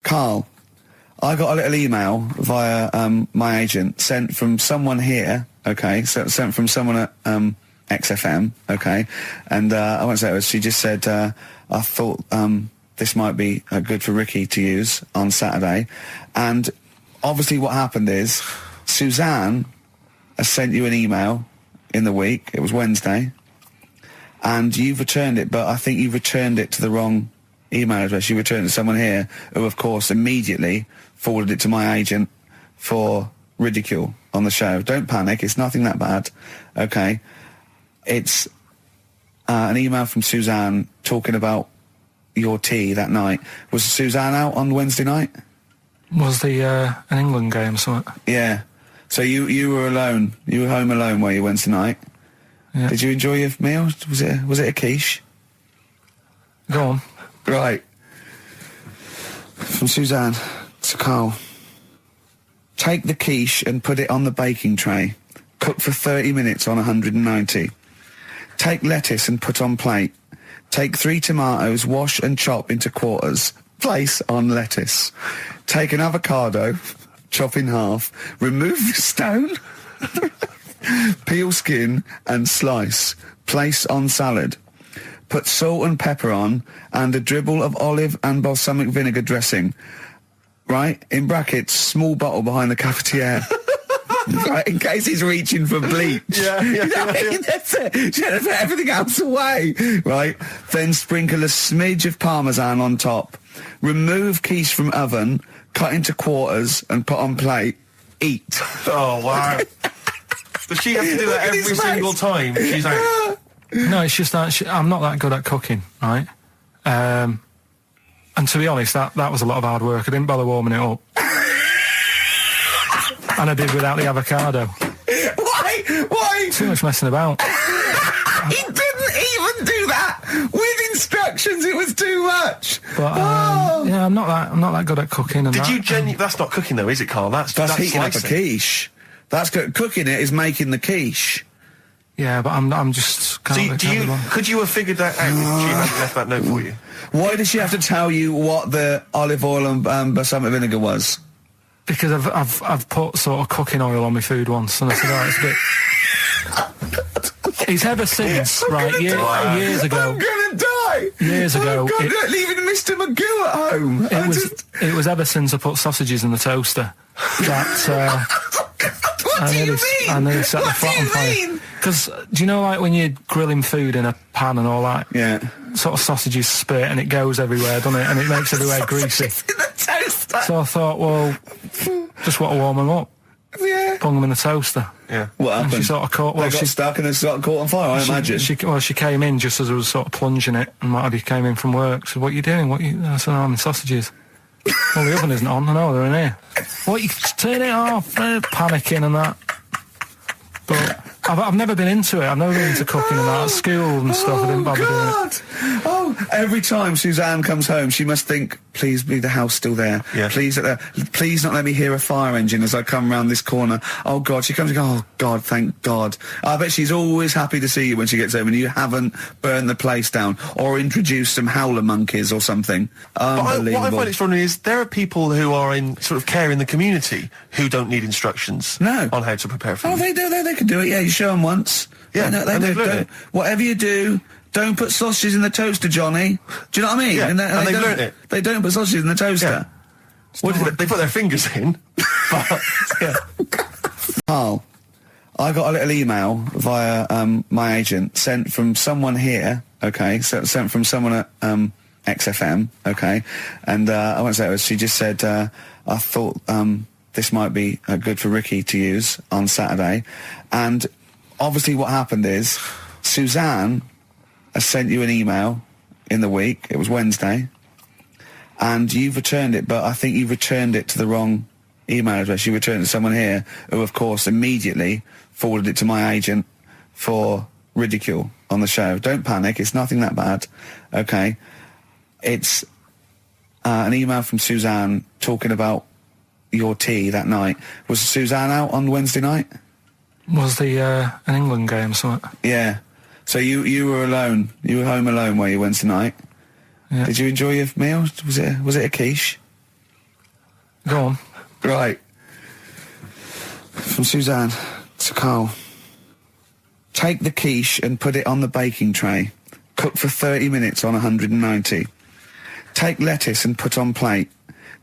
Karl, I got a little email via my agent sent from someone here, okay, sent from someone at XFM, okay, and I won't say it was, she just said, I thought this might be good for Ricky to use on Saturday, and obviously what happened is Suzanne has sent you an email in the week, it was Wednesday, and you've returned it, but I think you've returned it to the wrong email address. You returned it to someone here who, of course, immediately forwarded it to my agent for ridicule on the show. Don't panic, it's nothing that bad, okay? It's an email from Suzanne talking about your tea that night. Was Suzanne out on Wednesday night? Was the an England game or something? Yeah. So you were alone. You were home alone, were you, Wednesday night? Yeah. Did you enjoy your meal? Was it a quiche? Go on. Right. From Suzanne to Karl. Take the quiche and put it on the baking tray. Cook for 30 minutes on 190. Take lettuce and put on plate. Take 3 tomatoes, wash and chop into quarters. Place on lettuce. Take an avocado, chop in half. Remove the stone. Peel skin and slice. Place on salad. Put salt and pepper on and a dribble of olive and balsamic vinegar dressing. Right? In brackets, small bottle behind the cafetiere. Right, in case he's reaching for bleach. Yeah. That's it. Just put everything else away. Right? Then sprinkle a smidge of parmesan on top. Remove quiche from oven, cut into quarters and put on plate. Eat. Oh, wow. Does she have to do that every single time she's out? No, it's just that I'm not that good at cooking, right? And to be honest, that was a lot of hard work. I didn't bother warming it up. And I did without the avocado. Why? Too much messing about. He didn't even do that with instructions. It was too much. But yeah, I'm not that good at cooking. And Did you genuinely? That's not cooking though, is it, Karl? That's heating up a slicing. quiche. That's cooking it is making the quiche. Yeah, but I'm just. Could you have figured that out if she hadn't left that note for you? Why did she have to tell you what the olive oil and balsamic vinegar was? Because I've put sort of cooking oil on my food once, and I said, oh, it's a bit. It's ever since, right? Years ago. I'm gonna die. Years ago, leaving Mr. Magoo at home. It was ever since I put sausages in the toaster that. What do you mean? I nearly set the pot on fire. Because do you know, like when you're grilling food in a pan and all that? Yeah. Sort of sausages spit and it goes everywhere, doesn't it? And it makes everywhere greasy. In the toaster. So I thought, well, just want to warm them up. Yeah. Bung them in the toaster. Yeah. What happened? And she sort of caught. Well, they got stuck and they got caught on fire. I imagine. She came in just as I was sort of plunging it, and Marty came in from work. Said, "What are you doing? I said, "I'm in sausages." Well, the oven isn't on. I know they're in here. What? You turn it off? Panicking and that. But I've never been into it. I've never been into cooking and that. At school and stuff, I didn't bother doing it. Oh, every time Suzanne comes home, she must think, please be the house still there. Yeah. Please not let me hear a fire engine as I come round this corner. Oh, God. She comes and goes, oh, God, thank God. I bet she's always happy to see you when she gets home and you haven't burned the place down or introduced some howler monkeys or something. Unbelievable. What I find extraordinary is there are people who are in sort of care in the community who don't need instructions on how to prepare food. Oh, they do. They can do it. Yeah, you show them once. Yeah, they do. Whatever you do, don't put sausages in the toaster, Johnny. Do you know what I mean? Yeah, and they've don't, learnt it. They don't put sausages in the toaster. Yeah. They put their fingers in. But, yeah. Karl, I got a little email via my agent sent from someone here, okay, sent from someone at XFM, okay, and I won't say it was, she just said, I thought this might be good for Ricky to use on Saturday, and obviously what happened is Suzanne has sent you an email in the week, it was Wednesday, and you've returned it, but I think you've returned it to the wrong email address. You returned it to someone here who, of course, immediately forwarded it to my agent for ridicule on the show. Don't panic, it's nothing that bad, okay? It's an email from Suzanne talking about your tea that night. Was Suzanne out on Wednesday night? Was the an England game or something? Yeah. So you were alone. You were home alone, were you, Wednesday night? Yeah. Did you enjoy your meal? Was it a quiche? Go on. Right. From Suzanne to Karl. Take the quiche and put it on the baking tray. Cook for 30 minutes on 190. Take lettuce and put on plate.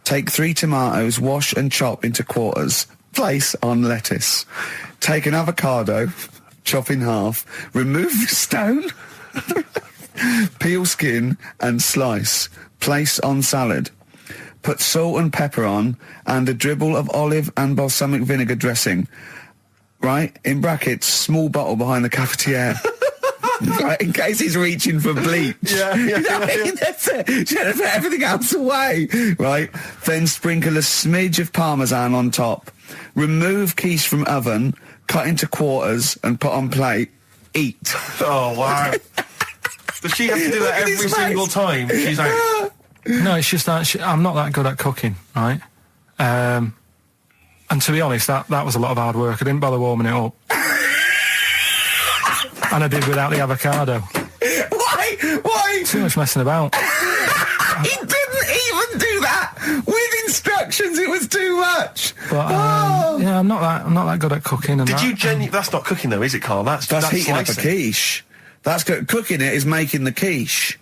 Take 3 tomatoes, wash and chop into quarters. Place on lettuce. Take an avocado, chop in half. Remove the stone. Peel skin and slice. Place on salad. Put salt and pepper on and a dribble of olive and balsamic vinegar dressing. Right? In brackets, small bottle behind the cafetiere. Right, in case he's reaching for bleach. Yeah. That's it. She had to put everything else away. Right? Then sprinkle a smidge of parmesan on top. Remove quiche from oven, cut into quarters and put on plate. Eat. Oh, wow. Does she have to do that every single time she's out? No, it's just that I'm not that good at cooking, right? And to be honest, that was a lot of hard work. I didn't bother warming it up. And I did without the avocado. Why? Too much messing about. He didn't even do that with instructions. It was too much. But yeah, I'm not that good at cooking. And That's not cooking though, is it, Karl? That's heating up a slicing. quiche. That's good. Cooking it is making the quiche.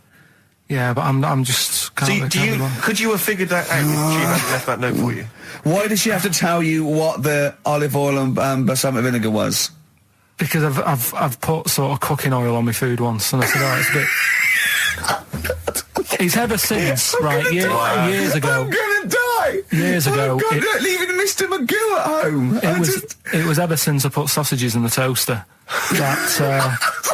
Yeah, but I'm just. Could you have figured that out if she hadn't left that note for you? Why did she have to tell you what the olive oil and balsamic vinegar was? Because I've put sort of cooking oil on my food once, and I said, oh, it's a bit. It's ever since, right? Years ago. I'm gonna die. Years ago, leaving Mr. Magoo at home. It was ever since I put sausages in the toaster that.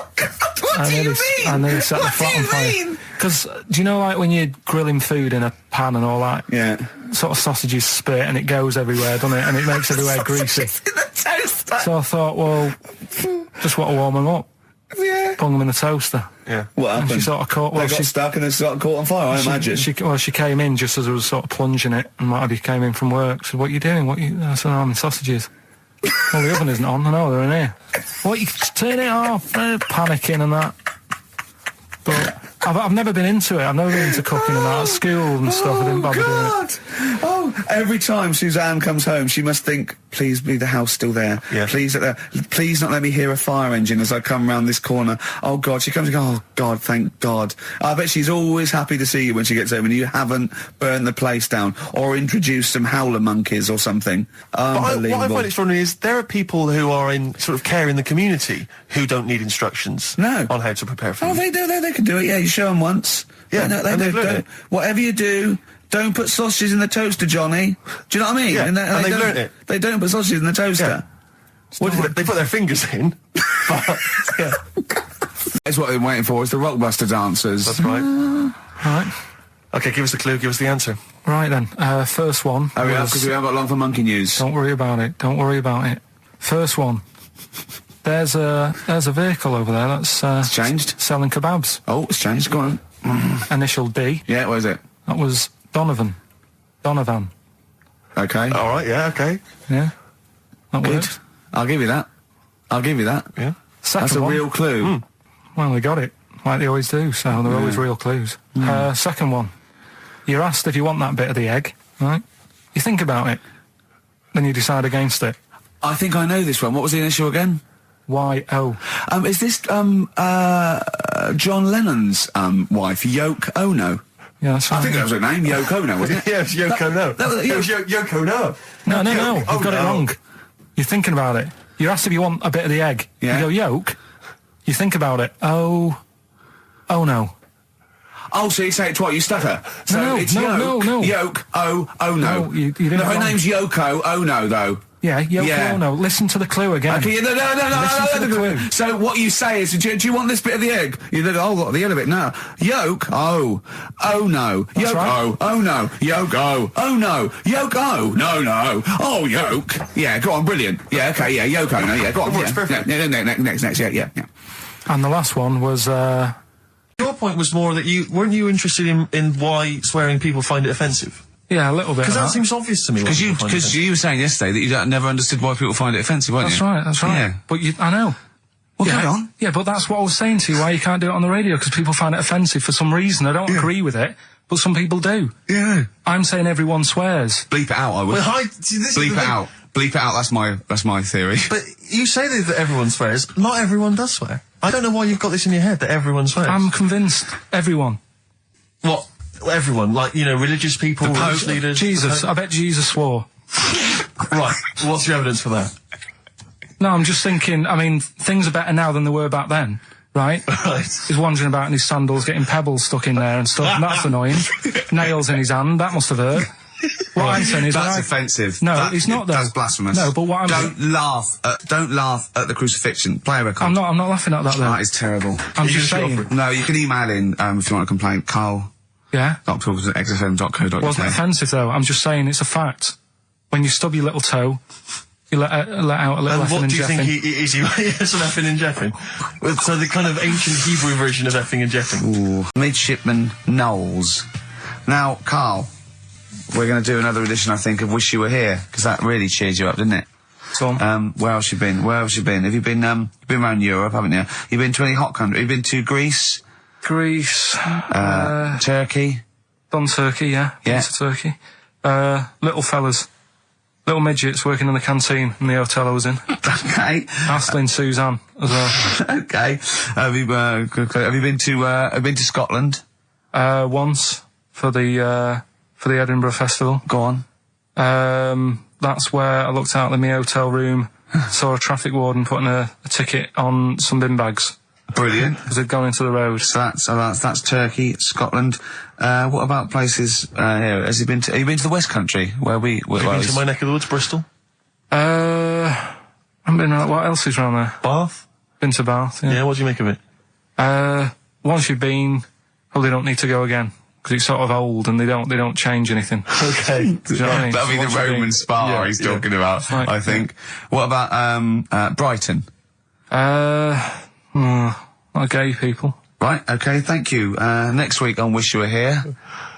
What do you mean? I nearly set the flat on fire. Because do you know, like when you're grilling food in a pan and all that? Yeah. Sort of sausages spit and it goes everywhere, doesn't it? And it makes everywhere greasy. In the toaster. So I thought, well, just want to warm them up. Yeah. Bung them in the toaster. Yeah. What happened? And she sort of caught. They got stuck and they got caught on fire. I imagine. She came in just as I was sort of plunging it, and Matty came in from work. Said, "What are you doing? I said, I'm in sausages." Well, the oven isn't on. I know they're in here. What? You turn it off? Panicking and that. But I've never been into it. I've never been into cooking and that. At school and stuff, I didn't bother doing it. Oh, every time Suzanne comes home, she must think, please be the house still there. Yeah. Please not let me hear a fire engine as I come round this corner. Oh, God. She comes and goes, oh, God, thank God. I bet she's always happy to see you when she gets home and you haven't burned the place down or introduced some howler monkeys or something. Unbelievable. What I find extraordinary is there are people who are in sort of care in the community who don't need instructions on how to prepare food. Oh, they do. They can do it. Yeah, you show them once. Yeah, they do. Whatever you do, don't put sausages in the toaster, Johnny. Do you know what I mean? Yeah, and they've learnt it. They don't put sausages in the toaster. Yeah. They put their fingers in. But, yeah. That's what they're waiting for, is the Rockbuster dancers. That's right. Right. Okay, give us the clue, give us the answer. Right then, first one. Hurry up, because we haven't got long for monkey news. Don't worry about it. Don't worry about it. First one. There's a vehicle over there that's it's changed. Selling kebabs. Oh, it's changed. Go on. Initial D. Yeah, what is it? That was Donovan. Okay. All right, yeah, okay. Yeah. That Good. worked. I'll give you that. Yeah. Second That's a one. real clue. Well, they got it, like they always do, so they're always real clues. Second one. You're asked if you want that bit of the egg, right? You think about it. Then you decide against it. I think I know this one. What was the initial again? Y-O. Is this John Lennon's wife, Yoko Ono? Yeah, that's right. I think that was her name, Yoko Ono, wasn't it? Yeah, it's Yoko Ono. It was Yoko Ono. No. You've got it wrong. You're thinking about it. You're asked if you want a bit of the egg. Yeah. You go, yolk. You think about it. Oh no. Oh, so you say it twice, you stutter. So No, it's no. Yoko Ono. No, you didn't No, her wrong. name's Yoko Ono, though. Yeah, Yoko Yeah. Ono. Listen to the clue again. Okay, no. Listen to the clue. So what you say is, do you want this bit of the egg? You think, oh, the other bit. No. Yolk. Oh no. That's Yolk. right. Oh no. Yolk. Oh no. Yolk. Oh no. Oh yolk. Yeah. Go on. Brilliant. Yeah. Okay. Yeah. Yolk. Oh no. Yeah. Go on. It works Yeah. perfect. Next. Yeah. And the last one was... Your point was more that weren't you interested in why swearing people find it offensive? Yeah, a little bit. Because that seems obvious to me. Because you were saying yesterday that you never understood why people find it offensive, weren't That's you? right. Yeah. But I know. Well, yeah, carry on. Yeah, but that's what I was saying to you, why you can't do it on the radio, because people find it offensive for some reason. I don't agree with it, but some people do. Yeah. I'm saying everyone swears. Bleep it out, I would. Well, this Bleep it out. Bleep it out, that's my theory. But you say that everyone swears. Not everyone does swear. I don't know why you've got this in your head that everyone swears. I'm convinced everyone. What? Everyone? Like, you know, religious people, religious leaders? Jesus. I bet Jesus swore. Right. What's your evidence for that? No, I'm just thinking, I mean, things are better now than they were back then. Right? Right. He's wandering about in his sandals, getting pebbles stuck in there and stuff, and that's annoying. Nails in his hand, that must have hurt. What I'm saying is... That's offensive. No, it's not, though. That's blasphemous. No, but what I'm... Don't laugh at the crucifixion. Play a record. I'm not laughing at that, though. That is terrible. I'm just saying... No, you can email in, if you want to complain. Karl. Yeah? .xfm.co.uk. Wasn't offensive, though. I'm just saying it's a fact. When you stub your little toe... You let out a little effing and jeffing. And what do you think he is? He is an effing and jeffing? So the kind of ancient Hebrew version of effing and jeffing. Ooh. Midshipman Knowles. Now, Karl, we're going to do another edition, I think, of Wish You Were Here, because that really cheered you up, didn't it? So, where else you been? Have you been, you've been around Europe, haven't you? You've been to any hot country? You've been to Greece? Turkey? Done Turkey, yeah. Yeah. Been to Turkey. Little fellas. Little midgets working in the canteen in the hotel I was in. Okay. Astley and Suzanne as well. Okay. Have you been to Scotland? Once for the Edinburgh Festival. Go on. That's where I looked out in my hotel room, saw a traffic warden putting a ticket on some bin bags. Brilliant. Because they'd gone into the road. So that's Turkey, Scotland. What about places here? Have you been to the West Country where have you been to my neck of the woods, Bristol? I haven't been around. What else is around there? Bath? Been to Bath, yeah. Yeah, what do you make of it? Once you've been, probably don't need to go again. Because it's sort of old and they don't change anything. Okay. Do you know what I mean? That'll be the Roman spa he's talking about, Right. I think. What about Brighton? Not gay people. Right, okay, thank you. Next week on Wish You Were Here,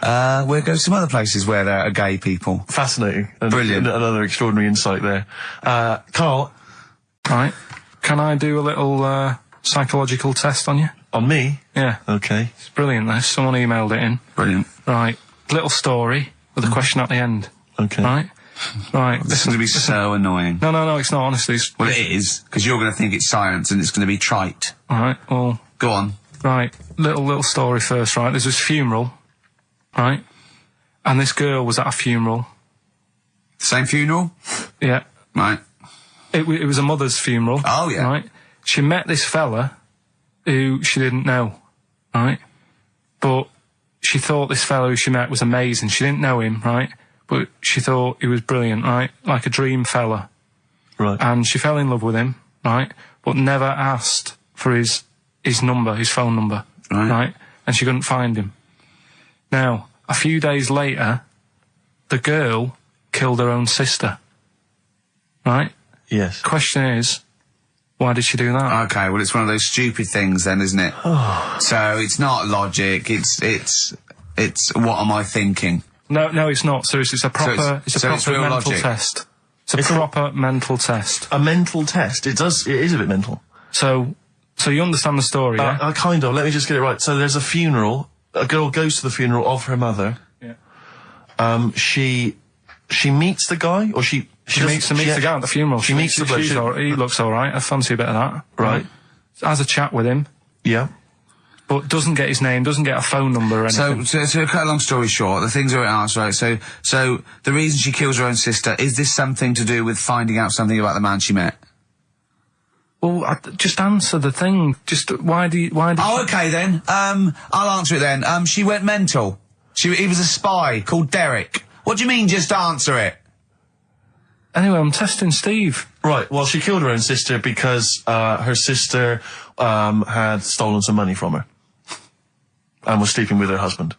we'll go to some other places where there are gay people. Fascinating. Brilliant. Another extraordinary insight there. Karl. Right. Can I do a little psychological test on you? On me? Yeah. Okay. It's brilliant, this. Someone emailed it in. Brilliant. Right. Little story with a question at the end. Okay. Right? Right. This is going to be so annoying. No, it's not, honestly. Well, it is, because you're going to think it's science and it's going to be trite. Alright, well... Go on. Right. Little story first, right? There's this funeral, right? And this girl was at a funeral. Same funeral? Yeah. Right. It was a mother's funeral. Oh, yeah. Right? She met this fella who she didn't know, right? But she thought this fellow who she met was amazing. She didn't know him, right? But she thought he was brilliant, right? Like a dream fella. Right. And she fell in love with him, right? But never asked for his number, his phone number, right? And she couldn't find him. Now, a few days later, the girl killed her own sister, right? Yes. Question is, why did she do that? Okay, well, it's one of those stupid things then, isn't it? So it's not logic, it's what am I thinking? No, it's not. Seriously, it's a proper real mental logic. test. It's a proper mental test. A mental test? It is a bit mental. So you understand the story, yeah? Kind of. Let me just get it right. So there's a funeral. A girl goes to the funeral of her mother. Yeah. She meets the guy, or she meets the guy at the funeral. She meets the bloke. He looks all right. I fancy a bit of that. Right. Has a chat with him. Yeah. But doesn't get his name, doesn't get a phone number or anything. So to cut a long story short, the things are asked, right? So the reason she kills her own sister, is this something to do with finding out something about the man she met? Well, just answer the thing. Just why do you... Oh, okay then. I'll answer it then. She went mental. He was a spy called Derek. What do you mean, just answer it? Anyway, I'm testing Steve. Right, well, she killed her own sister because her sister had stolen some money from her and was sleeping with her husband.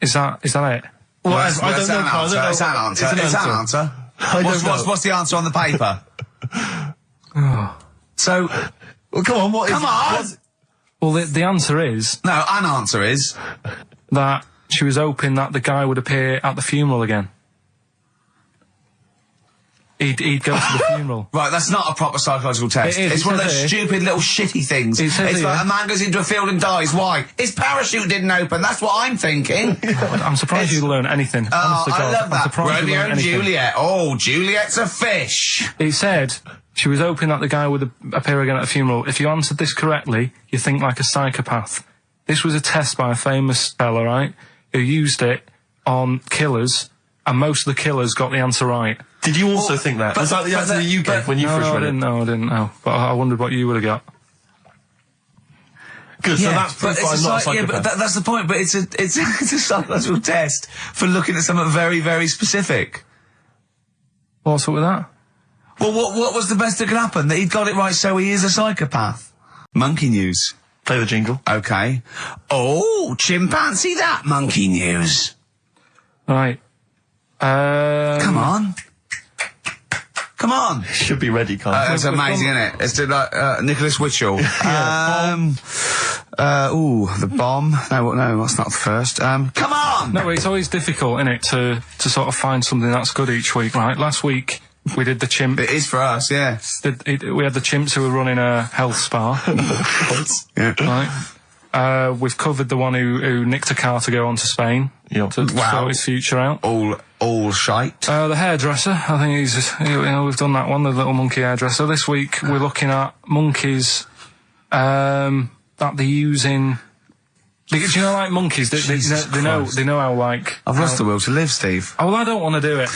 Is that it? Well, I don't know. It's an answer. It's an answer. What's the answer on the paper? So... Well, come on, Come on! Well, the answer is... No, an answer is... that she was hoping that the guy would appear at the funeral again. he'd go to the funeral. Right, that's not a proper psychological test. It is, It's one of those here. stupid little shitty things. It says It's here. like a man goes into a field and dies. Why? His parachute didn't open. That's what I'm thinking. I'm surprised you learn anything. Oh, Honest to I God, love I'm that. surprised you Romeo learn and anything. Juliet. Oh, Juliet's a fish. It said she was hoping that the guy would appear again at a funeral. If you answered this correctly, you think like a psychopath. This was a test by a famous fella, right, who used it on killers, and most of the killers got the answer right. Did you also think that? Was that the answer that you gave when you first read it? I didn't know. But I wondered what you would have got. Good, so that's proof that I'm not a psychopath. but that's the point. But it's a psychological test for looking at something very, very specific. What's up with that? Well, what was the best that could happen? That he'd got it right, so he is a psychopath. Monkey news. Play the jingle. Okay. Oh, chimpanzee that monkey news. Right. Come on. Come on. Should be ready, Karl. That's amazing, isn't it? It's like Nicholas Witchell. The bomb. No, that's not the first. Come on. No, it's always difficult, isn't it, to sort of find something that's good each week, right? Last week, we did the chimp. It is for us, yeah. We had the chimps who were running a health spa. Yeah. Right. We've covered the one who nicked a car to go on to Spain. Yep. To sort his future out. All shite. The hairdresser, I think we've done that one, the little monkey hairdresser. This week, we're looking at monkeys, that they use in... Do you know, like monkeys, they know how, like... I've lost the will to live, Steve. Oh, well, I don't want to do it.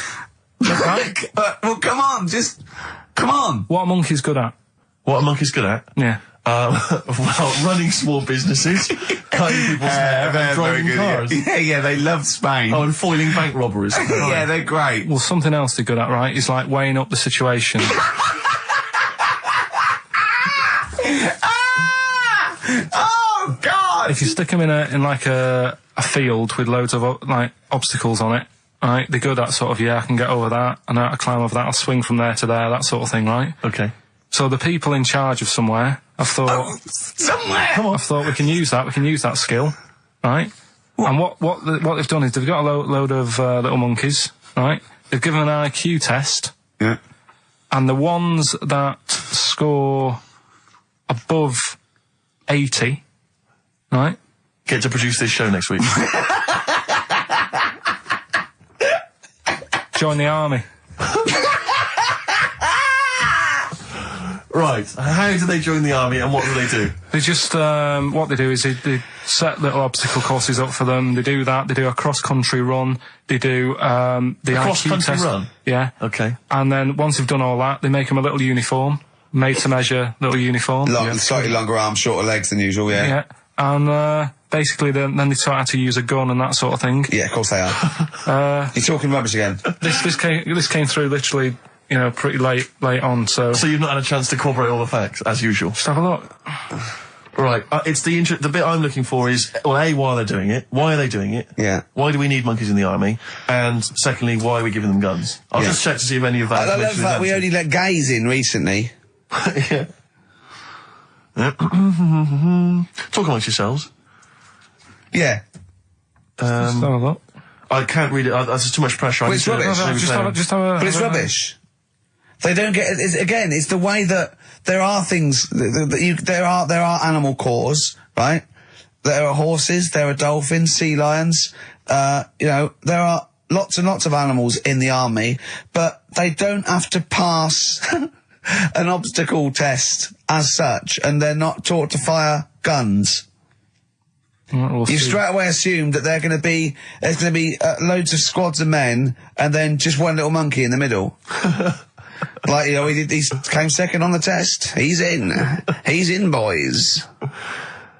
Right? Well, come on, come on. What are monkeys good at? What are monkeys good at? Yeah. Well, running small businesses, cutting people's hair, and driving cars. Yeah, they love Spain. Oh, and foiling bank robberies. Yeah, they're great. Well, something else they're good at, right, is like weighing up the situation. Oh, God! If you stick them in like a field with loads of like obstacles on it, right, they're good at sort of, I can get over that, and I climb over that, I'll swing from there to there, that sort of thing, right? Okay. So the people in charge of somewhere, I've thought... somewhere! Come on. I've thought we can use that skill, right? And what they've done is they've got a load of little monkeys, right? They've given them an IQ test. Yeah. And the ones that score above 80, right? Get to produce this show next week. Join the army. Right. How do they join the army and what do they do? They just, what they do is they set little obstacle courses up for them. They do that. They do a cross-country run. They do, the IQ cross-country test. run? Yeah. Okay. And then once they've done all that, they make them a little uniform, made to measure little uniform. Slightly longer arms, shorter legs than usual, yeah. Yeah. And, basically then they taught how to use a gun and that sort of thing. Yeah, of course they are. You're talking rubbish again. This came through literally, pretty late on, so... So you've not had a chance to corroborate all the facts, as usual? Just have a look. Right, it's the bit I'm looking for is, well, A, why are they doing it? Why are they doing it? Yeah. Why do we need monkeys in the army? And secondly, why are we giving them guns? I'll just check to see if any of that I love that we only let gays in recently. Yeah. Talk amongst yourselves. Yeah. Just have a look. I can't read it. That's too much pressure. Well, it's rubbish. But it's rubbish. They don't get it. It's the way that there are things there are animal cores, right? There are horses, there are dolphins, sea lions. There are lots and lots of animals in the army, but they don't have to pass an obstacle test as such, and they're not taught to fire guns. You straight away assume that there's going to be loads of squads of men and then just one little monkey in the middle. Like, he came second on the test. He's in, boys.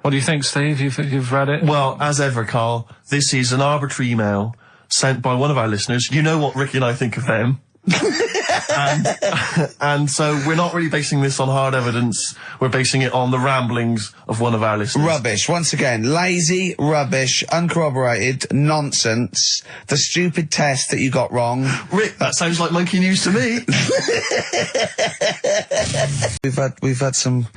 What do you think, Steve? You've read it? Well, as ever, Karl, this is an arbitrary email sent by one of our listeners. You know what Ricky and I think of them. and so we're not really basing this on hard evidence. We're basing it on the ramblings of one of our listeners. Rubbish. Once again, lazy, rubbish, uncorroborated, nonsense. The stupid test that you got wrong. Rick, that sounds like monkey news to me. We've had some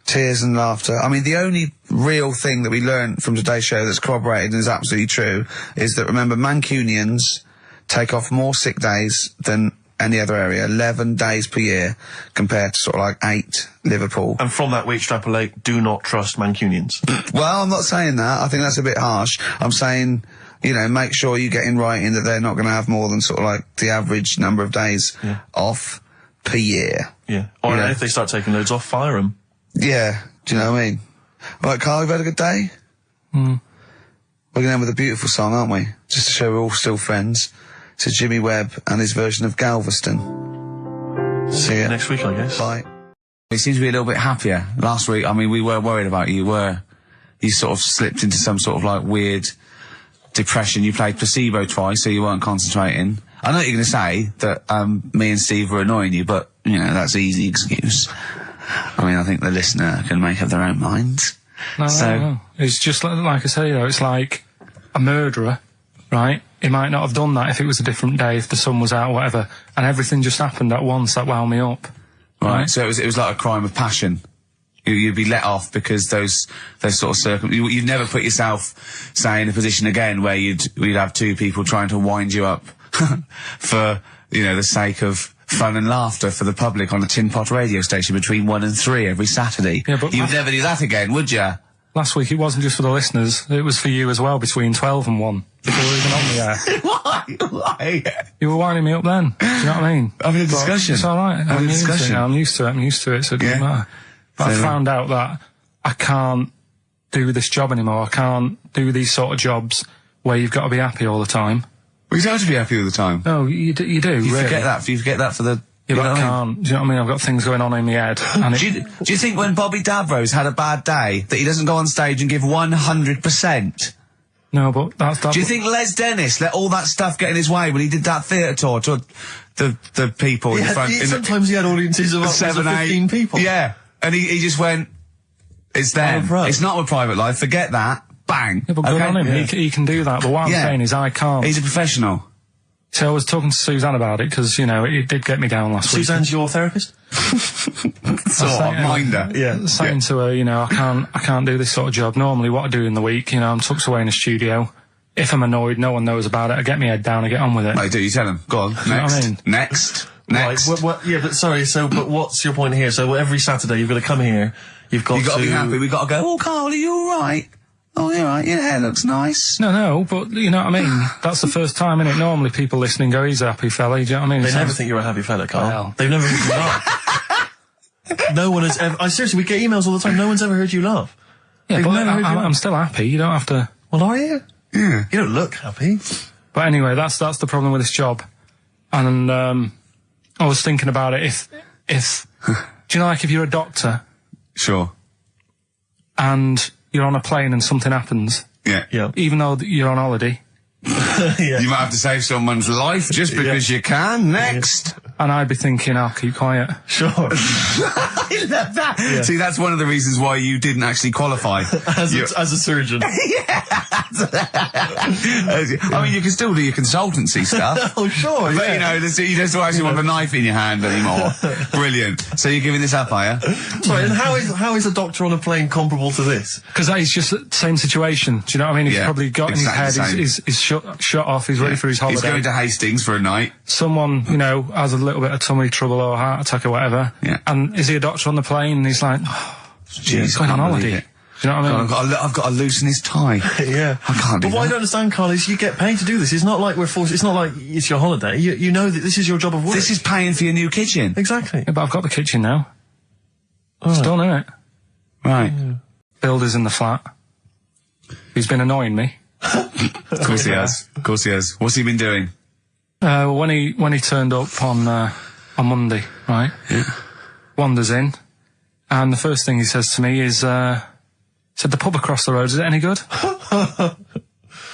tears and laughter. I mean, the only real thing that we learned from today's show that's corroborated and is absolutely true is that, remember, Mancunians take off more sick days than any other area. 11 days per year compared to sort of like 8 Liverpool. And from that we extrapolate, do not trust Mancunians. Well, I'm not saying that. I think that's a bit harsh. I'm saying, you know, make sure you get in writing that they're not going to have more than sort of like the average number of days off per year. Yeah. Or if they start taking loads off, fire them. Yeah. Do you know what I mean? Right, Karl, you've had a good day? We're going to end with a beautiful song, aren't we? Just to show we're all still friends. To Jimmy Webb and his version of Galveston. See you next week, I guess. Bye. He seems to be a little bit happier. Last week, I mean, we were worried about you. You sort of slipped into some sort of like weird depression. You played placebo twice, so you weren't concentrating. I know you're going to say that me and Steve were annoying you, but, you know, that's an easy excuse. I mean, I think the listener can make up their own minds. No. It's just like I say, you know, it's like a murderer, right? He might not have done that if it was a different day, if the sun was out or whatever, and everything just happened at once that wound me up. Right. So it was like a crime of passion. You'd be let off because those sort of you'd never put yourself, say, in a position again where you'd have two people trying to wind you up for, you know, the sake of fun and laughter for the public on a tin pot radio station between 1 and 3 every Saturday. Yeah, but you'd never do that again, would you? Last week it wasn't just for the listeners, it was for you as well, between 12 and 1, before we were even on the air. Why? You were winding me up then, do you know what I mean? Having a discussion. It's alright, I'm used to it, so it doesn't matter. But I found out that I can't do this job anymore. I can't do these sort of jobs where you've got to be happy all the time. Well, you don't have to be happy all the time. No, you do, You really. forget that for the... Yeah, but I can't. Do you know what I mean? I've got things going on in my head. And do you think when Bobby Davros had a bad day that he doesn't go on stage and give 100%? No, but that's... Do you think Les Dennis let all that stuff get in his way when he did that theatre tour to the people in front... Sometimes he had audiences of up to 15 people. Yeah. And he just went, it's them. It's not a private life. Forget that. Bang. Yeah, but good on him. Yeah. He can do that. But what I'm saying is I can't. He's a professional. So I was talking to Suzanne about it because, you know, it did get me down last week. Suzanne's your therapist? Minder. Yeah. Saying to her, you know, I can't do this sort of job. Normally what I do in the week, you know, I'm tucked away in the studio. If I'm annoyed, no one knows about it. I get my head down, I get on with it. I do, you tell them. Go on. Next. You know what I mean? Next. Right, but what's your point here? So every Saturday you've got to come here, you've got to... be happy, we've got to go, oh, Karl, are you alright? Oh, you're right, your hair looks nice. No, but you know what I mean? That's the first time, innit? Normally people listening go, he's a happy fella, do you know what I mean? They never think you're a happy fella, Karl. Well. They've never heard you laugh. No one has ever... seriously, we get emails all the time, no one's ever heard you laugh. Yeah, but I'm still happy, you don't have to... Well, are you? Yeah. You don't look happy. But anyway, that's the problem with this job. And, I was thinking about it, if do you know, like, if you're a doctor... Sure. And you're on a plane and something happens... Yeah. Even though you're on holiday... You might have to save someone's life just because you can. Next. And I'd be thinking, I'll keep quiet. Sure. I love that. Yeah. See, that's one of the reasons why you didn't actually qualify. as a surgeon. Yeah. I mean, you can still do your consultancy stuff. Oh, sure, But, you know, you don't actually want the knife in your hand anymore. Brilliant. So you're giving this up, are you? Sorry, and how is a doctor on a plane comparable to this? Because that is just the same situation. Do you know what I mean? He's probably got in his head, he's shut off, he's ready for his holiday. He's going to Hastings for a night. Someone, you know, has a little bit of tummy trouble or a heart attack or whatever. Yeah. And is he a doctor on the plane? And he's like, he's going on holiday. Do you know what I mean? I've got to loosen his tie. Yeah. I can't do that. But what I don't understand, Karl, is you get paid to do this. It's not like we're forced, it's not like it's your holiday. You know that this is your job of work. This is paying for your new kitchen. Exactly. Yeah, but I've got the kitchen now. It's done, innit? Right. Yeah. Builder's in the flat. He's been annoying me. Of course he has. Of course he has. What's he been doing? When he turned up on Monday, right? Yeah. Wanders in, and the first thing he says to me is, said, the pub across the road, is it any good?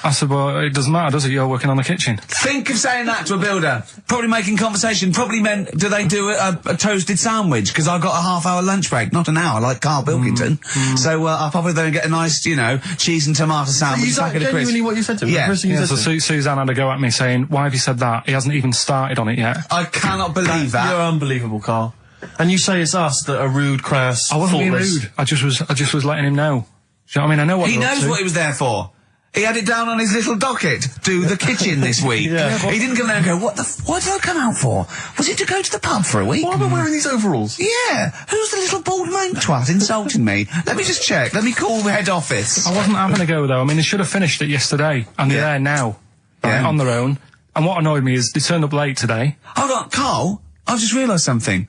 I said, well, it doesn't matter, does it? You're working on the kitchen. Think of saying that to a builder. Probably making conversation. Probably meant, do they do a toasted sandwich? Because I've got a half-hour lunch break. Not an hour, like Karl Pilkington. So I'll probably then get a nice, you know, cheese and tomato sandwich. Is that genuinely what you said to him? Yeah. So Suzanne had a go at me saying, why have you said that? He hasn't even started on it yet. I cannot believe that. You're unbelievable, Karl. And you say it's us that are rude, crass, I wasn't being faultless. rude. I just was letting him know. Do you know what I mean? I know what he knows what he was there for. He had it down on his little docket. Do the kitchen this week. Yeah. He didn't come there and go, what did I come out for? Was it to go to the pub for a week? Why am I wearing these overalls? Yeah. Who's the little bald mank twat insulting me? Let me just check. Let me call the head office. I wasn't having a go, though. I mean, they should have finished it yesterday, and they're there now, right, on their own. And what annoyed me is they turned up late today. Hold on, Carl, I've just realised something.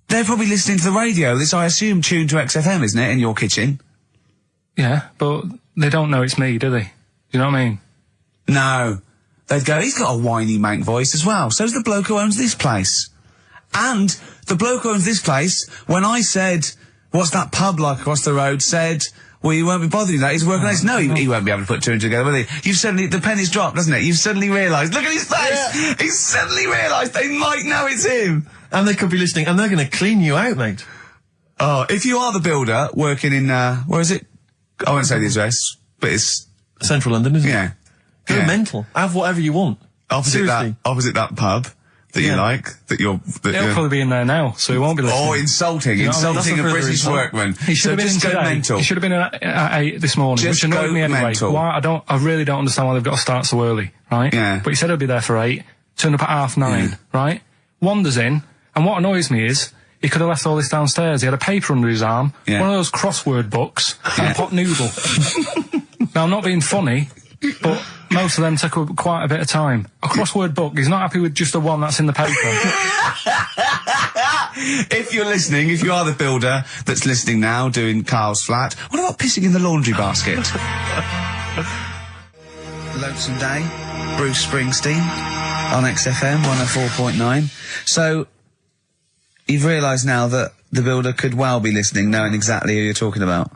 They're probably listening to the radio. This, I assume, tuned to XFM, isn't it, in your kitchen? Yeah, but they don't know it's me, do they? You know what I mean? No. They'd go, he's got a whiny mank voice as well. So's the bloke who owns this place. And the bloke who owns this place, when I said, what's that pub like across the road, said, well, you won't be bothering that. He's working on this. No, he won't be able to put two and two together, will he? You've suddenly, the penny's dropped, doesn't it? You've suddenly realised. Look at his face! Yeah. He's suddenly realised they might know it's him. And they could be listening, and they're going to clean you out, mate. Oh, if you are the builder working in, where is it? I won't say the address, but it's Central London, isn't it? Yeah. Go mental. Have whatever you want. Opposite that pub that you like, He'll probably be in there now, so he won't be listening. Oh, insulting a British workman. He should have been in today. Mental. He should have been at 8 this morning, Just which annoyed me anyway. mental. Why? I really don't understand why they've got to start so early, right? Yeah. But he said he'll be there for 8, turned up at 9:30, right? Wanders in, and what annoys me is, he could have left all this downstairs. He had a paper under his arm, one of those crossword books, and a pot noodle. Now, I'm not being funny, but most of them take up quite a bit of time. A crossword book, he's not happy with just the one that's in the paper. If you're listening, if you are the builder that's listening now, doing Karl's flat, what about pissing in the laundry basket? Lonesome Day, Bruce Springsteen, on XFM 104.9. So, you've realised now that the builder could well be listening, knowing exactly who you're talking about.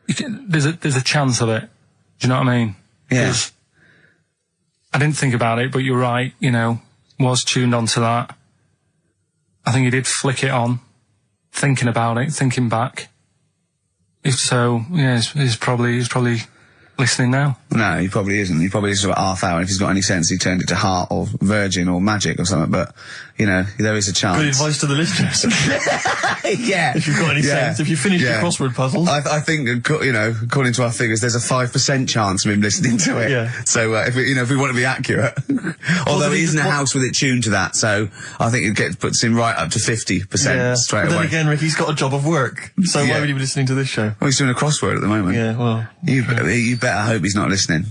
There's a chance of it. Do you know what I mean? Yeah. I didn't think about it, but you're right, was tuned onto that. I think he did flick it on, thinking about it, thinking back. If so, yeah, he's probably listening now. No, he probably isn't. He probably is about half hour. If he's got any sense, he turned it to Heart or Virgin or Magic or something, but, there is a chance. Good advice to the listeners. Yeah. If you've got any sense, if you finish your crossword puzzles. I think, according to our figures, there's a 5% chance of him listening to it. Yeah. So, if we want to be accurate. Although he isn't a house with it tuned to that, so I think it puts him right up to 50% straight away. But then again, Rick, he's got a job of work, so why would he be listening to this show? Well, he's doing a crossword at the moment. Yeah, well. You better hope he's not listening.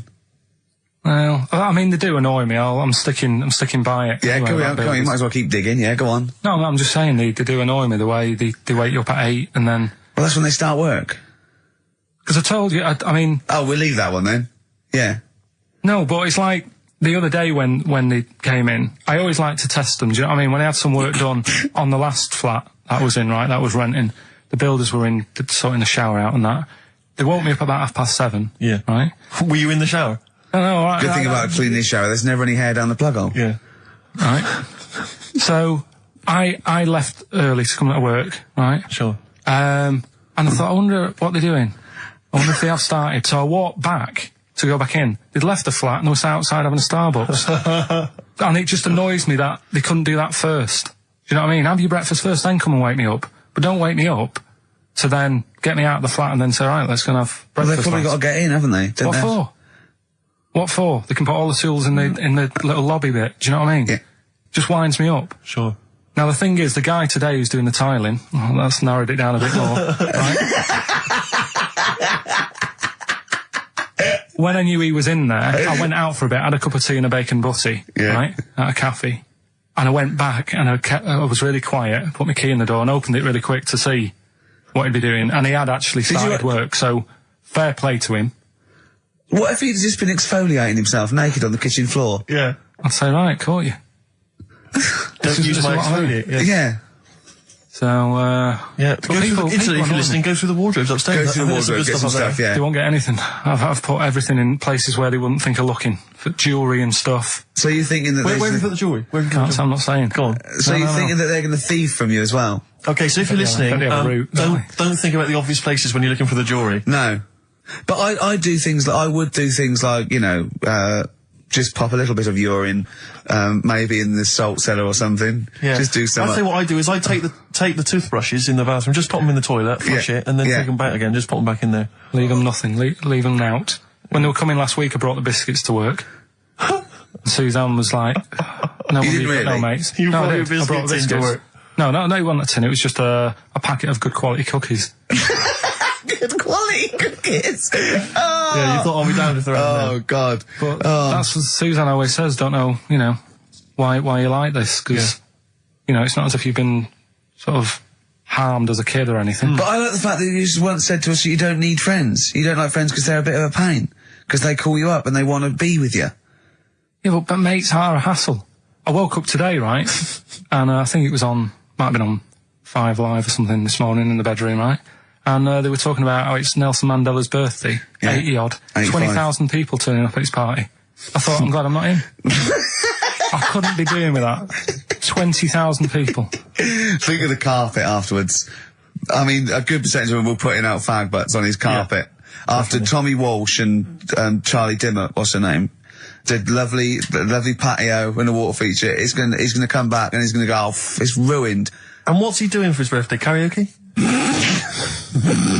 Well, I mean, they do annoy me. I'm sticking by it. Yeah, anyway, go on. You might as well keep digging. Yeah, go on. No, I'm just saying they do annoy me, the way they wake you up at 8 and then... Well, that's when they start work. Because I told you, I mean... Oh, we'll leave that one then. Yeah. No, but it's like the other day when they came in, I always like to test them. Do you know what I mean? When I had some work done on the last flat that was in, right, that was renting, the builders were in, sorting the shower out and that. They woke me up about 7:30. Yeah. Right? Were you in the shower? No, all right. Good thing about cleaning this shower, there's never any hair down the plug hole. Yeah. Right. So, I left early to come to work, right? Sure. And I thought, I wonder what they're doing. I wonder if they have started. So I walked back to go back in. They'd left the flat and they were outside having a Starbucks. And it just annoys me that they couldn't do that first. Do you know what I mean? Have your breakfast first, then come and wake me up. But don't wake me up to then get me out of the flat and then say, right, let's go and have breakfast. Well, they've probably got to get in, haven't they? What for? What for? They can put all the tools in the little lobby bit. Do you know what I mean? Yeah. Just winds me up. Sure. Now, the thing is, the guy today who's doing the tiling, that's narrowed it down a bit more, right? When I knew he was in there, I went out for a bit, had a cup of tea and a bacon butty, right, at a cafe. And I went back and I was really quiet, put my key in the door and opened it really quick to see what he'd be doing. And he had actually started work, so fair play to him. What if he'd just been exfoliating himself naked on the kitchen floor? Yeah. I'd say, right, caught you. Don't use my exfoliate. Yeah. So, yeah. Go through if you're listening, go through the wardrobes upstairs. Go through the wardrobe, get some stuff, yeah. They won't get anything. I've put everything in places where they wouldn't think of looking. For jewellery and stuff. So you're thinking that where have you put the jewellery? I'm not saying. Go on. So you're thinking that they're going to thieve from you as well? Okay, so if you're listening, don't think about the obvious places when you're looking for the jewellery. No. But I do things like, I would do things like, just pop a little bit of urine, maybe in the salt cellar or something. Yeah. Just do some. I'll tell you what I do is I take the toothbrushes in the bathroom, just pop them in the toilet, flush it, and then take them back again, just pop them back in there. Leave them nothing, leave them out. When they were coming last week, I brought the biscuits to work. And Suzanne was like, "No, You didn't really? no, mates. You no, brought I your did. I brought the biscuits into work? No, it wasn't a tin. It was just a packet of good quality cookies. Good quality cookies. Yeah, you thought I'll be down if they're out Oh, God. But that's what Suzanne always says. Don't know, why you like this, because it's not as if you've been sort of harmed as a kid or anything. But I like the fact that you just once said to us that you don't need friends. You don't like friends because they're a bit of a pain. Because they call you up and they want to be with you. Yeah, but mates are a hassle. I woke up today, right, and I think it was might have been on 5 Live or something this morning in the bedroom, right? And they were talking about how it's Nelson Mandela's birthday, 80-odd, 20,000 people turning up at his party. I thought, I'm glad I'm not in. I couldn't be doing with that. 20,000 people. Think of the carpet afterwards. I mean, a good percentage of them were putting out fag butts on his carpet. After Tommy Walsh and Charlie Dimmock, what's her name, did lovely patio and a water feature, he's gonna come back and he's gonna go, it's ruined. And what's he doing for his birthday? Karaoke?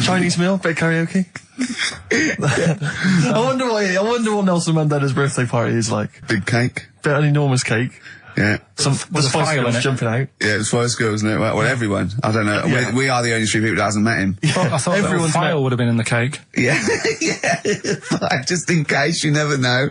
Chinese meal? Bit of karaoke? I wonder what Nelson Mandela's birthday party is like. Big cake. An enormous cake. Yeah. The Spice Girls jumping out. Yeah, it's Spice Girls, isn't it? Well, everyone. I don't know. Yeah. We are the only 3 people that hasn't met him. I thought everyone's file would have been in the cake. Yeah. Yeah. Just in case, you never know.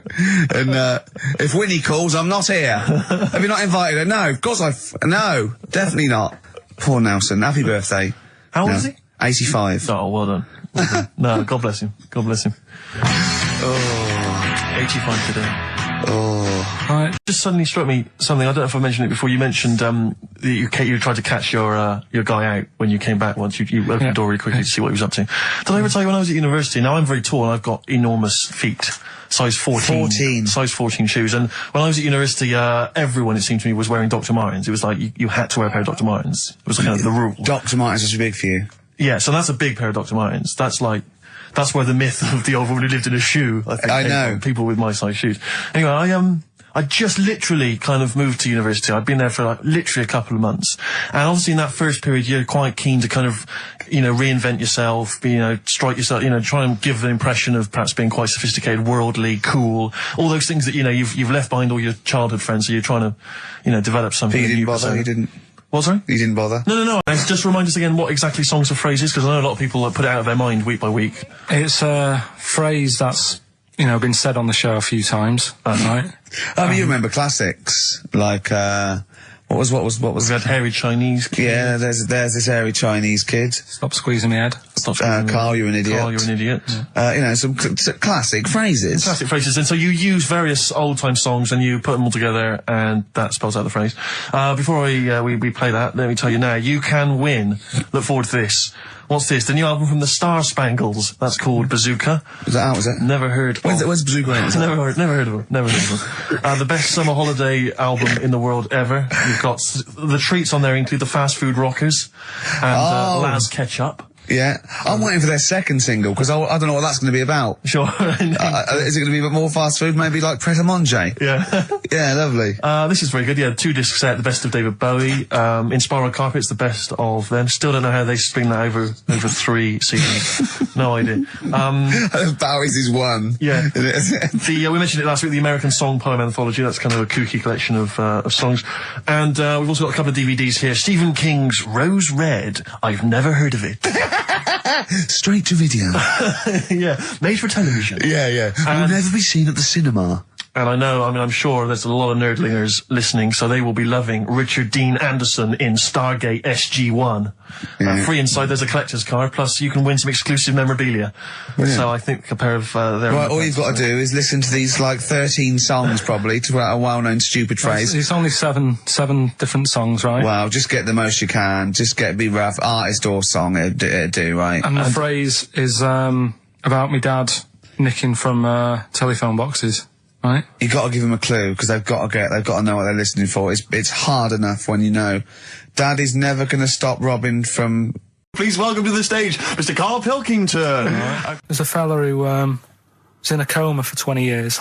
And, if Winnie calls, I'm not here. Have you not invited her? No, of course no, definitely not. Poor Nelson. Happy birthday. How old is he? 85. Oh, well done. Well done. No, God bless him. God bless him. Oh, 85 today. Oh. Right. Just suddenly struck me something. I don't know if I mentioned it before. You mentioned that you tried to catch your guy out when you came back once. You opened the door really quickly to see what he was up to. Did I ever tell you when I was at university? Now I'm very tall and I've got enormous feet. Size 14. Size 14 shoes. And when I was at university, everyone, it seemed to me, was wearing Dr. Martens. It was like you had to wear a pair of Dr. Martens. It was kind of the rule. Dr. Martens is too big for you. Yeah, so that's a big pair of Dr. Martens. That's where the myth of the old woman who lived in a shoe, I think, I came know. from, people with my size shoes. Anyway, I just literally kind of moved to university. I'd been there for literally a couple of months. And obviously in that first period, you're quite keen to kind of, reinvent yourself, strike yourself, try and give an impression of perhaps being quite sophisticated, worldly, cool, all those things that, you've left behind all your childhood friends, so you're trying to, develop something. But you didn't bother, you didn't. What, sorry? You didn't bother? No. Just remind us again what exactly songs or phrases, because I know a lot of people put it out of their mind week by week. It's a phrase that's, been said on the show a few times, right? I mean, you remember classics, like, what was? We had hairy Chinese kid. Yeah, there's this hairy Chinese kid. Stop squeezing my head. Karl, you're an idiot. Karl, you're an idiot. Yeah. Some classic phrases. Classic phrases. And so you use various old-time songs and you put them all together and that spells out the phrase. Before we play that, let me tell you now, you can win. Look forward to this. What's this? The new album from the Star Spangles. That's called Bazooka. Is that out, is it? Never heard. When's Bazooka out? Never heard of it. Never heard of it. The best summer holiday album in the world ever. You've got the treats on there include the Fast Food Rockers and Laz Ketchup. Yeah. I'm waiting for their second single, because I don't know what that's going to be about. Sure. Is it going to be a bit more fast food? Maybe like Pret a Manger? Yeah. Yeah, lovely. This is very good. Yeah, 2 disc set, the best of David Bowie. Inspiral Carpets, the best of them. Still don't know how they spring that over 3 CDs. No idea. Bowie's is one. Yeah. We mentioned it last week, the American Song Poem Anthology. That's kind of a kooky collection of songs. And we've also got a couple of DVDs here. Stephen King's Rose Red. I've never heard of it. Straight to video. Yeah, made for television. Yeah. Will never be seen at the cinema. And I'm sure there's a lot of nerdlingers listening, so they will be loving Richard Dean Anderson in Stargate SG-1. Yeah. Free inside, there's a collector's card, plus you can win some exclusive memorabilia. Brilliant. So I think a pair of their... Right, all you've got to do is listen to these, 13 songs, probably, to a well-known stupid phrase. It's only seven different songs, right? Well, just get the most you can. Just be rough. Artist or song, it'd do, right? And the phrase is about me dad nicking from telephone boxes. Right. You got to give them a clue, because they've got to know what they're listening for. It's hard enough when you know. Dad is never going to stop robbing from. Please welcome to the stage, Mr. Karl Pilkington. There's a fella who was in a coma for 20 years.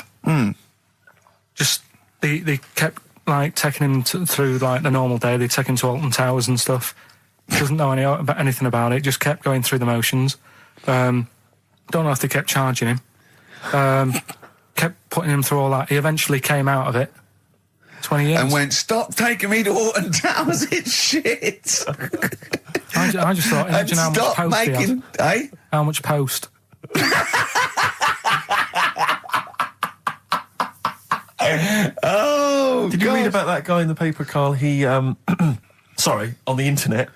Just they kept taking him through the normal day. They take him to Alton Towers and stuff. Doesn't know anything about it. Just kept going through the motions. Don't know if they kept charging him. kept putting him through all that. He eventually came out of it. 20 years. And went, stop taking me to Alton Towers, it's shit. I just thought, imagine how much post he had. Eh? How much post? Oh, Did you read about that guy in the paper, Karl? He, sorry, on the internet.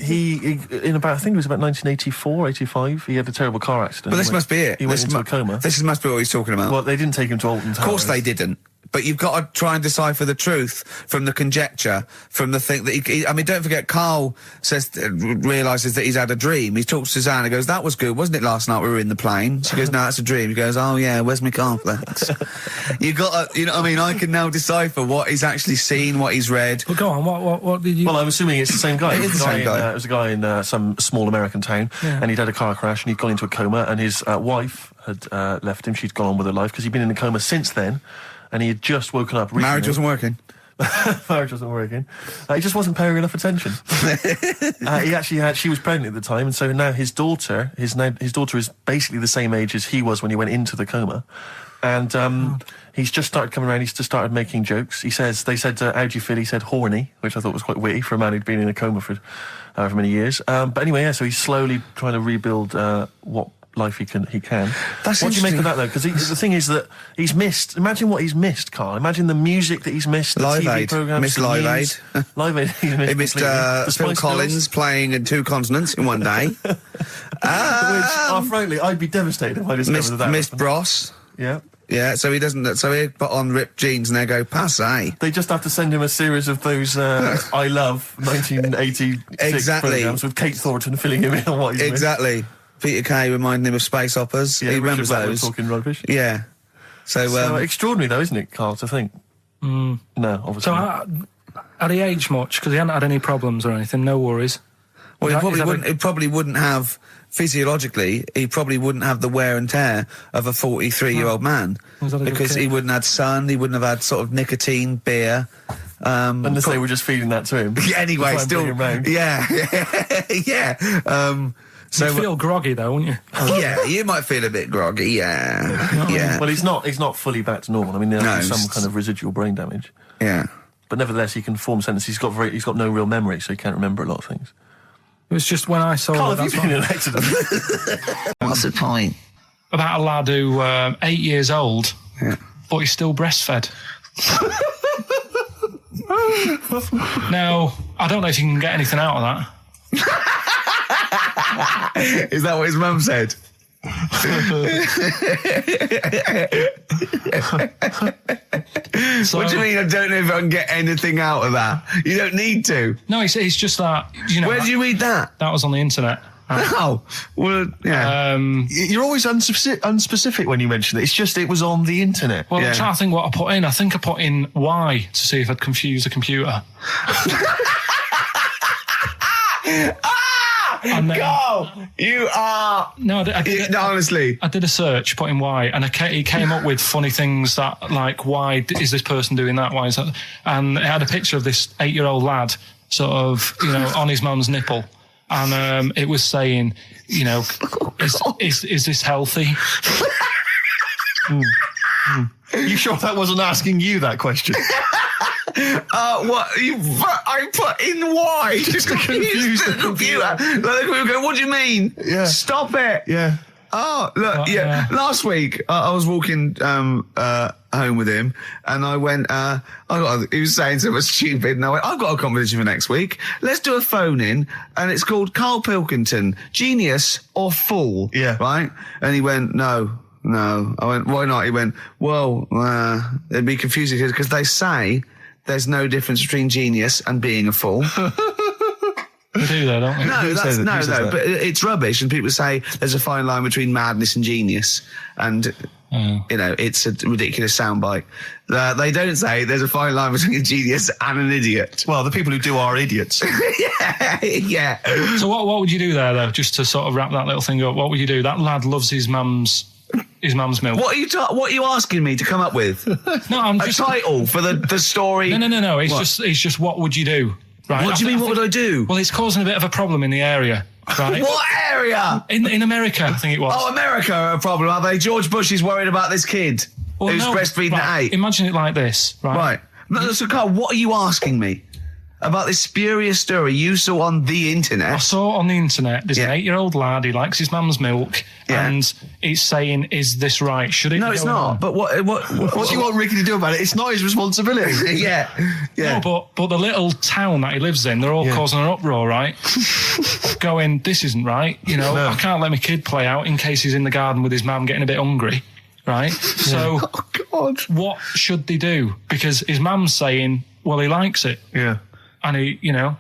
He in about, I think it was about 1984, 85, he had a terrible car accident. But this must be it. He went into a coma. This must be what he's talking about. Well, they didn't take him to Alton Towers. Of course they didn't. But you've got to try and decipher the truth from the conjecture, from the thing that I mean, don't forget, Karl realises that he's had a dream. He talks to Suzanne and goes, that was good, wasn't it, last night we were in the plane? She goes, no, that's a dream. He goes, oh yeah, where's my cornflakes? You got to, you know what I mean? I can now decipher what he's actually seen, what he's read. Well, go on, what did you... Well, I'm assuming it's the same guy. It is the same guy. It was a guy in some small American town, and he'd had a car crash and he'd gone into a coma, and his wife had left him. She'd gone on with her life because he'd been in a coma since then. And he had just woken up recently. Marriage wasn't working. Marriage wasn't working. He just wasn't paying enough attention. He actually had, she was pregnant at the time, and so now his daughter is basically the same age as he was when he went into the coma. And he's just started coming around, he's just started making jokes. They said, how do you feel? He said horny, which I thought was quite witty for a man who'd been in a coma for however many years. But anyway, yeah, so he's slowly trying to rebuild what life he can. That's what do you make of that, though? Because the thing is that he's missed. Imagine what he's missed, Karl. Imagine the music that he's missed. The Live TV Aid. programs. Missed Live Aid. Live Aid. He missed Phil Collins playing in 2 continents in one day. Which, frankly, I'd be devastated if I discovered that. Missed Bros. Yeah. Yeah, so he doesn't. So he put on ripped jeans and they go passe. They just have to send him a series of those I Love 1986 programs with Kate Thornton filling him in on what he's Exactly. Peter Kay reminding him of space operas. Yeah, he remembers those. Talking rubbish. Yeah. So extraordinary, though, isn't it, Karl, to think? No, obviously. So had he aged much? Because he hadn't had any problems or anything, no worries. Well, he probably wouldn't have, physiologically, he probably wouldn't have the wear and tear of a 43-year-old man. Because he wouldn't have had sun, he wouldn't have had sort of nicotine, beer. Unless they were just feeding that to him. Anyway, still. Yeah. So you'd feel groggy, though, wouldn't you? Yeah, you might feel a bit groggy, yeah. Well, he's not fully back to normal. I mean, there's some kind of residual brain damage. Yeah. But nevertheless, he can form sentences. He's got no real memory, so he can't remember a lot of things. It was just when I saw... Karl, have you been in an accident? What's the point? About a lad who 8 years old, but he's still breastfed. Now, I don't know if you can get anything out of that. Is that what his mum said? What do you mean, I don't know if I can get anything out of that? You don't need to. No, it's just that, you know... Where did you read that? That was on the internet. Oh, well, yeah. You're always unspecific when you mention it. It's just it was on the internet. Well, I'm trying to think what I put in. I think I put in Y to see if I'd confuse a computer. Go! You are... No, honestly. I did a search, put in Y, and he came up with funny things that, like, why is this person doing that? Why is that? And it had a picture of this 8-year-old lad, sort of, you know, on his mum's nipple. And it was saying, you know, is this healthy? You sure that wasn't asking you that question? What? I put in Y just to confuse the computer. Like, we go, what do you mean? Yeah. Stop it. Yeah. Oh, look, last week, I was walking home with him, and I went, he was saying something stupid, and I went, I've got a competition for next week. Let's do a phone-in, and it's called Karl Pilkington, Genius or Fool. Yeah. Right? And he went, No. I went, why not? He went, well, it'd be confusing because they say there's no difference between genius and being a fool. We do though, don't we? No, but it's rubbish, and people say there's a fine line between madness and genius, and you know, it's a ridiculous soundbite. They don't say there's a fine line between a genius and an idiot. Well, the people who do are idiots. Yeah. So what would you do there, though, just to sort of wrap that little thing up? What would you do? That lad loves his mum's milk. What are you asking me to come up with? No, I'm a just... title for the story. No. It's just what would you do? Right? What do you mean, what would I do? Well, it's causing a bit of a problem in the area, right? What area? In America, I think it was. Oh, America are a problem, are they? George Bush is worried about this kid who's breastfeeding at 8. Imagine it like this, right? Right. No, so, Carl, what are you asking me about this spurious story you saw on the internet? I saw on the internet, there's an 8-year-old lad, he likes his mum's milk, and he's saying, is this right? Should it No, be it's going not. on? But what do you want Ricky to do about it? It's not his responsibility. yeah. No, but the little town that he lives in, they're all causing an uproar, right? Going, this isn't right. You know, I can't let my kid play out in case he's in the garden with his mum getting a bit hungry, right? So, what should they do? Because his mum's saying, well, he likes it. Yeah. And he, you know,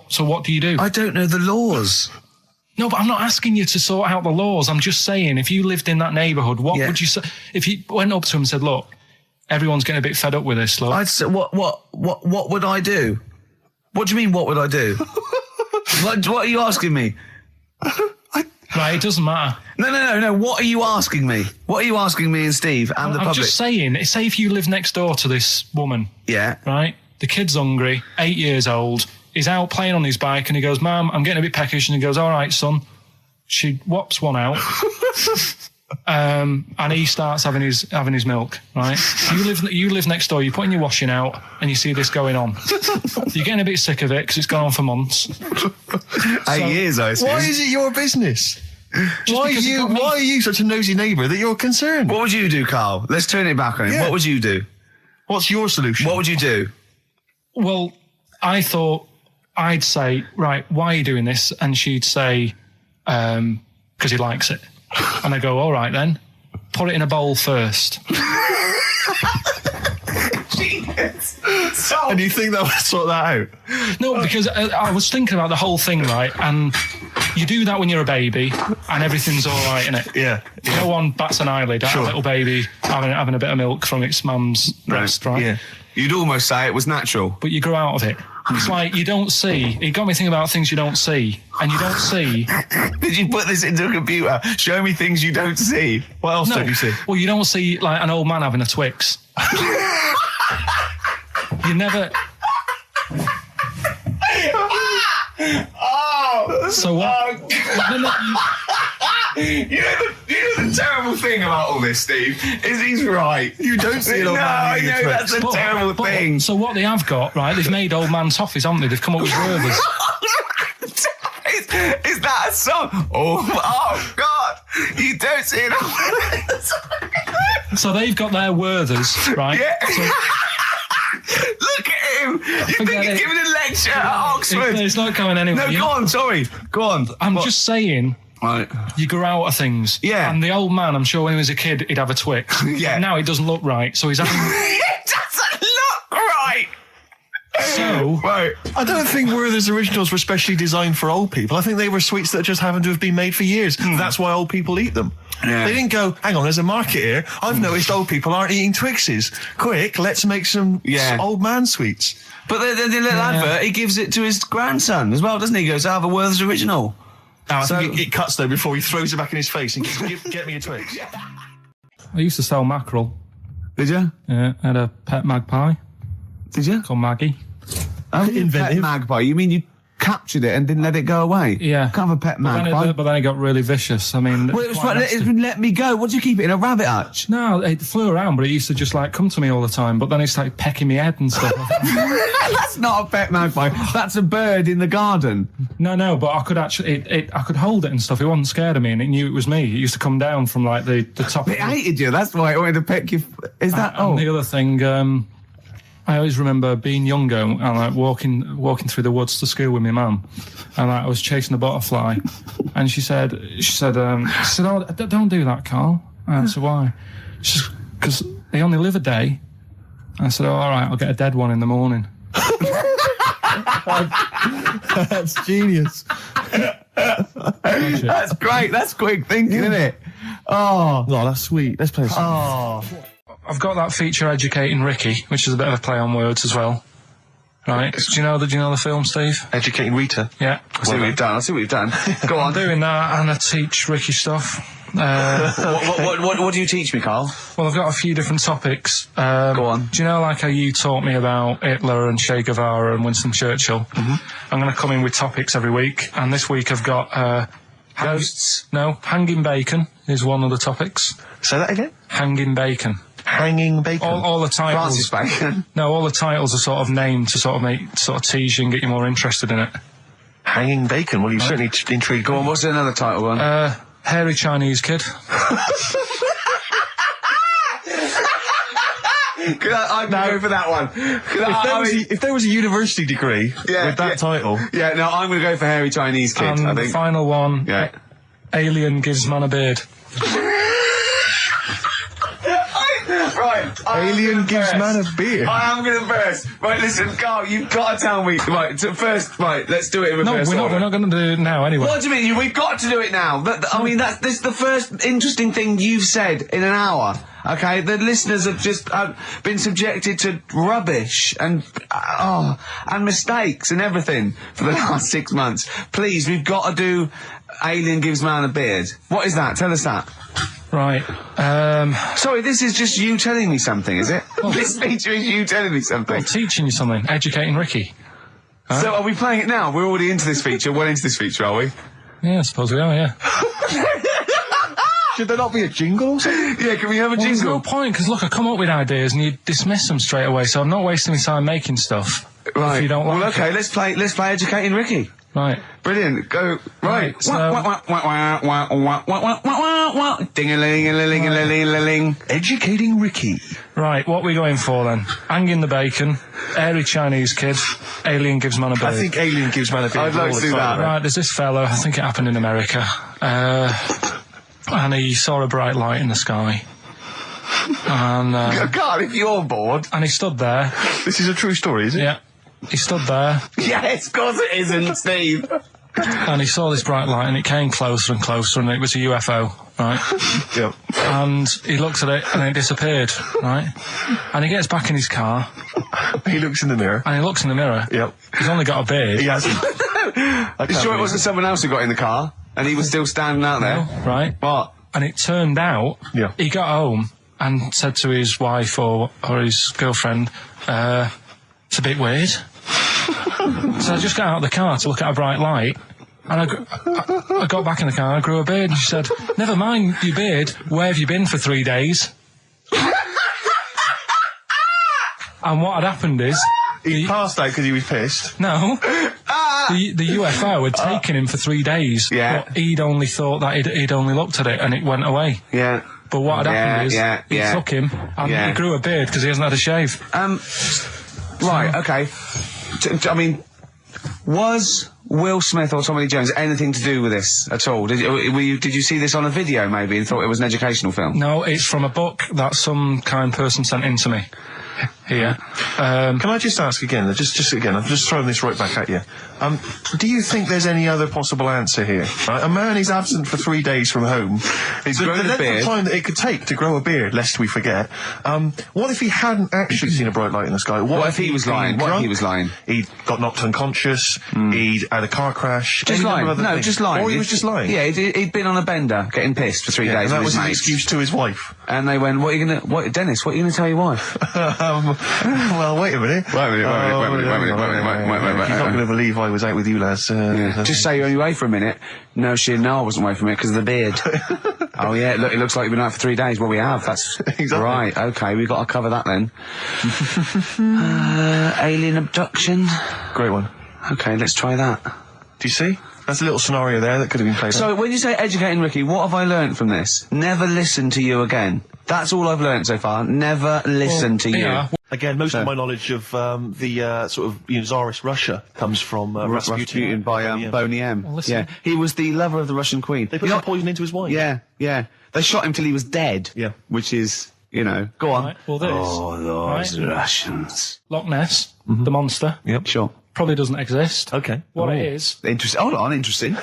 so what do you do? I don't know the laws. No, but I'm not asking you to sort out the laws. I'm just saying, if you lived in that neighbourhood, what would you say? If you went up to him and said, look, everyone's getting a bit fed up with this, look. I'd say, what would I do? What do you mean, what would I do? what are you asking me? Right, it doesn't matter. No. What are you asking me? What are you asking me and Steve and the I'm public? just saying, say if you live next door to this woman. Yeah. Right? The kid's hungry, 8 years old. He's out playing on his bike and he goes, Mum, I'm getting a bit peckish. And he goes, all right, son. She whops one out. And he starts having his milk, right? You live next door, you're putting your washing out and you see this going on. You're getting a bit sick of it because it's gone on for months. 8 years, I assume. Why is it your business? Why are you such a nosy neighbour that you're concerned? What would you do, Carl? Let's turn it back on him. Yeah. What would you do? What's your solution? What would you do? Well, I thought I'd say, right, why are you doing this? And she'd say, because he likes it. And I go, all right then, put it in a bowl first. And you think that would sort that out? No, because I was thinking about the whole thing, right? And you do that when you're a baby and everything's all right, innit? Yeah. No one bats an eyelid at a little baby having a bit of milk from its mum's breast, right? Yeah. You'd almost say it was natural. But you grow out of it. It's like you don't see. It got me thinking about things you don't see. And you don't see. Did you put this into a computer? Show me things you don't see. What else don't you see? Well, you don't see like an old man having a Twix. You never. So what? You know the terrible thing about all this, Steve, is he's right. You don't see an old man I eating a know, Twix. that's a terrible thing. So what they have got, right, they've made old man toffees, haven't they? They've come up with Gervais. Is that a song? Oh, God. You don't see an old man. So they've got their Werthers, right? Yeah. So, look at him. You think he's giving a lecture at Oxford? It's not going anywhere. No, go on, sorry. Go on. I'm just saying, right. You grow out of things. Yeah. And the old man, I'm sure when he was a kid, he'd have a Twix. Yeah. And now it doesn't look right, so he's having... It doesn't look right. So... Right. I don't think Werther's originals were specially designed for old people. I think they were sweets that just happened to have been made for years. That's why old people eat them. Yeah. They didn't go, hang on, there's a market here. I've noticed old people aren't eating Twixes. Quick, let's make some old man sweets. But the little advert, he gives it to his grandson as well, doesn't he? He goes, I have a Werther's original. I think it cuts though before he throws it back in his face and goes, get me a Twix. I used to sell mackerel. Did you? Yeah, I had a pet magpie Did you? called Maggie. Oh, pet magpie. You mean you captured it and didn't let it go away? Yeah. Can't have a pet magpie. But then it got really vicious. I mean... Well, it was fine. Let me go. What do you keep it in, a rabbit hutch? No, it flew around, but it used to just like come to me all the time. But then it started pecking my head and stuff. That's not a pet magpie. That's a bird in the garden. No, but I could actually, I could hold it and stuff. It wasn't scared of me, and it knew it was me. It used to come down from like the top. It hated you. That's why it wanted to peck you. Is that? And the other thing, I always remember being younger and like walking through the woods to school with my mum, and like, I was chasing a butterfly, and she said, "Oh, don't do that, Karl." And I said, "Why?" She said, "Because they only live a day." I said, "Oh, all right, I'll get a dead one in the morning." That's genius. That's great. That's quick thinking, isn't it? Oh, no, that's sweet. Let's play a song. I've got that feature educating Ricky, which is a bit of a play on words as well. Right? Do you know the film, Steve? Educating Rita. Yeah. I see what you've done. Go on. I'm doing that, and I teach Ricky stuff. What do you teach me, Karl? Well, I've got a few different topics. Go on. Do you know, like how you taught me about Hitler and Che Guevara and Winston Churchill? Mm-hmm. I'm going to come in with topics every week, and this week I've got Ghosts? Hanging bacon is one of the topics. Say that again? Hanging bacon. Hanging bacon? All the titles. Francis Bacon. No, all the titles are sort of named to sort of tease you and get you more interested in it. Hanging bacon? Well, you've certainly intrigued. Go on, what's another title one? Hairy Chinese kid. I'd go for that one. If there was a university degree with that title... Yeah, no, I'm going to go for Hairy Chinese Kid, And I think. the final one, Yeah. Alien gives man a beard. Right. Alien gives man a beard. I am going to burst. Right, listen, Karl, you've got to tell me. Right, first, let's do it in reverse order. We're not going to do it now anyway. What do you mean? We've got to do it now. I mean, this is the first interesting thing you've said in an hour. Okay, the listeners have just been subjected to rubbish and mistakes and everything for the last 6 months. Please, we've got to do Alien gives man a beard. What is that? Tell us that. Right. Sorry, this is just you telling me something, is it? This feature is you telling me something. I'm teaching you something. Educating Ricky. So are we playing it now? We're already into this feature. Well into this feature, are we? Yeah, I suppose we are, yeah. Should there not be a jingle or something? Yeah, can we have a There's jingle? no point, because look, I come up with ideas and you dismiss them straight away, so I'm not wasting my time making stuff. Right. If you don't like well, okay, it. let's play Educating Ricky. Right. Brilliant. Go. Right. So- Ding-a-ling-a-ling-a-ling-a-ling. Educating Ricky. Right, what are we going for then? Hanging the bacon, Hairy Chinese kid, Alien gives man a beard. I think Alien gives man a beard. I'd like to do that. Right, there's this fella, I think it happened in America, and he saw a bright light in the sky. And God, if you're bored. he stood there. This is a true story, is it? Yeah. He stood there, Yes, of course it isn't, Steve. and he saw this bright light, and it came closer and closer, and it was a UFO, right? Yep. And he looked at it, and it disappeared, right? And he gets back in his car, He looks in the mirror. and he looks in the mirror. Yep. He's only got a beard. He hasn't. You sure it wasn't someone else who got in the car and he was still standing out there? Right? What? And it turned out, Yeah. he got home and said to his wife or his girlfriend, it's a bit weird. So I just got out of the car to look at a bright light, and I got back in the car and I grew a beard, and she said, never mind your beard, where have you been for 3 days? And what had happened is... He passed out because he was pissed. No. The UFO had taken him for 3 days. Yeah. But he'd only thought that he'd only looked at it and it went away. Yeah. But what had happened is he took him and he grew a beard because he hasn't had a shave. Right, okay. I mean, was Will Smith or Tommy Lee Jones anything to do with this at all? Did you see this on a video maybe and thought it was an educational film? No, it's from a book that some kind person sent in to me. Here. Can I just ask again, just again, I'm just throwing this right back at you. Do you think there's any other possible answer here? Right? A man is absent for 3 days from home. He's the grown a length beard. of time that it could take to grow a beard, lest we forget. What if he hadn't actually seen a bright light in the sky? What if he was he'd been lying? What if he drunk? was lying? He'd got knocked unconscious. He'd had a car crash. Just any number lying. of other No, things. just lying. Or he was just lying. Yeah, he'd been on a bender, getting pissed for 3 Yeah, days and that with was his an mates. excuse to his wife. And they went, what, are you going to tell your wife? Well, wait a minute. Wait a minute. You're not going to believe I was out with you, lads. Just say you're away for a minute. No, I wasn't away from it because of the beard. Oh, yeah, look, it looks like you've been out for 3 days. Well, we have. That's Exactly. right. Okay, we've got to cover that then. Alien abduction. Great one. Okay, let's try that. Do you see? That's a little scenario there that could have been played out. So, when you say educating Ricky, what have I learnt from this? Never listen to you again. That's all I've learnt so far. Never listen to you. Yeah. Again, most of my knowledge of the sort of Tsarist Russia comes from Rasputin by Boney M. Well, listen. Yeah, he was the lover of the Russian queen. They put some poison into his wine. Yeah. They shot him till he was dead. Yeah. Which is, go on. Right, well, this. Oh, those Right. Russians. Loch Ness, the monster, Yep. Sure. probably doesn't exist. Okay. What it is, Interesting. Hold on, interesting.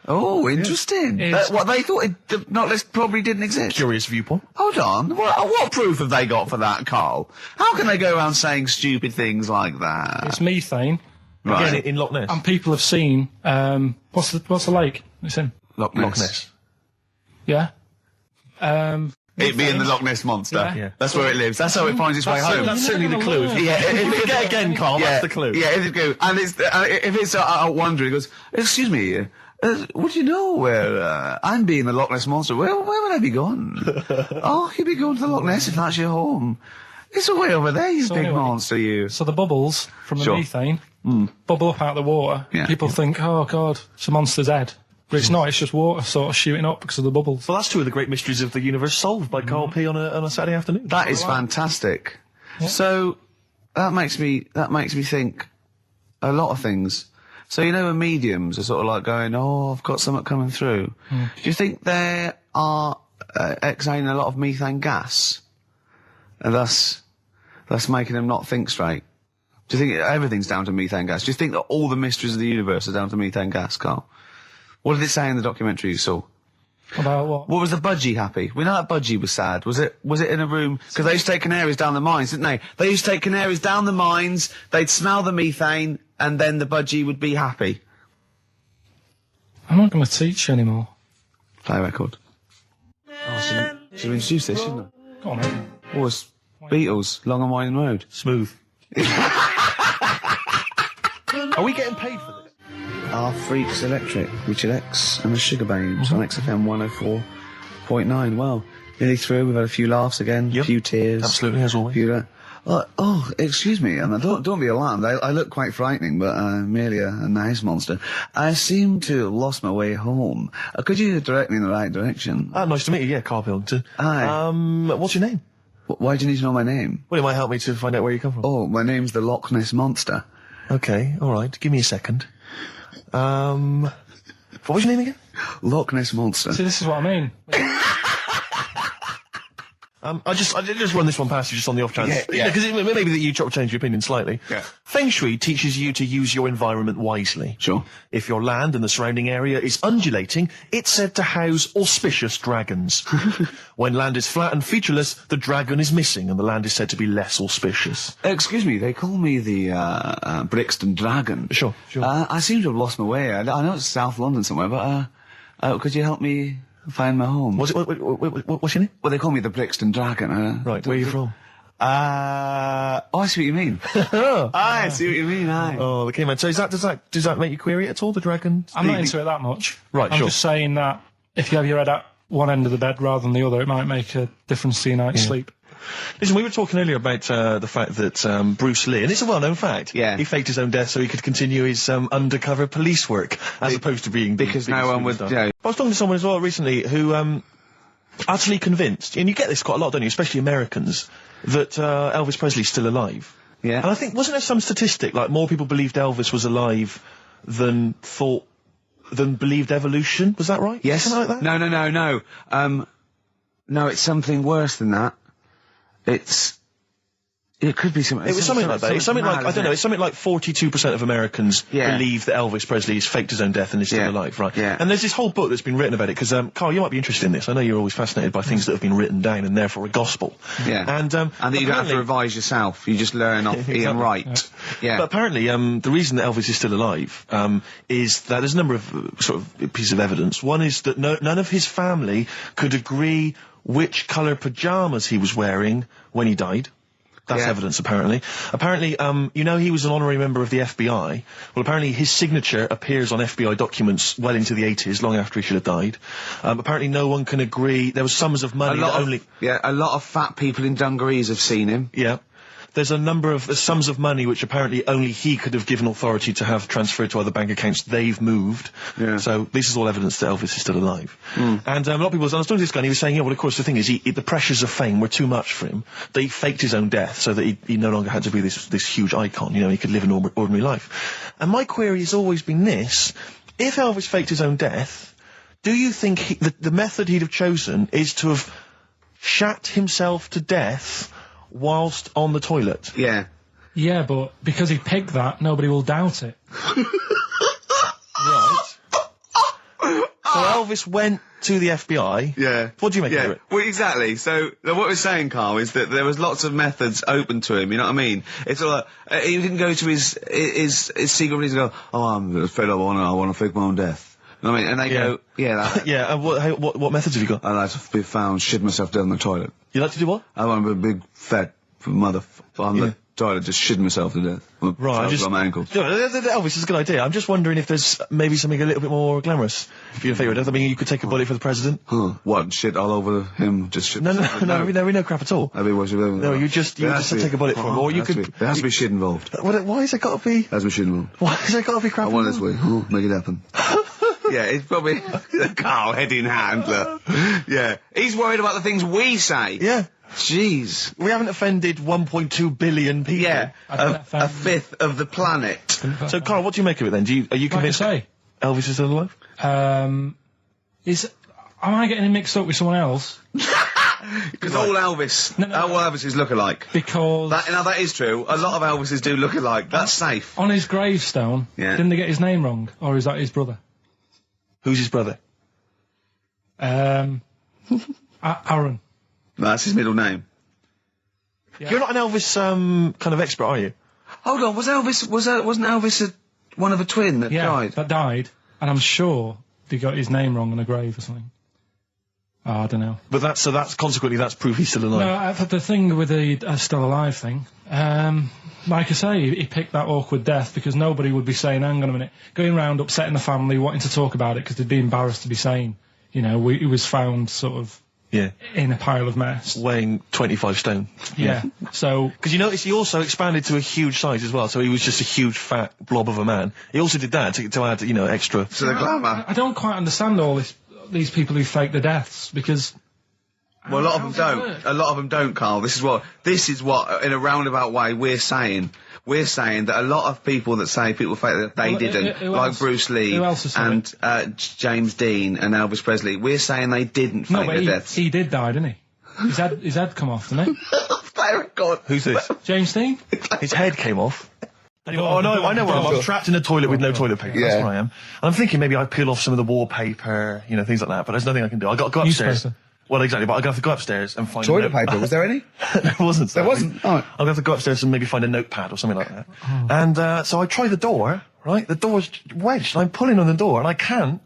Oh, interesting. What they thought the Notness probably didn't exist. Curious viewpoint. Hold on. What proof have they got for that, Karl? How can they go around saying stupid things like that? It's methane. Right. Again, in Loch Ness. And people have seen, what's the lake it's in? Loch Ness. Yeah. It being the Loch Ness Monster. Yeah. That's where it lives. That's how it finds its way home. That's certainly the clue. Yeah, Again, Karl, that's the clue. Yeah, if it and it's if it's out wandering, it goes, excuse me, would you know where I'm being the Loch Ness Monster? Where would I be going? Oh, you'd be going to the Loch Ness if that's your home. It's way over there, you big monster, you. So the bubbles from the methane bubble up out of the water. Yeah. People think, oh God, it's a monster's head. But it's not, it's just water sort of shooting up because of the bubbles. Well, that's two of the great mysteries of the universe solved by Karl P on a Saturday afternoon. That is fantastic. Yeah. So that makes me think a lot of things. So you know when mediums are sort of like going, oh, I've got something coming through. Do you think they are exhaling a lot of methane gas? And thus making them not think straight? Do you think everything's down to methane gas? Do you think that all the mysteries of the universe are down to methane gas, Karl? What did it say in the documentary you saw? About what? What was the budgie happy? We know that budgie was sad. Was it in a room? Because they used to take canaries down the mines, didn't they? They used to take canaries down the mines, they'd smell the methane, and then the budgie would be happy. I'm not going to teach you anymore. Play a record. Oh, should we introduce this, shouldn't I? Go on, then. Oh, it's Beatles, Long and Winding Road. Smooth. Are we getting paid for this? Our Freaks Electric, Richard X and the Sugar Babes on XFM 104.9. Well, nearly through. We've had a few laughs again, a few tears. Absolutely, as always. Oh, excuse me, and don't be alarmed. I look quite frightening, but I'm merely a nice monster. I seem to have lost my way home. Could you direct me in the right direction? Nice to meet you. Yeah, Karl Pilkington. Hi. What's your name? Why do you need to know my name? Well, it might help me to find out where you come from. Oh, my name's the Loch Ness Monster. Okay, all right. Give me a second. What was your name again? Loch Ness Monster. See, this is what I mean. I just run this one past you just on the off chance. Yeah. Because maybe that you change your opinion slightly. Yeah. Feng Shui teaches you to use your environment wisely. Sure. If your land and the surrounding area is undulating, it's said to house auspicious dragons. When land is flat and featureless, the dragon is missing and the land is said to be less auspicious. Excuse me, they call me the Brixton Dragon. Sure. I seem to have lost my way. I know it's South London somewhere, but could you help me find my home? What's your name? Well, they call me the Brixton Dragon. Right, where are you from? I see what you mean. I see what you mean, aye. Oh, okay, man. So does that make you query it at all, the dragon? I'm not into it that much. Right, I'm sure. just saying that if you have your head at one end of the bed rather than the other, it might make a difference to your night's sleep. Listen, we were talking earlier about the fact that Bruce Lee, and it's a well-known fact, he faked his own death so he could continue his undercover police work, as opposed to being... Because no one would... I was talking to someone as well recently who utterly convinced, and you get this quite a lot, don't you, especially Americans, that Elvis Presley's still alive. Yeah. And I think, wasn't there some statistic, like more people believed Elvis was alive than believed evolution? Was that right? Yes. Something like that? No. No, it's something worse than that. It could be something... It was something like that. It's something like, I don't know, it's something like 42% of Americans believe that Elvis Presley has faked his own death and is still alive, right? Yeah. And there's this whole book that's been written about it, because, Karl, you might be interested in this. I know you're always fascinated by things that have been written down and therefore a gospel. Yeah. And that you don't have to revise yourself. You just learn off Ian Wright. Yeah. But apparently, the reason that Elvis is still alive, is that there's a number of sort of pieces of evidence. One is that none of his family could agree which colour pyjamas he was wearing when he died. That's evidence, apparently. Apparently, you know he was an honorary member of the FBI. Well, apparently his signature appears on FBI documents well into the 80s, long after he should have died. Apparently no one can agree. There was sums of money that only... Yeah, a lot of fat people in dungarees have seen him. Yeah. There's a number of sums of money which apparently only he could have given authority to have transferred to other bank accounts. They've moved. Yeah. So this is all evidence that Elvis is still alive. And a lot of people... I was talking to this guy and he was saying, well, of course, the thing is, the pressures of fame were too much for him. That he faked his own death so that he no longer had to be this huge icon. You know, he could live an ordinary life. And my query has always been this. If Elvis faked his own death, do you think the method he'd have chosen is to have shat himself to death whilst on the toilet? Yeah. Yeah, but because he picked that, nobody will doubt it. Right. So Elvis went to the FBI. Yeah. What do you make of it? Well, exactly. So what we're saying, Karl, is that there was lots of methods open to him. You know what I mean? It's all like, he didn't go to his secret police and go, "Oh, I'm fed up. I want to fake my own death." You know what I mean? And they go, "Yeah, yeah." And what methods have you got? I like to be found, shit myself down the toilet. You like to do what? I want to be a big fat mother on the toilet, just shitting myself to death. Right, on my ankles. Elvis is a good idea. I'm just wondering if there's maybe something a little bit more glamorous for your favourite death. I mean, you could take a bullet for the president. What? Shit all over him? Just shit? No, crap at all. That'd be what No, you just take a bullet for him, or you could. There has to be shit involved. Why has it got to be? There has to be shit involved. Why has it got to be crap? I want it this way. Make it happen. Yeah, it's probably Karl, head in hand, look. Yeah. He's worried about the things we say. Yeah. Jeez. We haven't offended 1.2 billion people. Yeah. A fifth of the planet. So, Karl, what do you make of it then? Are you convinced Elvis is still alive? Am I getting him mixed up with someone else? Because all Elvis, all Elvises look alike. Because that is true. A lot of Elvises do look alike. That's safe. On his gravestone, didn't they get his name wrong, or is that his brother? Who's his brother? Aaron. That's his middle name. Yeah. You're not an Elvis kind of expert, are you? Hold on, wasn't Elvis one of a twin that died? That died, and I'm sure they got his name wrong on a grave or something. Oh, I don't know. But that's consequently that's proof he's still alive. No, the thing with the still alive thing, like I say, he picked that awkward death because nobody would be saying, hang on a minute, going round upsetting the family, wanting to talk about it because they'd be embarrassed to be saying, he was found sort of in a pile of mess. Weighing 25 stone. Yeah. So... Because you notice he also expanded to a huge size as well, so he was just a huge fat blob of a man. He also did that to add, extra... To the glamour. I don't quite understand these people who fake the deaths, because... Well, a lot of them don't. A lot of them don't, Karl. This is what, in a roundabout way, we're saying. We're saying that a lot of people that say people fake that they didn't, like Bruce Lee and James Dean and Elvis Presley, we're saying they didn't fake their deaths. He did die, didn't he? His head come off, didn't it? Thank God. Who's this? James Dean? His head came off. Oh no, I know where I'm trapped in a toilet with no toilet paper. That's where I am. And I'm thinking maybe I peel off some of the wallpaper, things like that, but there's nothing I can do. I got to go upstairs. Well, exactly, but I'm going to have to go upstairs and find... Toilet paper, was there any? There wasn't. There wasn't? Oh. I'm going to have to go upstairs and maybe find a notepad or something like that. Oh. And so I try the door, right? The door's wedged, and I'm pulling on the door, and I can't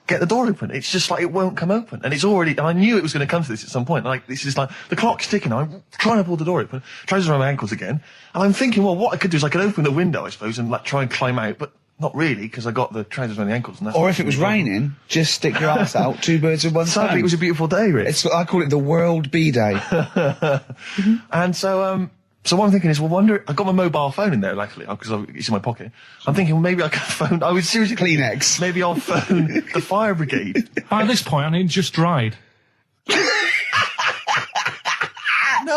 get the door open. It's just like it won't come open. And it's already... And I knew it was going to come to this at some point. Like, this is like... The clock's ticking. I'm trying to pull the door open. Trousers around my ankles again. And I'm thinking, well, what I could do is I could open the window, I suppose, and try and climb out, but... Not really, because I got the trousers around the ankles. And that's or if it was raining, just stick your ass out, two birds with one stone. Sadly, it was a beautiful day, Rich. I call it the World B-Day. And so what I'm thinking is, I got my mobile phone in there, luckily, because it's in my pocket. I'm thinking, well, maybe I can phone... I was seriously... Kleenex. Maybe I'll phone the fire brigade. By this point, I mean, just dried. No,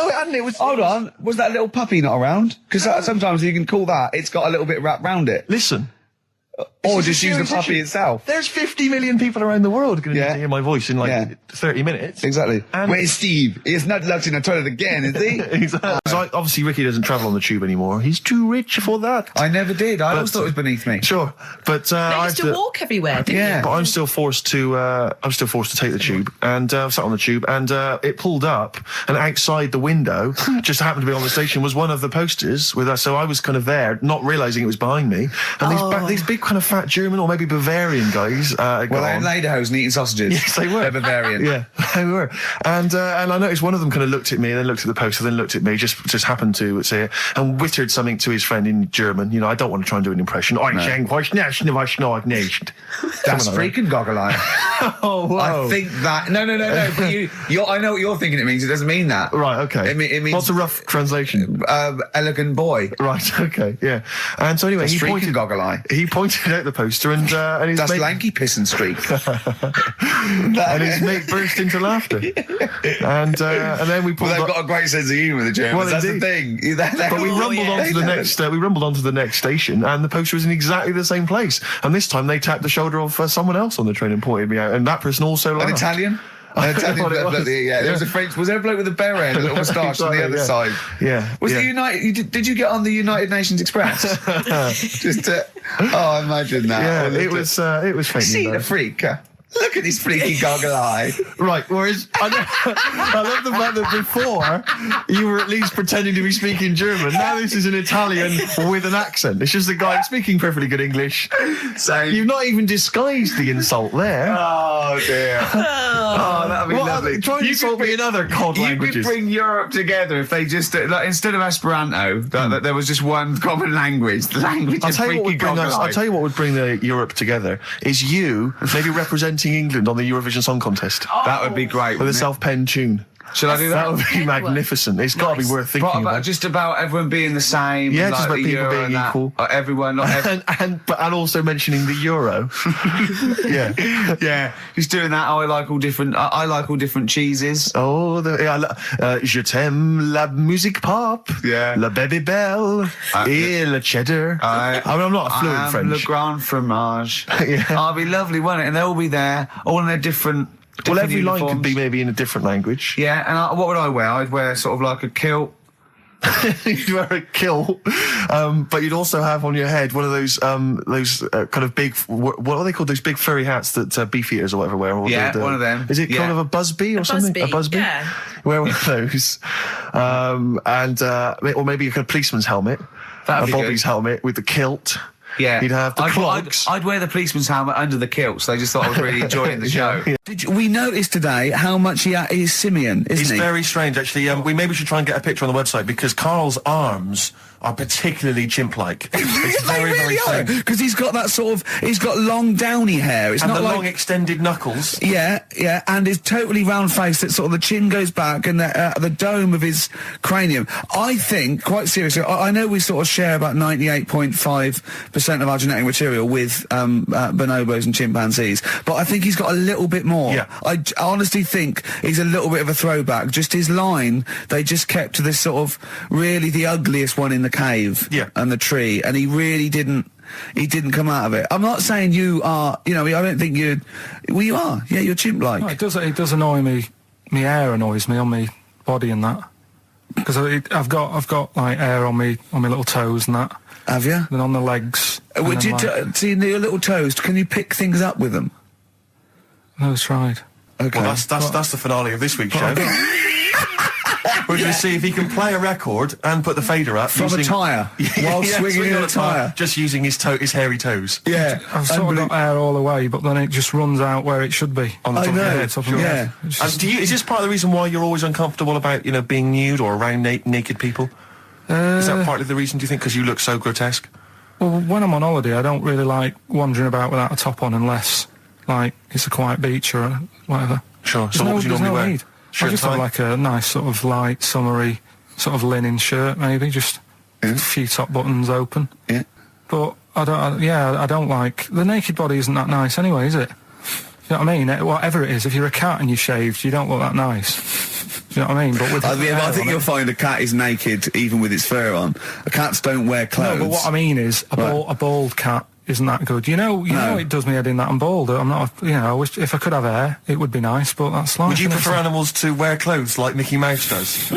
it hadn't. It was... Hold on. Was that little puppy not around? Because sometimes you can call that. It's got a little bit wrapped round it. Listen... Or just use the puppy itself. There's 50 million people around the world going to need to hear my voice in 30 minutes. Exactly. And where's Steve? He's not locked in the toilet again, is he? Exactly. Obviously, Ricky doesn't travel on the tube anymore. He's too rich for that. I never did. I always thought it was beneath me. Sure, but I used to walk everywhere. Didn't you? But I'm still forced to. take the tube, and sat on the tube, and it pulled up, and outside the window, just happened to be on the station, was one of the posters with us. So I was kind of there, not realising it was behind me, and these big kind of fat German or maybe Bavarian guys. Well, they're in lederhosen eating sausages. Yes, they were. They're Bavarian. Yeah, they were. And I noticed one of them kind of looked at me, and then looked at the poster, then looked at me, just happened to say it, and wittered something to his friend in German. I don't want to try and do an impression. That's freaking goggle-eye. Oh, wow. I think that... No. But I know what you're thinking it means. It doesn't mean that. Right, okay. It means... What's the rough translation? Elegant boy. Right, okay, yeah. And so anyway, he pointed out the poster, and his That's mate... lanky pissing streak. And his mate burst into laughter. And then we pulled... Well, they've got a great sense of humour, the Germans. Well, that's indeed. the thing. But we rumbled onto the next. We rumbled onto the next station, and the poster was in exactly the same place. And this time they tapped the shoulder of someone else on the train and pointed me out, and that person also laughed. An Italian? There was a French. Was there a bloke with a beret and a little moustache on the other side? Yeah. Was the United? Did you get on the United Nations Express? Just to... Oh, imagine that. Yeah, it was fake. See the freak. Look at his freaky goggle eye. Right, whereas I love the fact that before you were at least pretending to be speaking German. Now this is an Italian with an accent. It's just a guy speaking perfectly good English. So you've not even disguised the insult there. Oh dear. Oh, that'd be lovely. Try and insult me in other cod languages. You could bring Europe together if they just, like, instead of Esperanto, that there was just one common language. The language of freaky goggle eye. I'll tell you what would bring the Europe together is you maybe representing England on the Eurovision Song Contest. That would be great. With a self-penned tune. Should I do that? That would be magnificent. It's got to be worth thinking about. Just about everyone being the same. Yeah, like just about the people Euro being and equal. Everyone, and also mentioning the Euro. Yeah. Yeah, he's doing that. I like all different cheeses. Oh, je t'aime la musique pop. Yeah. La baby belle. Et le cheddar. I mean, I'm not a fluent French. Le grand fromage. Yeah. Oh, it'd be lovely, wouldn't it? And they'll all be there, all in their different. Well, every line uniforms. could be maybe in a different language. Yeah, and what would I wear? I'd wear sort of like a kilt. You'd wear a kilt, but you'd also have on your head one of those kind of big, what are they called? Those big furry hats that beefeaters or whatever wear. Or one of them. Is it kind of a busby or something? A busby. Yeah. Wear one of those, or maybe a kind of policeman's helmet. That'd be Bobby's good. helmet with the kilt. Yeah, you'd have the clogs. I'd wear the policeman's helmet under the kilt, so they just thought I was really enjoying the show. Yeah. We noticed today how much he is simian, isn't It's he? very strange, actually. We maybe should try and get a picture on the website because Karl's arms are particularly chimp-like. It's very, very strange. Because he's got that he's got long downy hair. It's And not the like long extended knuckles. Yeah, and his totally round face that sort of the chin goes back and the dome of his cranium. I think, quite seriously, I know we sort of share about 98.5% of our genetic material with bonobos and chimpanzees, but I think he's got a little bit more. Yeah. I honestly think he's a little bit of a throwback. Just his line, they just kept to this sort of really the ugliest one in the cave and the tree, and he really didn't. He didn't come out of it. I'm not saying you are, I don't think you are. Yeah, you're chimp-like. No, it does annoy me. My hair annoys me on my body and that. Because I've got like hair on me little toes and that. Have you? Then on the legs. Would you see your little toes? Can you pick things up with them? No, it's tried. Okay. Well, that's the finale of this week's show. We're going to see if he can play a record and put the fader up from a tyre while swinging in a tyre, just using his hairy toes. Yeah, I've sort of got hair all the way, but then it just runs out where it should be on the top of your head. Top of your head. Is this part of the reason why you're always uncomfortable about being nude or around naked people? Is that partly the reason? Do you think because you look so grotesque? Well, when I'm on holiday, I don't really like wandering about without a top on unless like it's a quiet beach or whatever. Sure. So what would you normally wear? Need. I just have like a nice sort of light, summery sort of linen shirt, maybe, just a few top buttons open. Yeah. But I don't like... The naked body isn't that nice anyway, is it? You know what I mean? Whatever it is, if you're a cat and you're shaved, you don't look that nice. You know what I mean? But with I think you'll find a cat is naked even with its fur on. Cats don't wear clothes. No, but what I mean is a bald cat isn't that good. You know it does me head in that I'm bald. I'm not, I wish if I could have hair, it would be nice, but that's life. Would you prefer animals to wear clothes like Mickey Mouse does?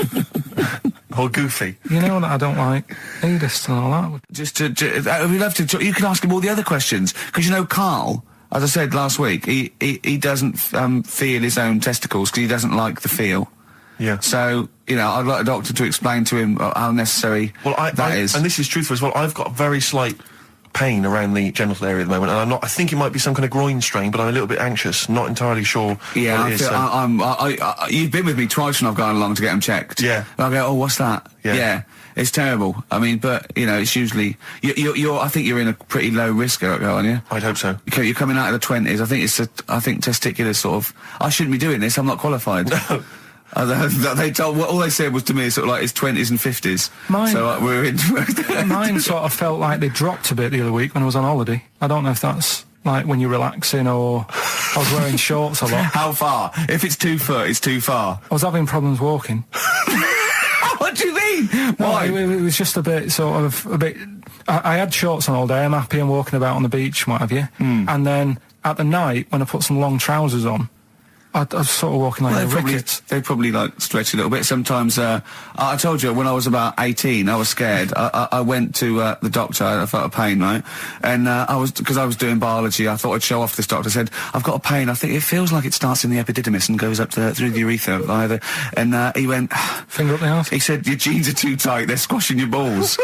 Or Goofy? You know that I don't like nudist and all that. We'd love to. You can ask him all the other questions, because Karl, as I said last week, he doesn't feel his own testicles because he doesn't like the feel. Yeah. So, I'd like a doctor to explain to him how necessary that is. And this is truthful as well. I've got a very slight pain around the genital area at the moment, and I think it might be some kind of groin strain, but I'm a little bit anxious, not entirely sure Yeah, what it is. you've been with me twice when I've gone along to get them checked. Yeah. And I go, oh, what's that? Yeah. It's terrible. I mean, but, it's usually... I think you're in a pretty low risk, aren't you? I'd hope so. You're coming out of the 20s. I think testicular sort of... I shouldn't be doing this, I'm not qualified. No. All they said was to me sort of like his 20s and 50s. We're in. Mine sort of felt like they dropped a bit the other week when I was on holiday. I don't know if that's like when you're relaxing or I was wearing shorts a lot. How far? If it's 2 foot, it's too far. I was having problems walking. What do you mean? Why? No, it was just a bit. I had shorts on all day. I'm happy and walking about on the beach, what have you. And then at the night when I put some long trousers on, I was sort of walking like a rickets. They probably like stretch a little bit. Sometimes, I told you when I was about 18, I was scared. I went to the doctor. I felt a pain, right? And because I was doing biology, I thought I'd show off this doctor. I said, I've got a pain. I think it feels like it starts in the epididymis and goes up through the urethra either. And he went, finger up the arse. He said, your jeans are too tight. They're squashing your balls.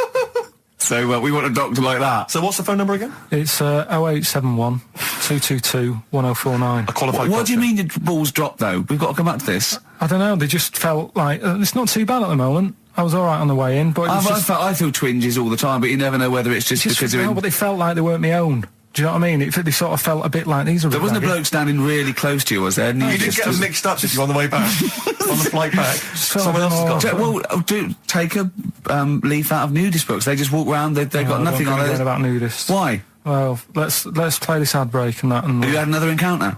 So we want a doctor like that. So what's the phone number again? It's 0871 222 1049. A qualified What do you doctor. mean your balls dropped, though? We've got to come back to this. I don't know, they just felt like... it's not too bad at the moment. I was all right on the way in, but it was I feel twinges all the time, but you never know whether it's just because they're but they felt like they weren't my own. Do you know what I mean? They sort of felt a bit like these are... There wasn't a bloke standing really close to you, was there? You didn't get them mixed up, did you, on the way back? On the flight back? Someone else has got Well, take a leaf out of nudist books. They just walk around, they've got nothing on it. About nudists. Why? Well, let's play this ad break and that. And Have you had another encounter?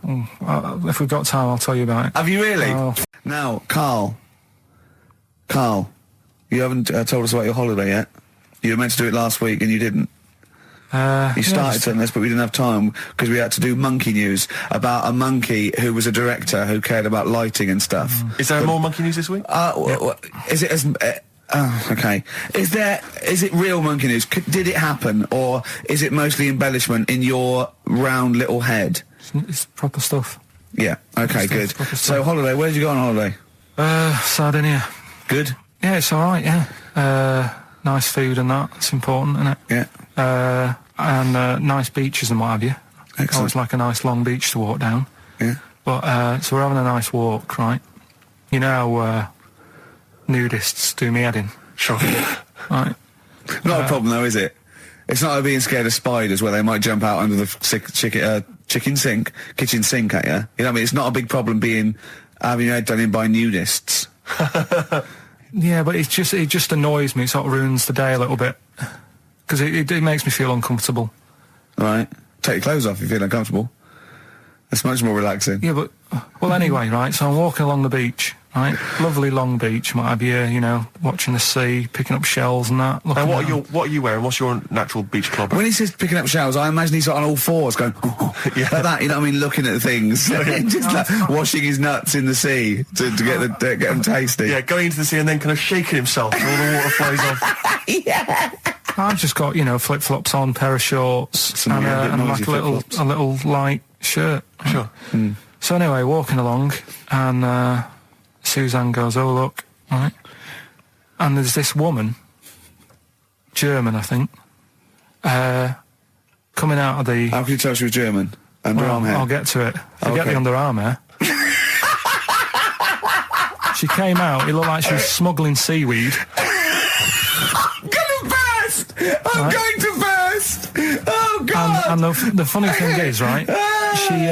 If we've got time, I'll tell you about it. Have you really? Oh. Now, Karl, you haven't told us about your holiday yet. You were meant to do it last week and you didn't. You started on this, but we didn't have time because we had to do monkey news about a monkey who was a director who cared about lighting and stuff. Is there more monkey news this week? Is it as... okay. Is it real monkey news? Did it happen, or is it mostly embellishment in your round little head? It's proper stuff. Yeah. Okay. Good. So holiday. Where did you go on holiday? Sardinia. Good. Yeah, it's all right. Yeah. Nice food and that. It's important, isn't it? Yeah. And nice beaches and what have you. Excellent. Always like a nice long beach to walk down. Yeah. But so we're having a nice walk, right? You know how nudists do me head in. Sure. Right. Not a problem though, is it? It's not like being scared of spiders where they might jump out under the kitchen sink at you. You know what I mean? It's not a big problem having your head done in by nudists. Yeah, but it just annoys me. It sort of ruins the day a little bit because it makes me feel uncomfortable. Right. Take your clothes off if you feel uncomfortable. That's much more relaxing. Yeah, but well, anyway, right. So I'm walking along the beach, right? Lovely long beach, what have you? You know, watching the sea, picking up shells and that. And what are you wearing? What's your natural beach club? When he says picking up shells, I imagine he's on all fours going, like that, you know what I mean, looking at things. Just like washing his nuts in the sea to get them tasty. Yeah, going into the sea and then kind of shaking himself so all the water flows off. Yeah. I've just got, flip-flops on, pair of shorts, and like a little light shirt. Sure. Mm. So anyway, walking along, and Suzanne goes, "Oh look," right? And there's this woman, German, I think, coming out of the... How can you tell she was German? Underarm hair? I'll get to it. Forget the underarm hair. She came out, it looked like she was smuggling seaweed. I'm going to burst! Oh, God! And the funny thing is, right, she...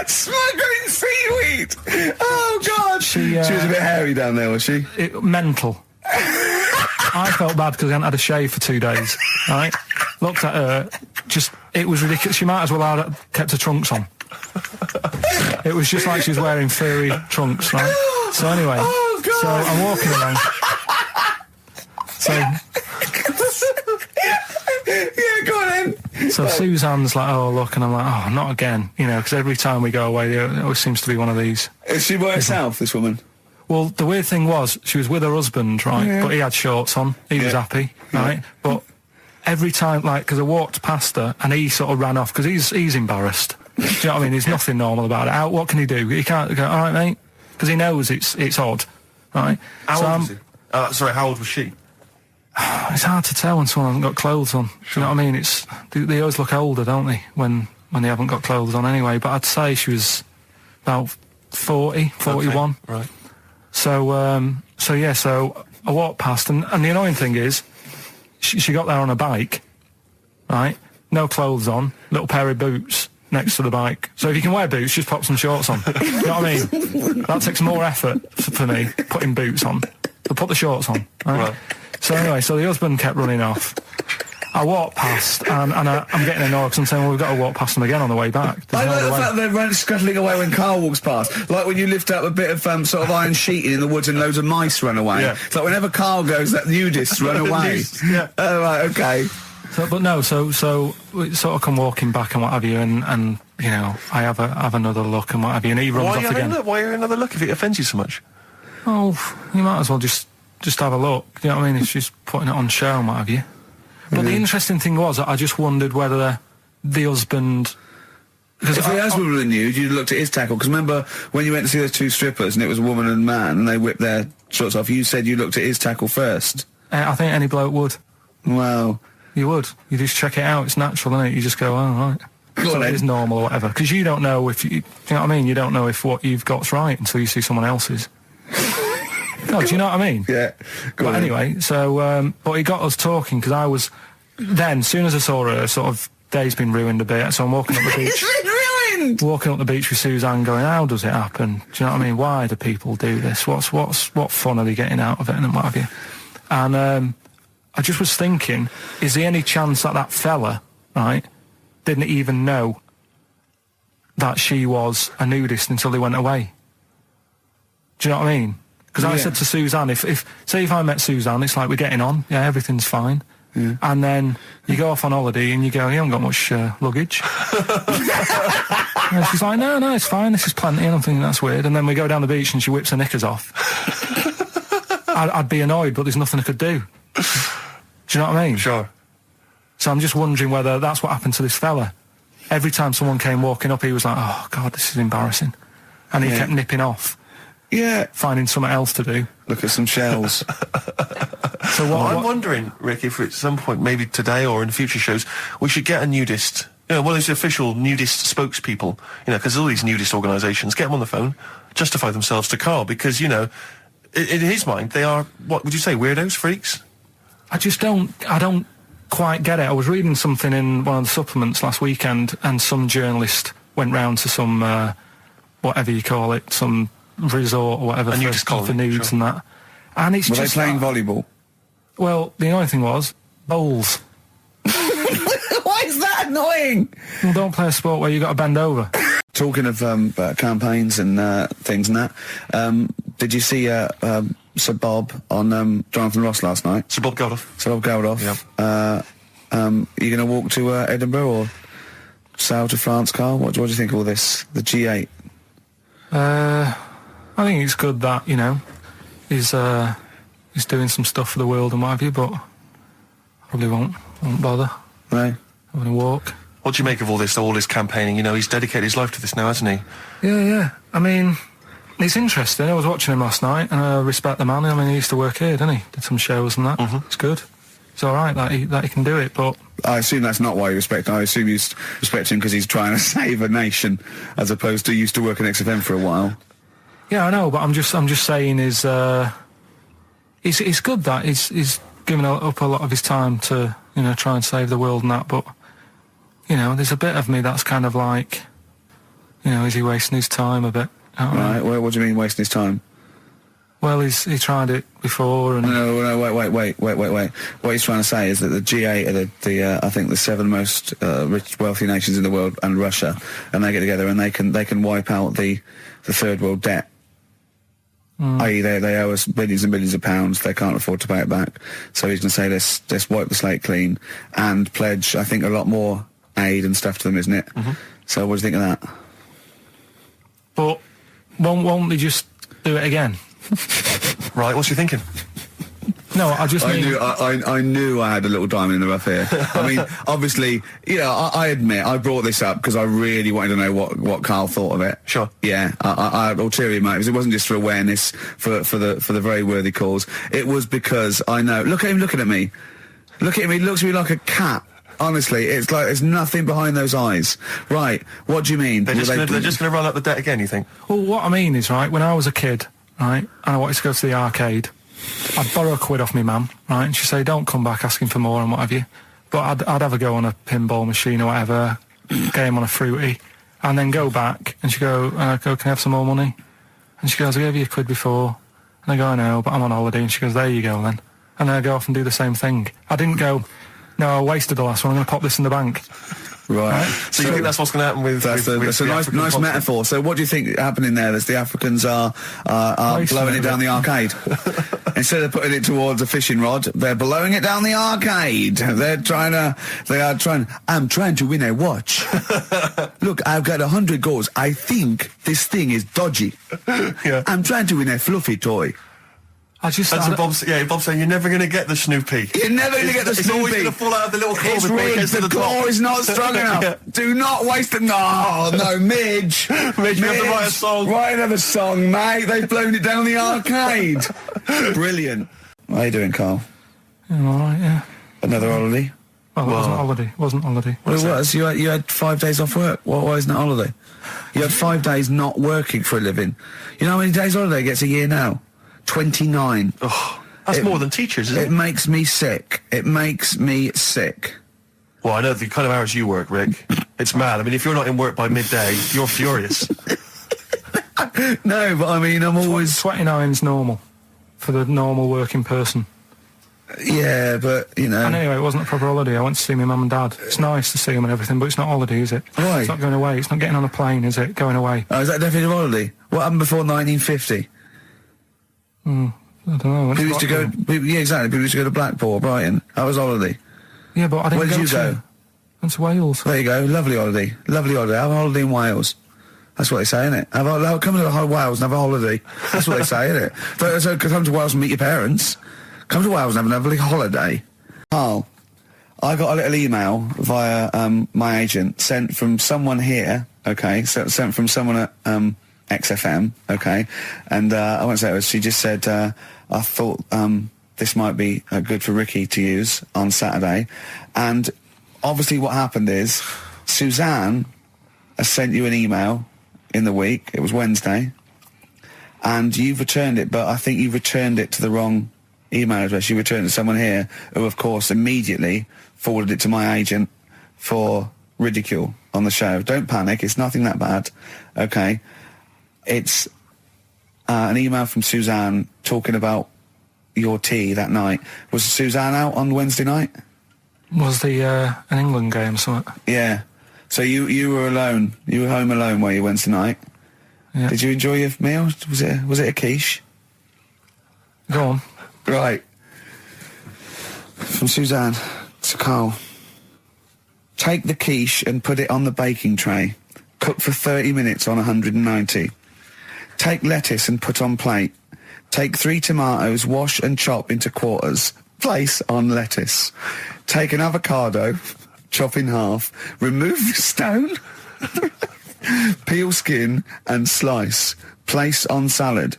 Smuggling seaweed! Oh, God! She was a bit hairy down there, was she? Mental. I felt bad because I hadn't had a shave for 2 days, right? Looked at her, it was ridiculous. She might as well have kept her trunks on. It was just like she was wearing furry trunks, right? So anyway, so I'm walking along. So, yeah, go on then. So Suzanne's like, "Oh, look," and I'm like, "Oh, not again," because every time we go away, there always seems to be one of these. Is she by herself, this woman? Well, the weird thing was, she was with her husband, right, but he had shorts on, he was happy, right, but every time, because I walked past her, and he sort of ran off, because he's embarrassed. Do you know what I mean? There's nothing normal about it. What can he do? He can't go, "All right, mate," because he knows it's odd, right? How old was he? Sorry, how old was she? It's hard to tell when someone hasn't got clothes on. Sure. You know what I mean? They always look older, don't they, when they haven't got clothes on anyway. But I'd say she was about 40, 41. Okay, right. So I walked past, and the annoying thing is, she got there on a bike, right? No clothes on, little pair of boots next to the bike. So if you can wear boots, just pop some shorts on. You know what I mean? That takes more effort for me, putting boots on. So put the shorts on, right? So anyway, the husband kept running off. I walked past, and I'm getting annoyed because I'm saying, well, we've got to walk past them again on the way back. I like the fact they're scuttling away when Karl walks past. Like when you lift up a bit of sort of iron sheeting in the woods and loads of mice run away. Yeah. It's like whenever Karl goes, that nudists run away. Yeah. Oh, right, okay. So we sort of come walking back and what have you, and you know, I have another look and what have you, and he runs off again. Why are you another look if it offends you so much? Oh, you might as well just have a look. You know what I mean? If she's putting it on show and what have you. But the interesting thing was, I just wondered whether the husband. Because if the husband were nude, you'd looked at his tackle. Because remember when you went to see those two strippers and it was a woman and man and they whipped their shorts off, you said you looked at his tackle first. I think any bloke would. Well, you would. You just check it out. It's natural, isn't it? You just go, oh, right. So it is normal or whatever. Because you don't know if you know what I mean? You don't know if what you've got's right until you see someone else's. No, do you know what I mean? Yeah. But anyway, so, but he got us talking because I was, then, as soon as I saw her, sort of, day's been ruined a bit, so I'm walking up the beach. It's been ruined! Walking up the beach with Suzanne going, how does it happen? Do you know what I mean? Why do people do this? What fun are they getting out of it and what have you? And, I just was thinking, is there any chance that fella, right, didn't even know that she was a nudist until they went away? Do you know what I mean? Because I said to Suzanne, if I met Suzanne, it's like we're getting on, yeah, everything's fine. Yeah. And then you go off on holiday and you go, you haven't got much luggage. And she's like, no, it's fine, this is plenty. And I'm thinking, that's weird. And then we go down the beach and she whips her knickers off. I'd be annoyed, but there's nothing I could do. Do you know what I mean? Sure. So I'm just wondering whether that's what happened to this fella. Every time someone came walking up, he was like, oh, God, this is embarrassing. And he kept nipping off. Yeah. Finding something else to do. Look at some shells. So I'm wondering, Rick, if at some point, maybe today or in future shows, we should get a nudist, you know, one of those official nudist spokespeople, you know, because all these nudist organisations, get them on the phone, justify themselves to Karl, because, you know, in his mind, they are, what would you say, weirdos, freaks? I don't quite get it. I was reading something in one of the supplements last weekend, and some journalist went round to some, whatever you call it, some resort or whatever for nudes and that. And it's Were just... Were they playing volleyball? Well, the annoying thing was, bowls. Why is that annoying? Well, don't play a sport where you got to bend over. Talking of campaigns and things and that, did you see Sir Bob on Jonathan Ross last night? Sir Bob Geldof. Sir Bob Geldof. Yep. Are you going to walk to Edinburgh or sail to France, Karl? What do you think of all this? The G8? I think it's good that, you know, he's doing some stuff for the world and what have you, but probably won't bother. No. I'm going to walk. What do you make of all this campaigning? You know, he's dedicated his life to this now, hasn't he? Yeah. I mean, it's interesting. I was watching him last night, and I respect the man. I mean, he used to work here, didn't he? Did some shows and that. Mm-hmm. It's good. It's all right that he can do it, but... I assume that's not why you respect him. I assume you respect him because he's trying to save a nation, as opposed to used to work in XFM for a while. Yeah, I know, but I'm just saying it's good that he's given up a lot of his time to, you know, try and save the world and that, but, you know, there's a bit of me that's kind of like, you know, is he wasting his time a bit? Right, well, what do you mean wasting his time? Well, he tried it before and... No, wait. What he's trying to say is that the G8 are I think the 7 most rich, wealthy nations in the world, and Russia, and they get together and they can wipe out the third world debt. I.e. they owe us billions and billions of pounds, they can't afford to pay it back. So he's going to say, let's wipe the slate clean and pledge, I think, a lot more aid and stuff to them, isn't it? Mm-hmm. So what do you think of that? But won't they just do it again? Right, what's you thinking? No, I knew I had a little diamond in the rough here. I mean, obviously, you know, I admit I brought this up because I really wanted to know what Karl thought of it. Sure. Yeah, I had ulterior motives. It wasn't just for awareness, for the very worthy cause. It was because I know. Look at him looking at me. Look at him. He looks at me like a cat. Honestly, it's like there's nothing behind those eyes. Right? What do you mean? They're just going to run up the debt again, you think? Well, what I mean is, right, when I was a kid, right, and I wanted to go to the arcade, I'd borrow £1 off my mum, right, and she'd say, don't come back asking for more and what have you. But I'd have a go on a pinball machine or whatever, game on a fruity, and then go back, and she'd go, can I have some more money? And she goes, I gave you £1 before. And I go, I know, but I'm on holiday. And she goes, there you go then. And then I go off and do the same thing. I didn't go, no, I wasted the last one, I'm going to pop this in the bank. Right. So you think that's what's going to happen with? That's a nice continent? metaphor. So what do you think happening there? As the Africans are blowing it down the arcade. Instead of putting it towards a fishing rod, they're blowing it down the arcade. I'm trying to win a watch. Look, I've got 100 goals. I think this thing is dodgy. Yeah. I'm trying to win a fluffy toy. Bob's saying you're never going to get the Snoopy. You're never going to get the Snoopy. It's always going to fall out of the little claw It's before it rigged. gets to The the top. claw is not strong enough. Yeah. Do not waste it. No, Midge. Midge, you have to write a song. Write another song, mate. They've blown it down the arcade. Brilliant. How you doing, Karl? I'm alright, yeah. Another holiday? Well, it wasn't holiday. Wasn't holiday. Well, it was. You had 5 days off work. Why isn't it holiday? You had 5 days not working for a living. You know how many days holiday gets a year now? 29. Oh, that's more than teachers, isn't it? It makes me sick. It makes me sick. Well, I know the kind of hours you work, Rick. It's mad. I mean, if you're not in work by midday, you're furious. No, but I mean, I'm always... 29's normal for the normal working person. Yeah, but, you know... And anyway, it wasn't a proper holiday. I went to see my mum and dad. It's nice to see them and everything, but it's not holiday, is it? Why? It's not going away. It's not getting on a plane, is it? Going away. Oh, is that definitely a holiday? What happened before 1950? I don't know. People used to go... Yeah, exactly. People used to go to Blackpool or Brighton. That was holiday. Yeah, but I didn't Where did you go? Went to Wales. There you go. Lovely holiday. Lovely holiday. Have a holiday in Wales. That's what they say, innit? Come to Wales and have a holiday. That's what they say, innit? So come to Wales and meet your parents. Come to Wales and have a lovely holiday. Karl, I got a little email via my agent sent from someone here, okay? Sent from someone at XFM, okay? And I won't say it was, she just said, I thought this might be good for Ricky to use on Saturday. And obviously what happened is Suzanne has sent you an email in the week. It was Wednesday. And you've returned it, but I think you've returned it to the wrong email address. You returned it to someone here who, of course, immediately forwarded it to my agent for ridicule on the show. Don't panic. It's nothing that bad. Okay. It's an email from Suzanne talking about your tea that night. Was Suzanne out on Wednesday night? Was the an England game or something? Yeah. So you were alone. You were home alone, were you, Wednesday night? Yeah. Did you enjoy your meal? Was it a quiche? Go on. Right. From Suzanne to Karl. Take the quiche and put it on the baking tray. Cook for 30 minutes on 190. Take lettuce and put on plate. Take 3 tomatoes, wash and chop into quarters. Place on lettuce. Take an avocado, chop in half. Remove the stone. Peel skin and slice. Place on salad.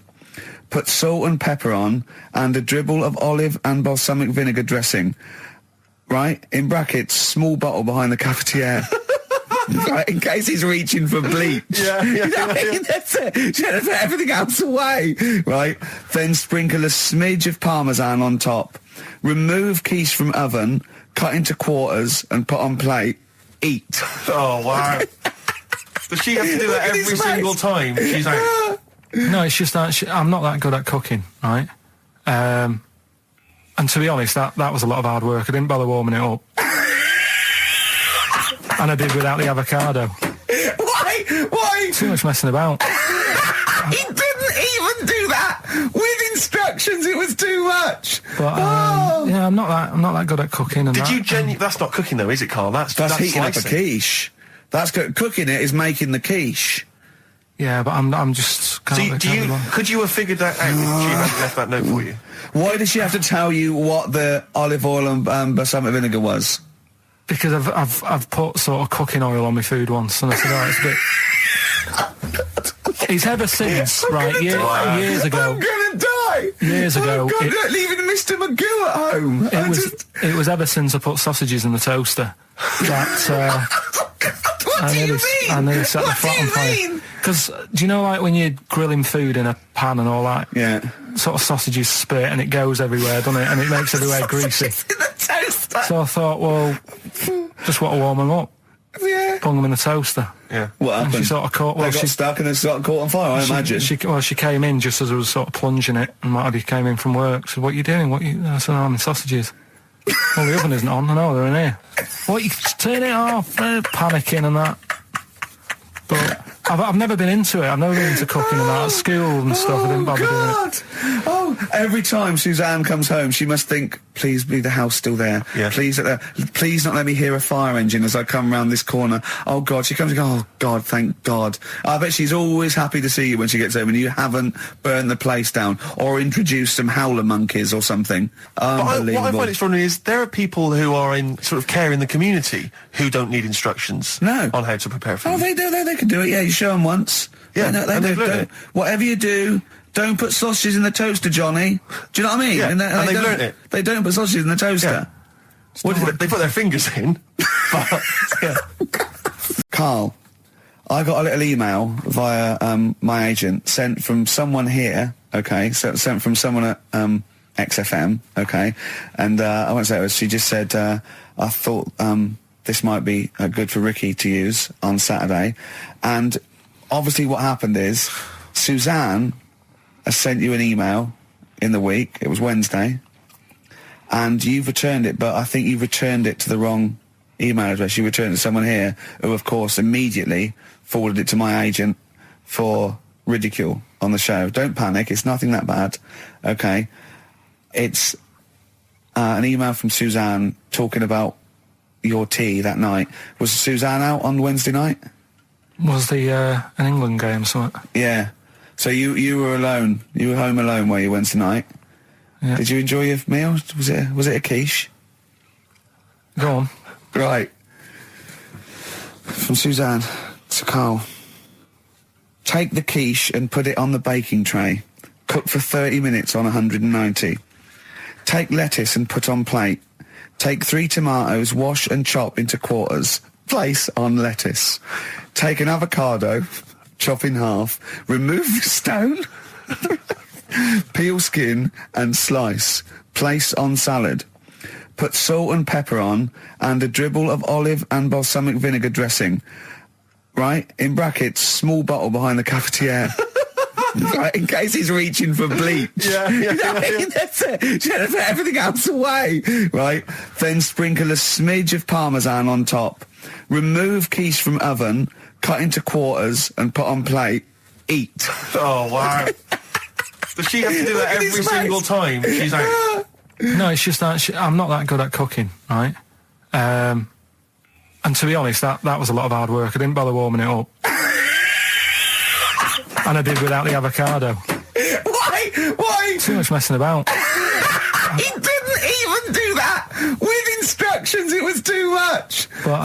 Put salt and pepper on and a dribble of olive and balsamic vinegar dressing. Right? In brackets, small bottle behind the cafetiere. Right, in case he's reaching for bleach. Yeah. That's it. Should have put everything else away. Right? Then sprinkle a smidge of parmesan on top. Remove quiche from oven, cut into quarters and put on plate. Eat. Oh, wow. Does she have to do that every single time she's out? No, it's just that I'm not that good at cooking, right? And to be honest, that was a lot of hard work. I didn't bother warming it up. And I did without the avocado. Why? Too much messing about. He didn't even do that with instructions. It was too much. But yeah, I'm not that good at cooking. And That's not cooking though, is it, Karl? That's heating up a slicing. quiche. That's cooking it is making the quiche. Yeah, but I'm just. Could you have figured that out if she hadn't left that note for you? Why did she have to tell you what the olive oil and balsamic vinegar was? Because I've put sort of cooking oil on my food once, and I said, oh, it's a bit. It's ever since, right? Years ago. I'm gonna die. Years ago, leaving Mr. Magoo at home. It was ever since I put sausages in the toaster that. What do you mean? I nearly set the flat on fire. Because do you know, like when you're grilling food in a pan and all that? Yeah. Sort of sausages spit and it goes everywhere, doesn't it? And it makes everywhere greasy. In the toaster. So I thought, well, just want to warm them up. Yeah. Bung them in the toaster. Yeah. What happened? And she sort of caught. Well, they got stuck and they got caught on fire. I imagine. She came in just as I was sort of plunging it, and Matty came in from work. Said, "What are you doing? I said, "I'm in sausages." Well, the oven isn't on. I know they're in here. What, you turn it off? Panicking and that. But I've never been into it. I've never been into cooking and that. At school and stuff, I didn't bother doing it. Oh, every time Suzanne comes home, she must think, please be the house still there. Yeah. Please not let me hear a fire engine as I come round this corner. Oh, God. She comes and goes, oh, God, thank God. I bet she's always happy to see you when she gets home and you haven't burned the place down or introduced some howler monkeys or something. Unbelievable. What I find extraordinary is there are people who are in sort of care in the community who don't need instructions on how to prepare food. Oh, they do. They can do it. Yeah, you show them once. Yeah, they do. Whatever you do, don't put sausages in the toaster, Johnny. Do you know what I mean? Yeah, and they've don't- learnt it. They don't put sausages in the toaster. Yeah. What did they put their fingers in? But, yeah. Karl, I got a little email via my agent sent from someone here, okay, sent from someone at XFM, okay, and I won't say it was, she just said, I thought this might be good for Ricky to use on Saturday, and obviously what happened is Suzanne has sent you an email in the week, it was Wednesday, and you've returned it, but I think you've returned it to the wrong email address. You returned it to someone here who, of course, immediately forwarded it to my agent for ridicule on the show. Don't panic, it's nothing that bad, okay? It's an email from Suzanne talking about your tea that night. Was Suzanne out on Wednesday night? Was the an England game, something? Yeah. So you were alone. You were home alone, were you, Wednesday night? Yeah. Did you enjoy your meal? Was it a quiche? Go on. Right. From Suzanne to Karl. Take the quiche and put it on the baking tray. Cook for 30 minutes on 190. Take lettuce and put on plate. Take 3 tomatoes, wash and chop into quarters. Place on lettuce. Take an avocado, chop in half. Remove the stone. Peel skin and slice. Place on salad. Put salt and pepper on and a dribble of olive and balsamic vinegar dressing. Right? In brackets, small bottle behind the cafetiere. Right, in case he's reaching for bleach. Yeah. That's it. She had to put everything else away. Right? Then sprinkle a smidge of parmesan on top. Remove quiche from oven, cut into quarters and put on plate. Eat. Oh, wow. Does she have to do that every single time she's out? No, it's just that I'm not that good at cooking, right? And to be honest, that was a lot of hard work. I didn't bother warming it up. And I did without the avocado. Why? Too much messing about. He didn't even do that with instructions. It was too much. But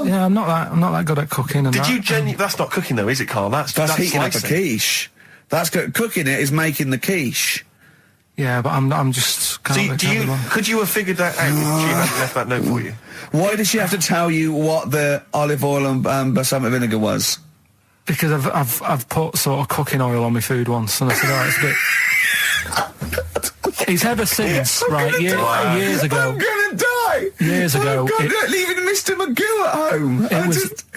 yeah, I'm not that good at cooking. And Did you that's not cooking though, is it, Karl? That's heating up a slicing. quiche. That's cooking it is making the quiche. Yeah, but I'm just. Could you have figured that out if she hadn't left that note for you? Why did she have to tell you what the olive oil and balsamic vinegar was? Because I've put sort of cooking oil on my food once, and I said, oh, it's a bit. It's ever since, right? Years ago. I'm gonna die. Years ago, leaving Mr. McGill at home.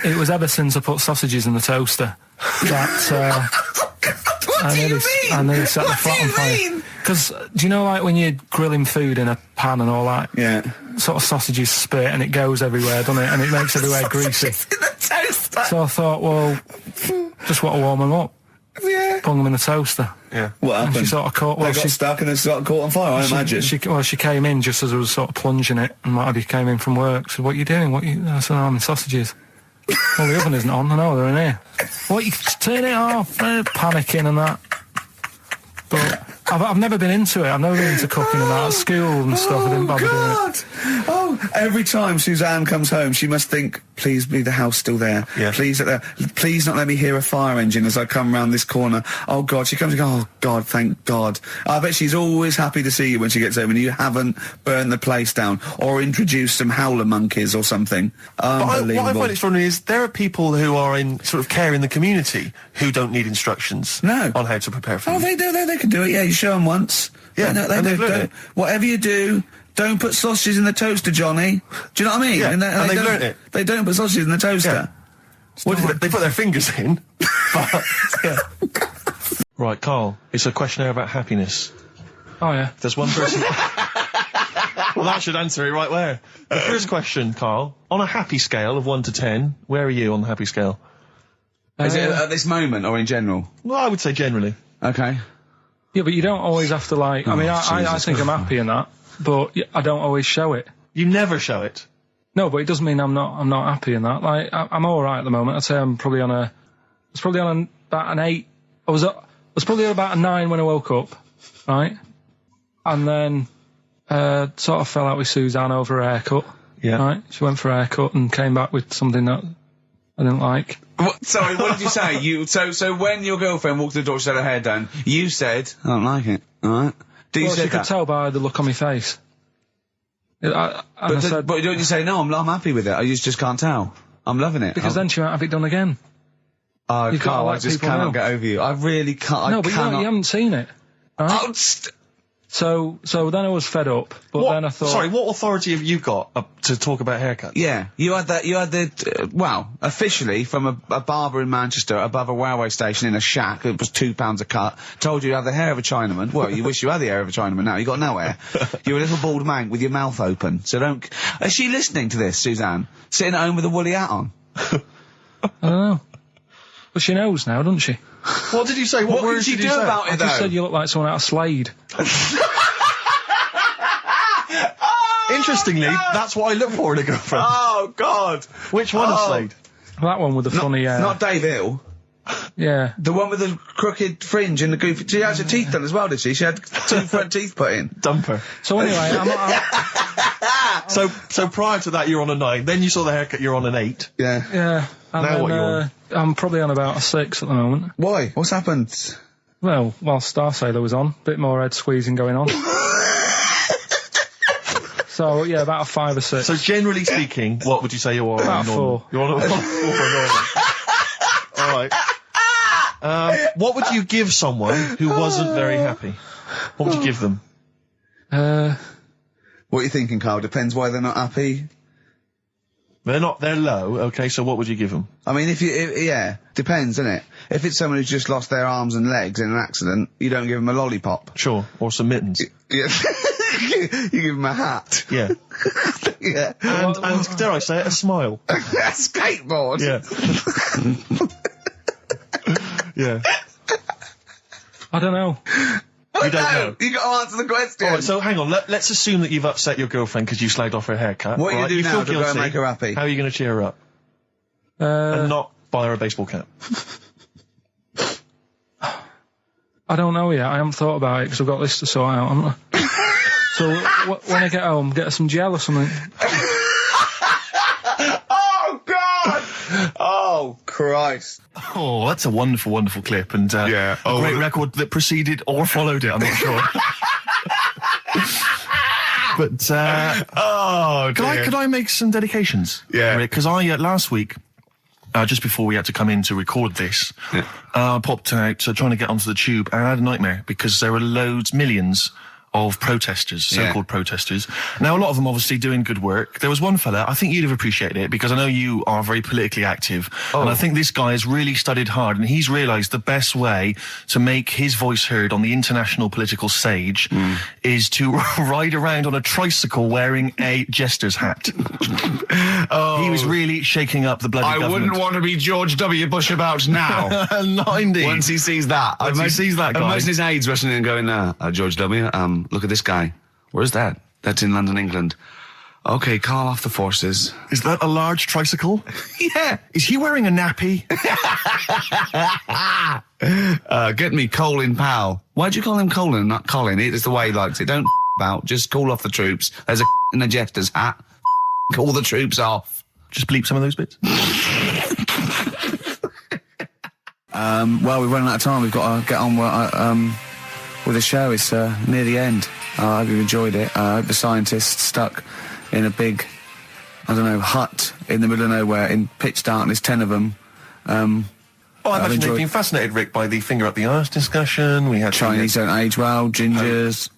It was ever since I put sausages in the toaster that. What do you mean? I nearly set the flat on fire. Because do you know, like when you're grilling food in a pan and all that? Yeah. Sort of sausages spit and it goes everywhere, doesn't it? And it makes everywhere greasy. In the toaster. So I thought, well, just want to warm them up. Yeah. Bung them in the toaster. Yeah. What And happened? she sort of caught. Well, They got stuck and it's got caught on fire. I imagine. She came in just as I was sort of plunging it, and what have you, came in from work. Said, "What are you doing? I said, I'm in sausages." Well, the oven isn't on. I know they're in here. What, you turn it off? Panicking and that. But I've never been into it. I've never been into cooking and that. At school and stuff, I didn't bother doing it. Oh, every time Suzanne comes home, she must think, please be the house still there. Yeah. Please not let me hear a fire engine as I come round this corner. Oh, God. She comes and goes, oh, God, thank God. I bet she's always happy to see you when she gets home and you haven't burned the place down or introduced some howler monkeys or something. Unbelievable. What I find extraordinary is there are people who are in sort of care in the community who don't need instructions on how to prepare food. Oh, they do. They can do it. Yeah, you show them once. Yeah, they and they've learnt don't. it. Whatever you do, don't put sausages in the toaster, Johnny. Do you know what I mean? Yeah, and they've don't- learnt it. They don't put sausages in the toaster. What did they put their fingers in? But, yeah. Right, Karl, it's a questionnaire about happiness. Oh yeah. There's one person... Well, that should answer it right where. The first question, Carl. On a happy scale of 1 to 10, where are you on the happy scale? Is it at this moment or in general? Well, I would say generally. Okay. Yeah, but you don't always have to I mean, I think I'm happy in that, but I don't always show it. You never show it. No, but it doesn't mean I'm not happy in that. Like, I'm alright at the moment. I'd say I'm probably on about an 8. I was probably at about a 9 when I woke up, right? And then, sort of fell out with Suzanne over a haircut. Yeah. Right? She went for a haircut and came back with something that I didn't like. Sorry, what did you say? So when your girlfriend walked to the door, she had her hair done, you said, I don't like it, alright? She could tell by the look on my face. But don't you say, no, I'm happy with it, I just can't tell. I'm loving it. Because then she won't have it done again. Oh, Carl, I just cannot get over you. I really can't. No, but you haven't seen it. Right? Oh, So then I was fed up, but then I thought... Sorry, what authority have you got to talk about haircuts? Yeah, you had officially from a barber in Manchester above a railway station in a shack, it was £2 a cut, told you have the hair of a Chinaman. Well, you wish you had the hair of a Chinaman now, you got no hair. You're a little bald mank with your mouth open, so don't... Is she listening to this, Suzanne? Sitting at home with a woolly hat on? I don't know. But she knows now, doesn't she? What did you say? What words did did you you do say? about it, I though? just said you look like someone out of Slade. Interestingly, that's what I look for in a girlfriend. Oh, God! Which one of Slade? That one with the funny... Not Dave Hill. Yeah. The one with the crooked fringe and the goofy... She had her teeth done as well, did she? She had 2 front teeth put in. Dumper. So anyway, So prior to that, you're on a 9. Then you saw the haircut, you're on an 8. Yeah. Yeah. And Now then, what are you on? I'm probably on about a 6 at the moment. Why? What's happened? Well, while Star Sailor was on, bit more head squeezing going on. So, yeah, about a 5 or 6. So generally speaking, what would you say you are About on normal? 4. You're on a 4 for normal. Alright. What would you give someone who wasn't very happy? What would you give them? What are you thinking, Carl? Depends why they're not happy. They're low, okay, so what would you give them? I mean, yeah, depends, innit? If it's someone who's just lost their arms and legs in an accident, you don't give them a lollipop. Sure, or some mittens. Yeah. You give them a hat. Yeah. Yeah. And dare I say it, a smile. A skateboard. Yeah. Yeah. I don't know. You don't know. You got to answer the question. Alright, so hang on, let's assume that you've upset your girlfriend because you slagged off her haircut. What are you right? going to do feel now to go and guilty. make her happy? How are you going to cheer her up? And not buy her a baseball cap? I don't know yet. I haven't thought about it because I've got this to sort out, haven't I? So when I get home, get her some gel or something. Oh, God! Oh, Christ. Oh, that's a wonderful, wonderful clip, and a great record that preceded or followed it, I'm not sure. But, could I make some dedications? Yeah. Because last week, just before we had to come in to record this, I popped out trying to get onto the tube, and I had a nightmare, because there were millions of protesters, so-called protesters. Now, a lot of them obviously doing good work. There was one fella, I think you'd have appreciated it, because I know you are very politically active, and I think this guy has really studied hard, and he's realised the best way to make his voice heard on the international political stage is to ride around on a tricycle wearing a jester's hat. He was really shaking up the bloody government. I wouldn't want to be George W. Bush about now. Not indeed. Once he sees that. Once he sees that guy. Imagine his aides rushing in and going, George W., look at this guy. Where's that? That's in London, England. Okay, call off the forces. Is that a large tricycle? Yeah. Is he wearing a nappy? Get me Colin Powell. Why'd you call him Colin, not Colin? It's the way he likes it. Don't about. Just call off the troops. There's a in a jester's hat. Call the troops off. Just bleep some of those bits. Well, we're running out of time. We've got to get on with the show. It's near the end. I hope you enjoyed it. I hope the scientists stuck in a big, hut in the middle of nowhere in pitch darkness, 10 of them. I imagine they've been fascinated, Rick, by the finger up the arse discussion. We had Chinese don't age well, gingers,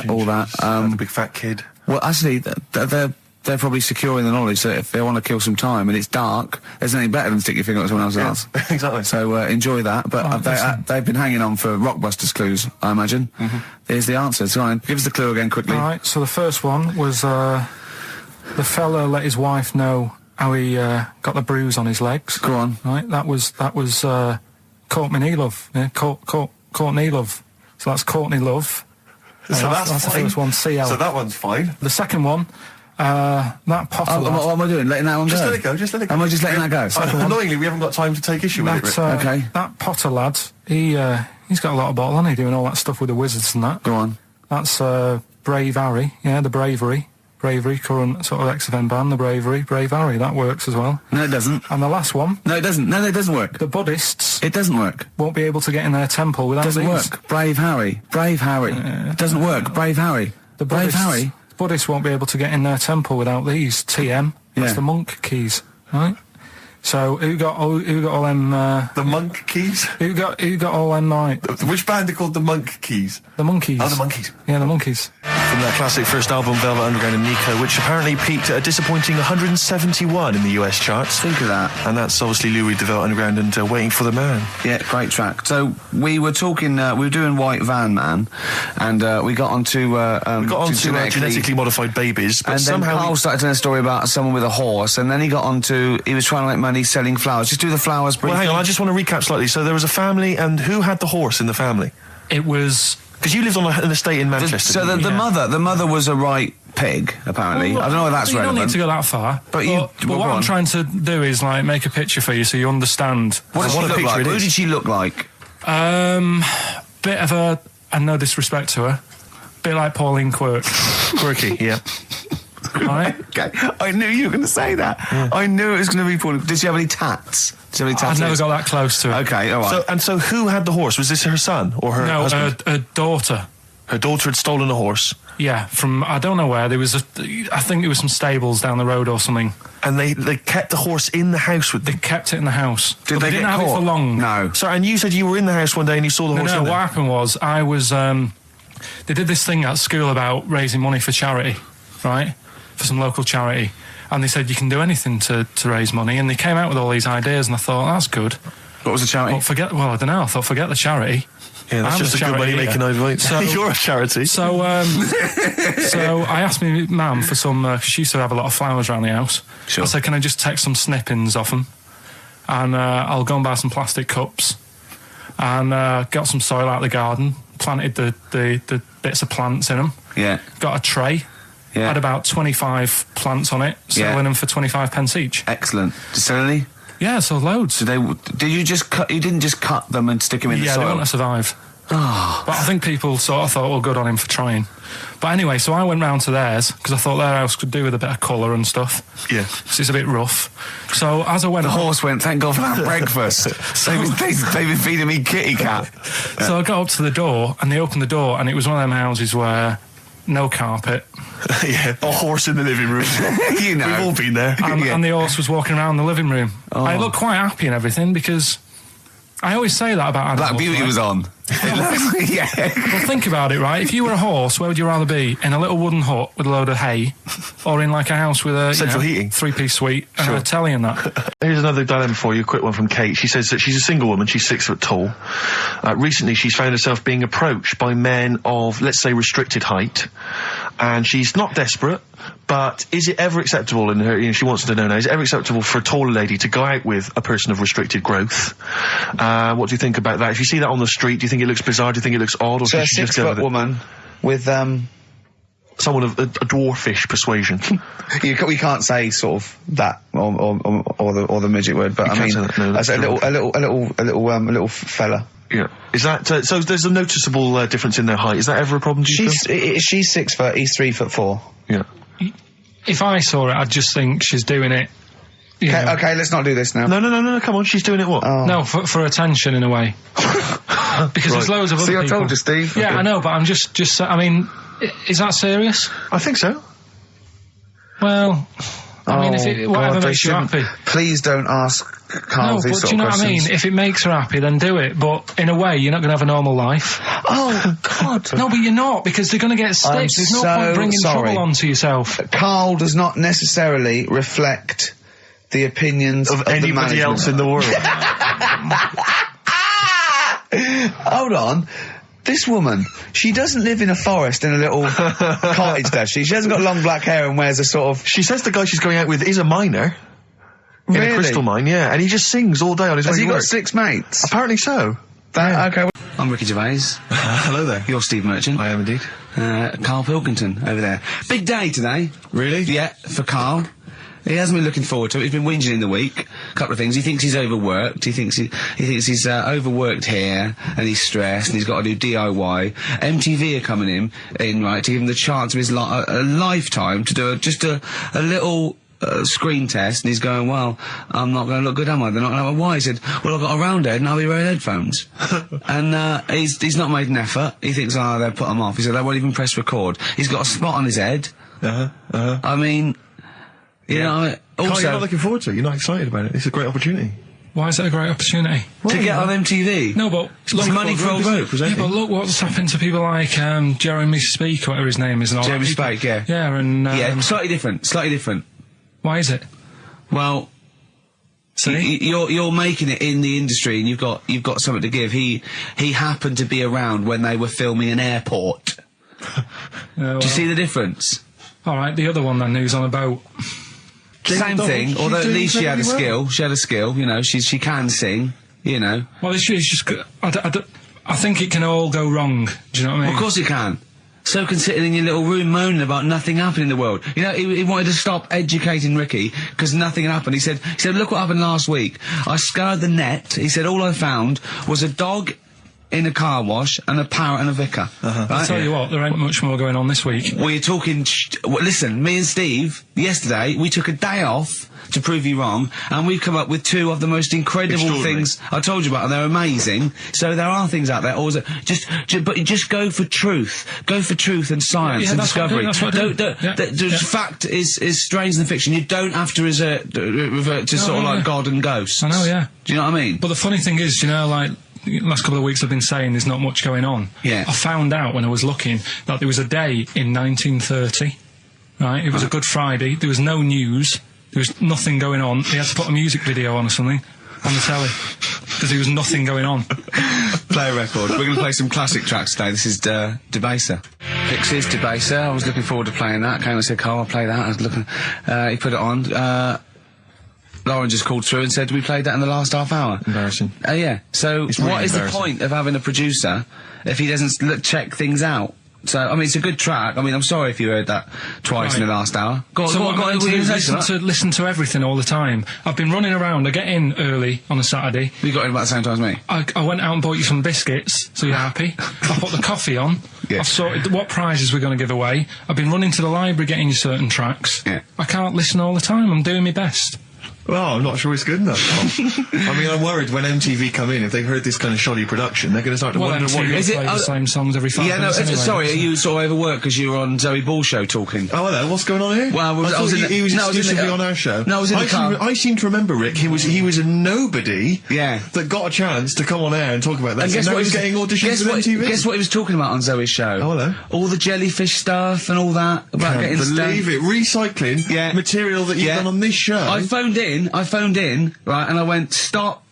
all that. the big fat kid. Well, actually, they're they're probably secure in the knowledge that if they want to kill some time and it's dark, there's anything better than stick your finger at someone else's ass. Exactly. So enjoy that. But they've been hanging on for Rockbusters clues, I imagine. Here's the answers. Go on, give us the clue again quickly. All right, so the first one was the fella let his wife know how he got the bruise on his legs. Go on. Right, that was Courtney Love. Yeah, Courtney Love. So that's Courtney Love. So that's the fine. first one, CL. So that one's fine. The second one, that Potter lad. What am I doing? Letting that one Just go? let it go, just let it go. Am I just letting that go? Annoyingly, we haven't got time to take issue with it, Rick. Okay. That Potter lad, he's got a lot of bottle, hasn't he, doing all that stuff with the wizards and that. Go on. That's Brave Harry, yeah, the Bravery, current sort of XFM band, the Brave Harry, that works as well. No, it doesn't. And the last one, No, it doesn't. No, it doesn't work. the Buddhists It doesn't work. won't be able to get in their temple without Doesn't these. work. Brave Harry. Doesn't work. Brave Harry. The Brave Buddhists, Harry. Buddhists won't be able to get in their temple without these. TM, that's Yeah. the monk keys, right? So who got all them? The Monk Keys? Who got all them like Which band are called the Monk Keys? the monkeys? Oh, the Monkeys. Yeah, the monkeys. From their classic first album, Velvet Underground and Nico, which apparently peaked at a disappointing 171 in the US charts. Think of that. And that's obviously Louis de Velvet Underground and Waiting for the Man. Yeah, great track. So we were talking, we were doing White Van Man, and we got onto We got on to genetically modified babies, but and then somehow Karl started telling a story about someone with a horse, and then he got onto, he was trying to make money selling flowers. Just do the flowers briefly. Well, hang on, I just want to recap slightly. So there was a family, and who had the horse in the family? It was. Because you lived on an estate in Manchester. So the mother was a right pig, apparently. I don't know if that's you relevant. don't need to go that far. But what I'm trying to do is like make a picture for you so you understand. What did she look like? Who did she look like? Bit of a, and no disrespect to her, bit like Pauline Quirk. Quirky, yeah. Right? Okay, I knew you were going to say that. Yeah. I knew it was going to be Pauline. Did she have any tats? I've never got that close to it. Okay, all right. So who had the horse? Was this her son or her husband? No, her daughter. Her daughter had stolen a horse. Yeah, from I don't know where. There was I think there was some stables down the road or something. And they kept the horse in the house with them. They kept it in the house. Did they didn't get have caught? it for long. No. So, and you said you were in the house one day and you saw the horse. No, in what there. happened was I was. They did this thing at school about raising money for charity, right? For some local charity. And they said you can do anything to raise money, and they came out with all these ideas, and I thought that's good. What was the charity? Well, I don't know. I thought forget the charity. Yeah, that's just a good way of making overweight. So you're a charity. So, so I asked my mum for some. 'Cause she used to have a lot of flowers around the house. Sure. I said, can I just take some snippings off them, and I'll go and buy some plastic cups, and got some soil out of the garden, planted the bits of plants in them. Yeah. Got a tray. Yeah. Had about 25 plants on it, selling them for 25 pence each. Excellent. Did you sell any? Yeah, so loads. Did you just cut? You didn't just cut them and stick them in the soil? Yeah, they want to survive. But I think people sort of thought, well, good on him for trying. But anyway, so I went round to theirs because I thought their house could do with a bit of colour and stuff. Yeah. Because it's a bit rough. So as I went, The horse went, thank God for that breakfast. They've been feeding me kitty cat. So I got up to the door, and they opened the door, and it was one of them houses where no carpet. Yeah, a horse in the living room. You know. We've all been there. And the horse was walking around the living room. Oh. I looked quite happy and everything because I always say that about animals. Black Beauty right? was on. Yeah. Well, think about it, right? If you were a horse, where would you rather be? In a little wooden hut with a load of hay, or in like a house with a Central heating. 3-piece suite and a telly and that? Here's another dilemma for you, a quick one from Kate. She says that she's a single woman, she's 6 foot tall. Recently she's found herself being approached by men of, let's say, restricted height, and she's not desperate, but is it ever acceptable in her, she wants to know now, is it ever acceptable for a taller lady to go out with a person of restricted growth? What do you think about that? If you see that on the street, do you think it looks bizarre, do you think it looks odd, or So a should she just go 6 with foot it? woman with Someone of a dwarfish persuasion. we can't say sort of that or the midget word, but You I can't mean say that, no, that's as a true. little fella. Yeah. Is that, so there's a noticeable difference in their height. Is that ever a problem, do you feel? She's 6 foot, he's 3'4". Yeah. If I saw it, I'd just think she's doing it. Okay, let's not do this now. No, come on, she's doing it what? Oh. No, for attention in a way. Because there's loads of other people. I told you, Steve. Yeah, Okay. I know, but I'm just I mean, is that serious? I think so. Well, I mean, if it, whatever makes you happy. Please don't ask Karl No, these but sort do you know of what I questions. mean? If it makes her happy, then do it. But in a way, you're not going to have a normal life. Oh, God. No, but you're not, because they're going to get stiff. I'm There's no so point bringing sorry. trouble onto yourself. Karl does not necessarily reflect the opinions of the Anybody management. else in the world. Hold on. This woman, she doesn't live in a forest in a little cottage, does she? She hasn't got long black hair and wears a sort of... She says the guy she's going out with is a miner. In Really? a crystal mine, yeah. And he just sings all day on his way Has to he work. got 6 mates? Apparently so. Okay. I'm Ricky Gervais. Hello there. You're Steve Merchant. I am indeed. Karl Pilkington over there. Big day today. Really? Yeah, for Karl. He hasn't been looking forward to it. He's been whinging in the week. A couple of things. He thinks he's overworked. He thinks he's overworked here, and he's stressed, and he's got to do DIY. MTV are coming in right, to give him the chance of his a lifetime to do just a little screen test, and he's going, well, I'm not going to look good, am I? They're not going to have a why. He said, well, I've got a round head and I'll be wearing headphones. And he's not made an effort. He thinks, oh, they'll put him off. He said, they won't even press record. He's got a spot on his head. I mean, you know, Karl, also you're not looking forward to it. You're not excited about it. It's a great opportunity. Why is it a great opportunity? to get on MTV. No, but It's money for old rope. Yeah, but look what's happened to people like Jeremy Speak, whatever his name is. And all Jeremy that. Spake, yeah. Yeah, and Yeah, slightly different. why is it? Well, See? you're making it in the industry, and you've got something to give. He happened to be around when they were filming an airport. Do you see the difference? All right, the other one then, who's on a boat. Same thing, she's although at doing least she had a incredibly well. skill. She had a skill, you know. She can sing, you know. Well, it's just. I think it can all go wrong. Do you know what I mean? Of course he can. So can sitting in your little room moaning about nothing happening in the world. You know, he wanted to stop educating Ricky because nothing happened. He said, look what happened last week. I scoured the net. He said, all I found was a dog in a car wash and a parrot and a vicar. Right? I'll tell you what, there ain't much more going on this week. We're talking... listen, me and Steve, yesterday, we took a day off to prove you wrong, and we've come up with two of the most incredible things I told you about, and they're amazing. So there are things out there. Always, but just go for truth. Go for truth and science and discovery. Fact is stranger than fiction. You don't have to revert to sort of like God and ghosts. I know, yeah. Do you know what I mean? But the funny thing is, you know, like... The last couple of weeks I've been saying there's not much going on. Yeah. I found out when I was looking that there was a day in 1930, right? It was a Good Friday. There was no news. There was nothing going on. They had to put a music video on or something on the telly because there was nothing going on. Play a record. We're going to play some classic tracks today. This is Debaser. Pixies, Debaser. I was looking forward to playing that. Came and said, Karl, I'll play that. I was looking... he put it on. Lauren just called through and said we played that in the last half hour. Embarrassing. Yeah. So It's really what is the embarrassing. point of having a producer if he doesn't check things out? So, I mean, it's a good track. I mean, I'm sorry if you heard that twice in the last hour. Go on, So what go I'm on, going to do is listen listen to everything all the time. I've been running around. I get in early on a Saturday. We got in about the same time as me. I went out and bought you some biscuits, so you're happy. I put the coffee on. Yeah. I've sorted what prizes we're going to give away. I've been running to the library getting you certain tracks. Yeah. I can't listen all the time. I'm doing my best. Well, I'm not sure it's good enough. I mean, I'm worried when MTV come in, if they've heard this kind of shoddy production, they're going to start to wonder what... Is it the same songs every 5 minutes anyway, sorry, so- are you sort of overworked because you were on Zoe Ball's show talking? Oh, hello, what's going on here? Well, I thought he was exclusively on our show. No, I was in the car. I seem to remember, Rick, he was a nobody Yeah. that got a chance to come on air and talk about that. And guess now what he's getting auditions with MTV. Guess what he was talking about on Zoe's show? Oh, hello. All the jellyfish stuff and all that about Can't getting believe stoned. it. Recycling material that you've done on this show. I phoned in, right, and I went, stop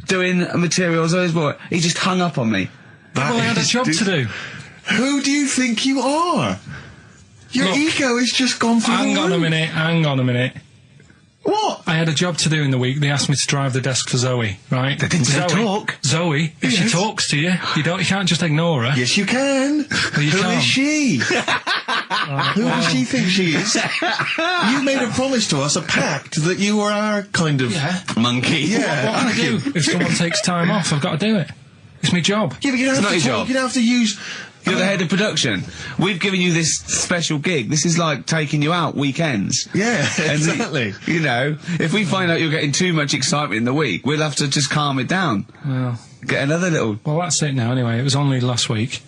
doing material as Zoe's boy. He just hung up on me. Well, I had a job to do. Who do you think you are? Your Look, ego has just gone through the Hang on a roof. minute. What? I had a job to do in the week. They asked me to drive the desk for Zoe, right? They didn't say talk. Zoe, if she Yes. talks to you, you can't just ignore her. Yes, you can. Well, you Who can't. is she? Who does she think she is? You made a promise to us, a pact, that you were our kind of... Yeah. Monkey. Yeah. What can I do? If someone takes time off, I've got to do it. It's my job. Yeah, but you don't It's have not to your talk, job. you don't have to use... You're the head of production. We've given you this special gig. This is like taking you out weekends. Yeah, And, exactly. you know, if we find out you're getting too much excitement in the week, we'll have to just calm it down. Well, Get another little... that's it now anyway. It was only last week.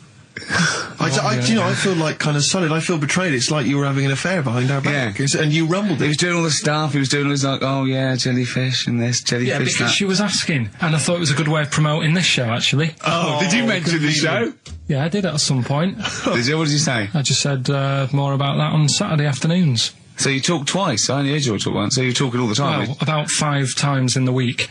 I feel like kind of solid. I feel betrayed. It's like you were having an affair behind our back. Yeah. And you rumbled it. He was doing all the stuff. He was doing all this like, oh yeah, jellyfish and this, jellyfish Yeah, because that. she was asking, and I thought it was a good way of promoting this show, actually. Oh, did you mention the show? Yeah, I did at some point. Did you? What did you say? I just said more about that on Saturday afternoons. So you talked twice. I only heard you talk once. So you're talking all the time. Well, about 5 times in the week.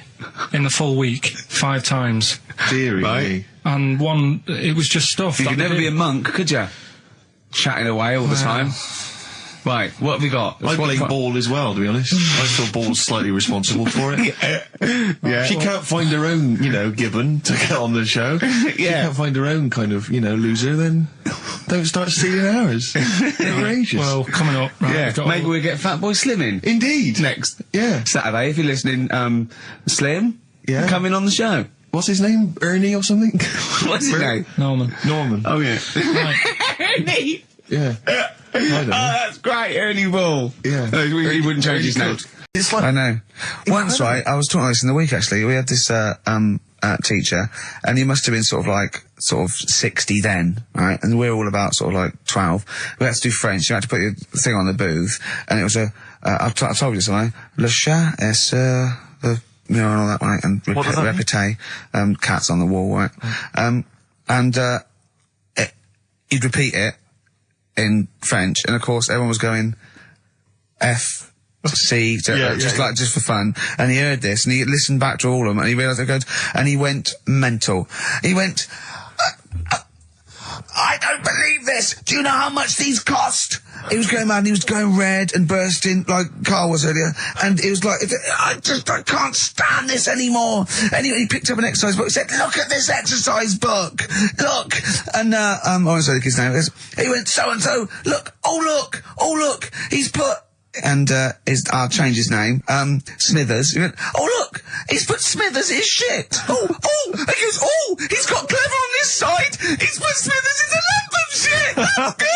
In the full week, 5 times. Deary me. And one, it was just stuff. You could never be a monk, could you? Chatting away all the time. Right, what have we got? I blame Ball as well, to be honest. I feel Ball's slightly responsible for it. Yeah. She can't find her own, gibbon to get on the show. She can't find her own kind of, loser, then don't start stealing ours. Outrageous. Well, coming up, right, maybe we'll get Fatboy Slim in. Indeed. Next. Yeah. Saturday, if you're listening, Slim, come in on the show. What's his name? Ernie or something? What's his name? Norman. Oh, yeah. Ernie! Yeah. I don't know. That's great, Ernie Ball. Yeah. No, he wouldn't change his name. It's like... I know. Once, right, I was talking about this in the week, actually. We had this, teacher, and he must have been sort of 60 then, right? And we're all about sort of like 12. We had to do French. You had to put your thing on the booth, and it was I told you something. Le chat est and all that, right? And répété, cats on the wall, right? He'd repeat it in French, and of course everyone was going F, C, just for fun. And he heard this, and he listened back to all of them, and he realised they're good, and he went mental. He went, I don't believe this. Do you know how much these cost? He was going mad, and he was going red and bursting like Karl was earlier, and it was like, I can't stand this anymore. Anyway, he picked up an exercise book. He said, look at this exercise book. Look. And, I won't say the kid's name. He went, so-and-so, look, oh look, he's put, and, I'll change his name, Smithers. He went, oh look, he's put Smithers is shit. Oh, he goes, he's got Clever on this side. He's put Smithers is a lump of shit. That's good.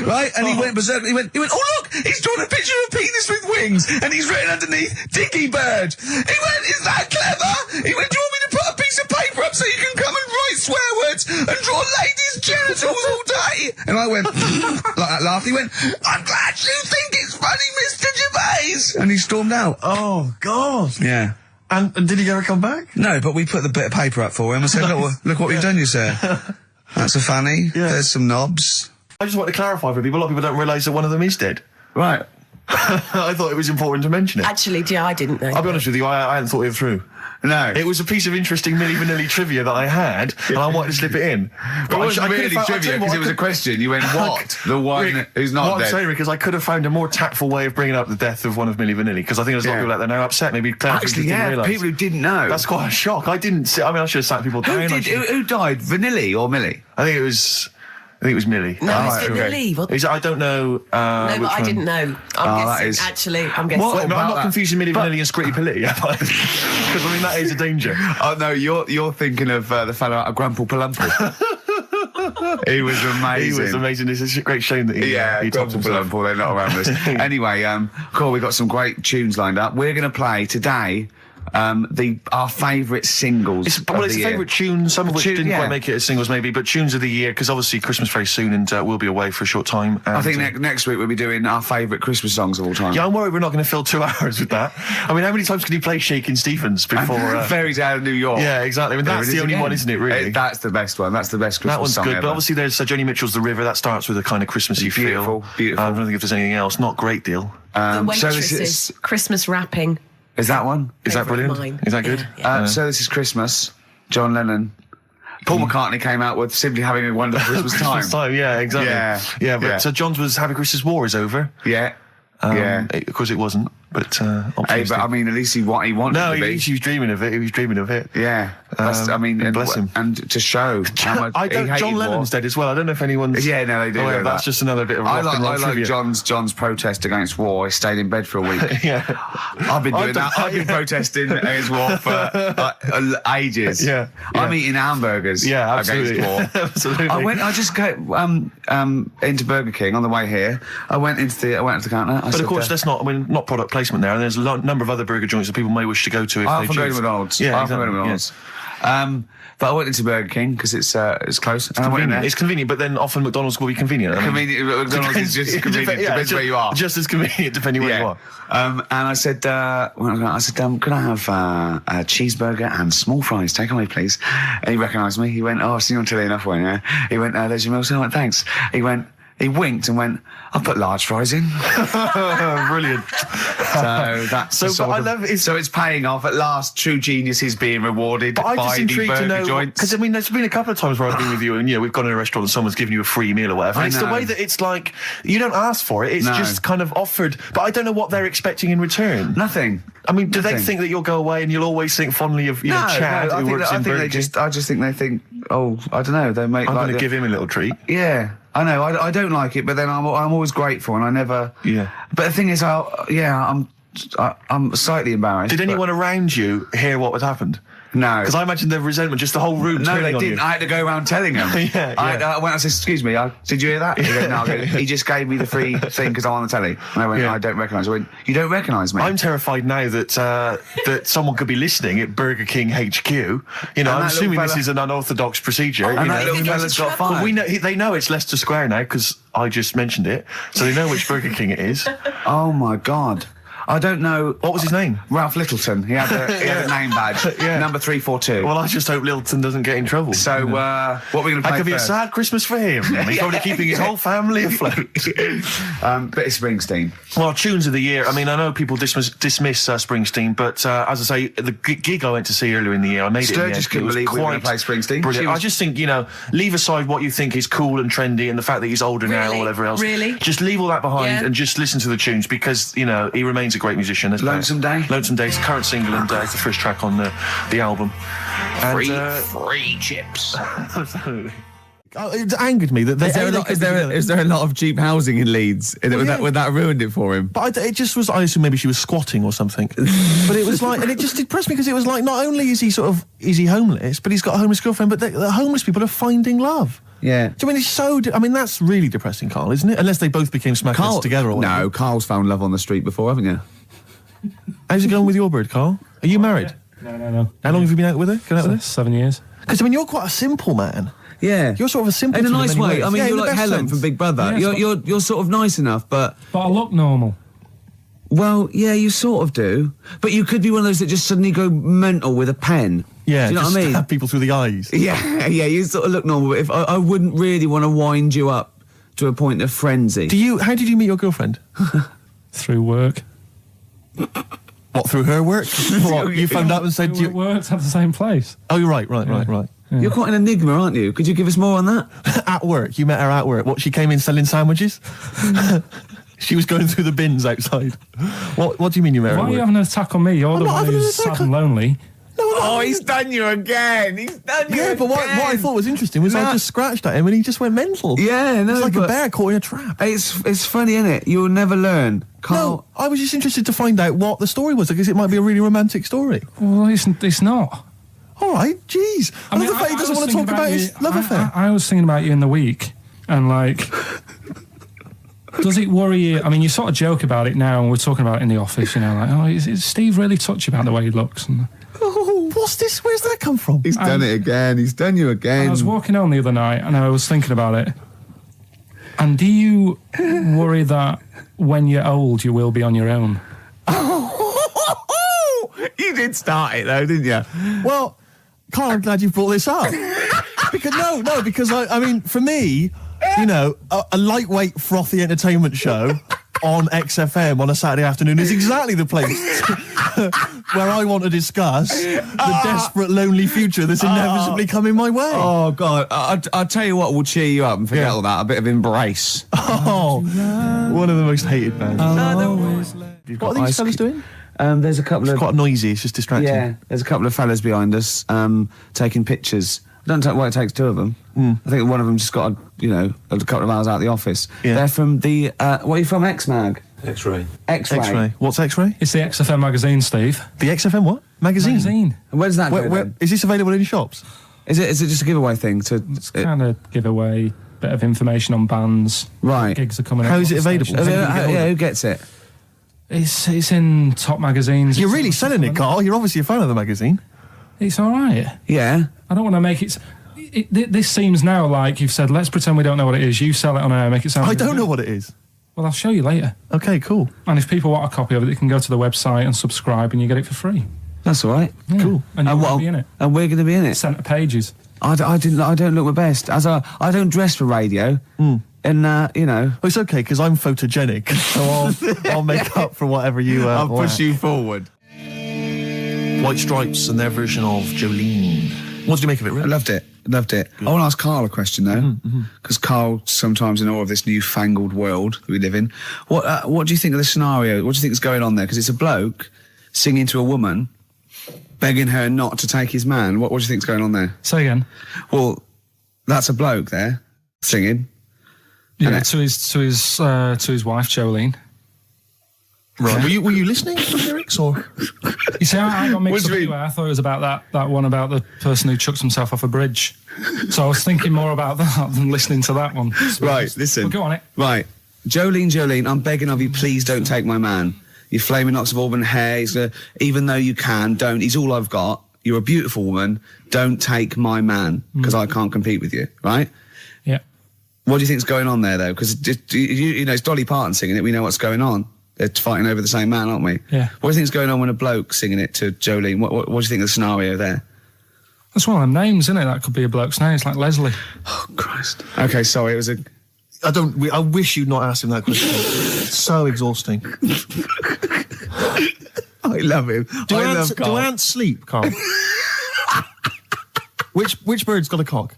Right? And he went berserk. He went, oh look, he's drawn a picture of a penis with wings, and he's written underneath, Dicky Bird. He went, is that clever? He went, do you want me to put a piece of paper up so you can come and write swear words and draw ladies' genitals all day? And I went, like that laughed. He went, I'm glad you think it's funny, Mr. Gervais. And he stormed out. Oh, God. Yeah. And did he ever come back? No, but we put the bit of paper up for him and said, look what we've done, you sir. That's a fanny. Yeah. There's some knobs. I just want to clarify for people. A lot of people don't realise that one of them is dead. Right. I thought it was important to mention it. Actually, yeah, I didn't know. I'll be honest with you, I hadn't thought it through. No. It was a piece of interesting Milli Vanilli trivia that I had, and I wanted to slip it in. But it wasn't really trivia, because it was a question. You went, what? The one Rick, who's not what dead. I'm saying, Rick, is I could have found a more tactful way of bringing up the death of one of Milli Vanilli, because I think there's a lot of people out there now upset. Maybe Claire Actually, didn't realise. people who didn't know. That's quite a shock. I didn't see. I mean, I should have sat people down. Who died? Vanilli or Millie? I think it was Millie. No, it's Vanilli. I don't know. No, but I didn't know. I'm guessing. Actually, I'm guessing. I'm not confusing Milli Vanilli and Scritti Pilli, because I mean that is a danger. Oh no, you're thinking of the fellow out of Grumple Palumple. He was amazing. He was amazing. It's a great shame that he topped Grumple himself. Palumple, they're not around us. Anyway, cool, we've got some great tunes lined up. We're going to play today our favourite singles. It's a favourite tune, some of which didn't quite make it as singles maybe, but tunes of the year, because obviously Christmas very soon, and we'll be away for a short time. And, I think next week we'll be doing our favourite Christmas songs of all time. Yeah, I'm worried we're not going to fill 2 hours with that. I mean, how many times can you play Shakin' Stevens before... Fairy Tale of New York. Yeah, exactly. I mean, that's the only one, isn't it, really? That's the best one. That's the best Christmas song That one's good, ever. but obviously there's Joni Mitchell's The River. That starts with a kind of Christmassy feel. Beautiful. I don't think if there's anything else. Not a great deal. The Waitresses, Christmas wrapping. Is that one? Is that brilliant? Mine. Is that good? Yeah. So This Is Christmas, John Lennon. Paul McCartney came out with Simply Having a Wonderful Christmas Time. Christmas time, yeah, exactly. Yeah, but so John's was Happy Christmas War is over. Yeah. Of course it wasn't, but Hey, but I mean, at least he wanted no, to be. he was dreaming of it. He was dreaming of it. Yeah. I mean, and bless him. And to show how much John Lennon's dead as well. I don't know if anyone's... Yeah, no, they do. Oh, yeah, that's just another bit of rock and roll I trivia. like John's protest against war. He stayed in bed for a week. Yeah. I've been doing that. I've been protesting against war for ages. Yeah. I'm eating hamburgers absolutely. against war. Absolutely. I just go into Burger King on the way here. I went to the counter. But of course, that's not product placement there. And there's a number of other burger joints that people may wish to go to if they choose. McDonald's. Yeah, McDonald's. But I went into Burger King because it's close. It's convenient. It's convenient, but then often McDonald's will be convenient. Convenient. McDonald's is just convenient. Depends where you are. Just as convenient depending where you are. And I said, can I have a cheeseburger and small fries? Take away, please. And he recognised me. He went, I've seen you on telly enough, one. Yeah. He went, there's your meal. So I went, thanks. He winked and went, I'll put large fries in. Brilliant. So that's so it's paying off at last. True genius is being rewarded but by I'm just intrigued the burger to know, joints. because I mean, there's been a couple of times where I've been with you and we've gone in a restaurant and someone's given you a free meal or whatever. And it's the way that it's like you don't ask for it; it's just kind of offered. But I don't know what they're expecting in return. Nothing. I mean, do they think that you'll go away and you'll always think fondly of Chad who works in Burger King? I just think they think, I don't know. They make. I'm going to give him a little treat. Yeah. I know, I don't like it, but then I'm always grateful, and I never. Yeah. But the thing is, I'm slightly embarrassed. Did anyone around you hear what had happened? No. Because I imagine the resentment, just the whole room turning on you. No, they didn't. I had to go around telling them. I said, excuse me, did you hear that? He goes, no. He just gave me the free thing because I'm on the telly. And I went, I don't recognise you. I went, you don't recognise me? I'm terrified now that that someone could be listening at Burger King HQ. You know, I'm assuming this is an unorthodox procedure. And that little fella's got fired. They know it's Leicester Square now because I just mentioned it. So they know which Burger King it is. Oh, my God. I don't know. What was his name? Ralph Littleton. He had a name badge. Number 342. Well, I just hope Littleton doesn't get in trouble. So, what are we going to play? That could be first? a sad Christmas for him. He's probably keeping his whole family afloat. But it's Springsteen. Well, tunes of the year. I mean, I know people dismiss Springsteen, but as I say, the gig I went to see earlier in the year, I made Sturgis it. couldn't believe we were going to play Springsteen. Brilliant. I just think, leave aside what you think is cool and trendy and the fact that he's older now or whatever else. Really? Just leave all that behind and just listen to the tunes because, he remains a great musician. Lonesome Day. Lonesome Day, it's the current single and it's the first track on the album. Free chips. Absolutely. It angered me that is there a lot of cheap housing in Leeds? Would that ruined it for him? But it just was. I assume maybe she was squatting or something. But it was like, and it just depressed me because it was like, not only is he homeless, but he's got a homeless girlfriend. But the homeless people are finding love. Yeah. Do you mean that's really depressing, Karl, isn't it? Unless they both became smackheads together or whatever. No, Karl's found love on the street before, haven't you? How's it going with your bird, Karl? Are you married? No. How long have you been out with her? Going out with her? 7 years. Because you're quite a simple man. Yeah, you're sort of a simple. In a nice way. Ways. I mean, you're like Helen from Big Brother. Yeah, you're sort of nice enough, but I look normal. Well, yeah, you sort of do, but you could be one of those that just suddenly go mental with a pen. Yeah, do you know what I mean? Stab people through the eyes. Yeah, you sort of look normal. But if I wouldn't really want to wind you up to a point of frenzy. How did you meet your girlfriend? Through work. What, through her work? What, you phoned up and said you worked at the same place. Oh, you're right. Yeah. You're quite an enigma, aren't you? Could you give us more on that? At work, you met her at work. What, she came in selling sandwiches? She was going through the bins outside. What do you mean you met her at work? Why are you having an attack on me? You're the one who's sad and lonely. No, he's done you again. Yeah, but what I thought was interesting was I just scratched at him and he just went mental. Yeah, no, it's like a bear caught in a trap. It's funny, isn't it? You'll never learn. Karl. No, I was just interested to find out what the story was because it might be a really romantic story. Well, it's not. All right, jeez. I love the fact he doesn't want to talk about his love affair. I was thinking about you in the week and does it worry you? I mean, you sort of joke about it now and we're talking about it in the office, is Steve really touchy about the way he looks? And, what's this? Where's that come from? He's done it again. He's done you again. I was walking home the other night and I was thinking about it. And do you worry that when you're old you will be on your own? You did start it though, didn't you? Well, Karl, I'm glad you brought this up. because I mean, for me, a lightweight, frothy entertainment show on XFM on a Saturday afternoon is exactly the place where I want to discuss the desperate, lonely future that's inevitably coming my way. Oh, God. I'll tell you what will cheer you up and forget all that. A bit of Embrace. Oh, one of the most hated bands. What are these fellas doing? There's a couple It's quite noisy, it's just distracting. Yeah, there's a couple of fellas behind us taking pictures. I don't know why it takes two of them. I think one of them just got, a couple of hours out of the office. Yeah. They're from the, what are you from, X-Mag? X-Ray. X-Ray. What's X-Ray? It's the XFM magazine, Steve. The XFM what? Magazine. And where's that go, is this available in shops? Is it just a giveaway thing? It's kind of giveaway, bit of information on bands. Right. Gigs are coming up. How is it available? Who gets it? It's in top magazines. You're really selling it, Karl. You're obviously a fan of the magazine. It's all right. Yeah. I don't want to make it... This seems now like you've said, let's pretend we don't know what it is. You sell it on air, make it sound... I don't know what it is. Well, I'll show you later. Okay, cool. And if people want a copy of it, they can go to the website and subscribe and you get it for free. That's all right. Yeah. Cool. And you're going to be in it. And we're going to be in it. Centre pages. I don't look my best. I don't dress for radio. And, you know... Well, it's okay, because I'm photogenic, so I'll make up for whatever you... I'll push you forward. White Stripes and their version of Jolene. What did you make of it, Rick? I loved it. Good. I want to ask Karl a question, though, because Karl, sometimes in all of this newfangled world that we live in, what do you think of the scenario? What do you think is going on there? Because it's a bloke singing to a woman, begging her not to take his man. What do you think's going on there? Say again. Well, that's a bloke there singing. Yeah, to his wife Jolene. Right. Were you listening to the lyrics, or? You see, I got mixed up anyway. I thought it was about that one about the person who chucks himself off a bridge. So I was thinking more about that than listening to that one. Right, listen. Well, go on it. Right. Jolene, I'm begging of you, please don't take my man. You flaming locks of auburn hair, even though you can, don't. He's all I've got. You're a beautiful woman. Don't take my man, because I can't compete with you, right? Yeah. What do you think's going on there, though? Because, you know, it's Dolly Parton singing it. We know what's going on. They're fighting over the same man, aren't we? Yeah. What do you think's going on when a bloke's singing it to Jolene? What do you think of the scenario there? That's one of them names, isn't it? That could be a bloke's name. It's like Leslie. Oh, Christ. Okay, sorry, it was a... I wish you'd not asked him that question. It's so exhausting. I love him. Do ants sleep, Karl? Which bird's got a cock?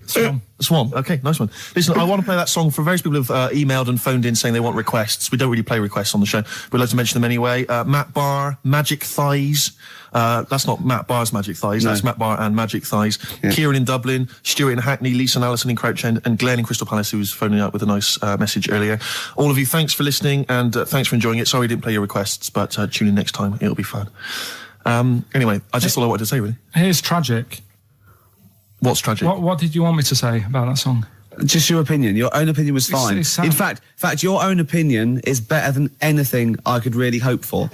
Swan. Okay, nice one. Listen, I want to play that song for various people who've emailed and phoned in saying they want requests. We don't really play requests on the show. We'd like to mention them anyway. Matt Barr, Magic Thighs. That's not Matt Barr's Magic Thighs. No. That's Matt Barr and Magic Thighs. Yeah. Kieran in Dublin, Stuart in Hackney, Lisa and Alison in Crouch End, and Glenn in Crystal Palace, who was phoning up with a nice message earlier. All of you, thanks for listening and thanks for enjoying it. Sorry we didn't play your requests, but tune in next time. It'll be fun. Anyway, I just all I wanted to say, really. Here's tragic. What's tragic? What did you want me to say about that song? Just your opinion. Your own opinion was fine. It's in fact, your own opinion is better than anything I could really hope for.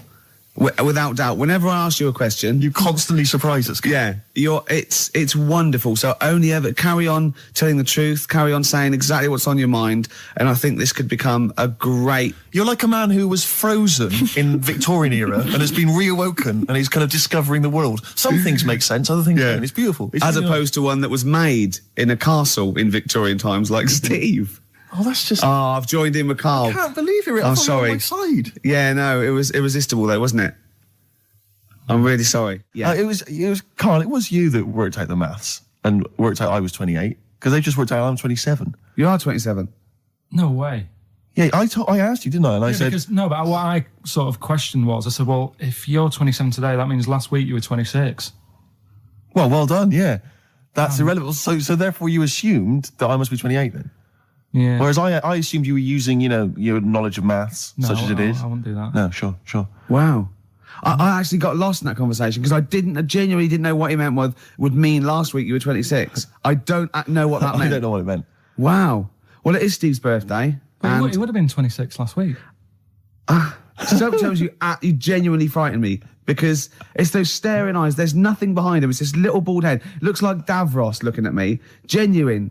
Without doubt. Whenever I ask you a question... You constantly surprise us. Yeah. It's wonderful. So only ever carry on telling the truth, carry on saying exactly what's on your mind, and I think this could become a great... You're like a man who was frozen in Victorian era and has been reawoken and he's kind of discovering the world. Some things make sense, other things don't. It's beautiful. As opposed to one that was made in a castle in Victorian times like Steve. Oh, that's just... Oh, I've joined in with Karl. I can't believe you're sorry. on my side. Yeah, no, it was irresistible though, wasn't it? I'm really sorry. Yeah. It was Karl, it was you that worked out the maths and worked out I was 28, because they just worked out I'm 27. You are 27. No way. Yeah, I asked you, didn't I? And I said... No, but what I sort of questioned was, I said, well, if you're 27 today, that means last week you were 26. Well done, yeah. That's irrelevant. So therefore you assumed that I must be 28 then? Yeah. Whereas I assumed you were using, your knowledge of maths, such as it is. I wouldn't do that. No, sure. Wow. I actually got lost in that conversation because I genuinely didn't know what he meant would mean last week you were 26. I don't know what that meant. I don't know what it meant. Wow. Well, it is Steve's birthday. But he would have been 26 last week. Sometimes you genuinely frighten me because it's those staring eyes. There's nothing behind him. It's this little bald head. Looks like Davros looking at me. Genuine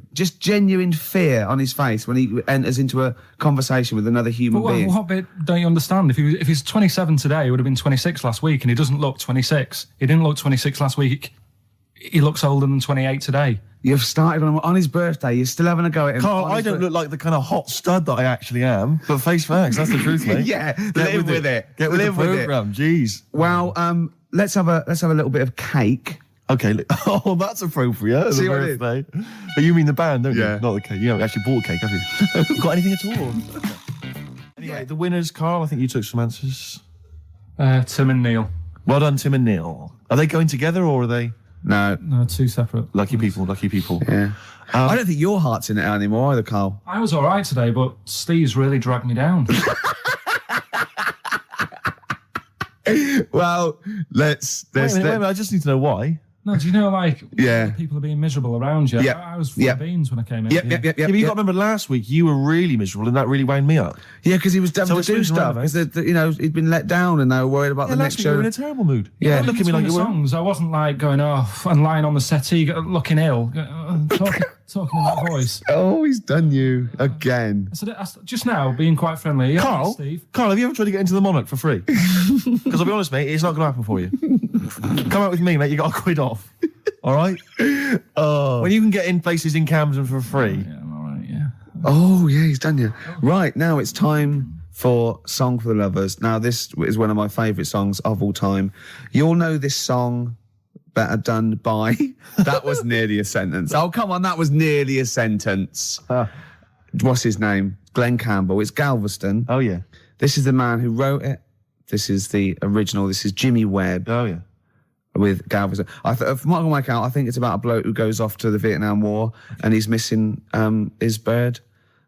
fear on his face when he enters into a conversation with another human being. What bit don't you understand? If he's 27 today, he would have been 26 last week, and he doesn't look 26. He didn't look 26 last week. He looks older than 28 today. You've started on his birthday. You're still having a go at him. Karl, I don't look like the kind of hot stud that I actually am, but face facts, that's the truth, mate. Yeah, live with it. Get with the programme, jeez. Well, let's have a little bit of cake. Okay, oh, that's appropriate. See the what birthday. It is? But you mean the band, don't you? Yeah. Not the cake. You haven't actually bought cake, have you? Got anything at all? Anyway, the winners, Karl, I think you took some answers. Tim and Neil. Well done, Tim and Neil. Are they going together or are they... No, two separate. Lucky people. Yeah. I don't think your heart's in it anymore either, Karl. I was all right today, but Steve's really dragged me down. Well, let's... Wait a minute, I just need to know why. No, do you know, like, Yeah. people are being miserable around you? Yep. I was full of beans when I came in. Yep. Yeah, but you got to remember last week you were really miserable, and that really wound me up. Yeah, because he was having So to do it's stuff. around, Because, you know, he'd been let down and they were worried about the last next week show. you were in a terrible mood. Yeah. Look at me like you were. songs. I wasn't like going off and lying on the settee, looking ill, talking in that voice. Oh, he's done you again. I said, just now, being quite friendly. Yeah, Carl, Steve. Carl, have you ever tried to get into the Monarch for free? Because I'll be honest, mate, it's not going to happen for you. Come out with me, mate. You got a quid off. All right. When you can get in places in Camden for free. Yeah, I'm all right. Yeah. Oh, yeah, he's done you. Right, now it's time for Song for the Lovers. Now, this is one of my favourite songs of all time. You'll know this song better done by... That was nearly a sentence. Oh, come on, that was nearly a sentence. What's his name? Glenn Campbell. It's Galveston. Oh, yeah. This is the man who wrote it. This is the original. This is Jimmy Webb. Oh, yeah. With Galveston. From what I can work out, I think it's about a bloke who goes off to the Vietnam War and he's missing his bird.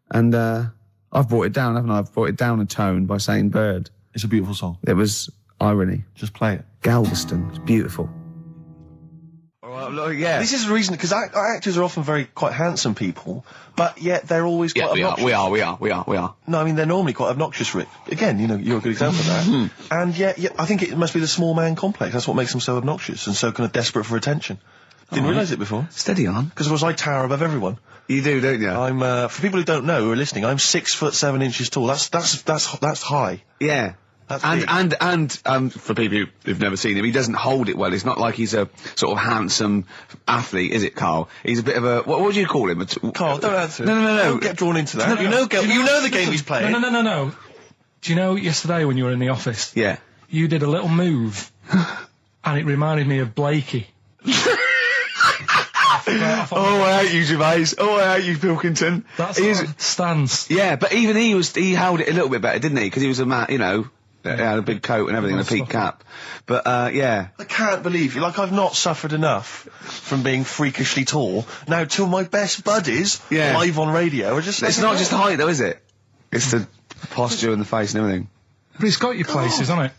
And I've brought it down, haven't I? I've brought it down a tone by saying bird. It's a beautiful song. It was irony. Just play it. Galveston. It's beautiful. Yeah. This is the reason, because actors are often quite handsome people, but yet they're always quite obnoxious. We are. No, I mean, they're normally quite obnoxious, Rick. Again, you know, you're a good example of that. And yet, I think it must be the small man complex. That's what makes them so obnoxious and so kind of desperate for attention. Didn't realise it before. Steady on. Because, of course, I tower above everyone. You do, don't you? I'm, for people who don't know, who are listening, I'm 6'7" tall. That's high. Yeah. And for people who've never seen him, he doesn't hold it well. It's not like he's a sort of handsome athlete, is it, Karl? He's a bit of a, what would you call him? Carl, don't answer. No. Don't get drawn into that. You know the game he's playing. No. Do you know yesterday when you were in the office? Yeah. You did a little move, and it reminded me of Blakey. I hate you, Gervais. I hate you, Pilkington. That's our stance. Yeah, but even he held it a little bit better, didn't he? Because he was a man, you know, he had a big coat and everything, and a peak cap. But, yeah. I can't believe you. Like, I've not suffered enough from being freakishly tall. Now, two of my best buddies, live on radio, are just... It's not just the height, though, is it? It's the posture and the face and everything. But it's got your places, hasn't it?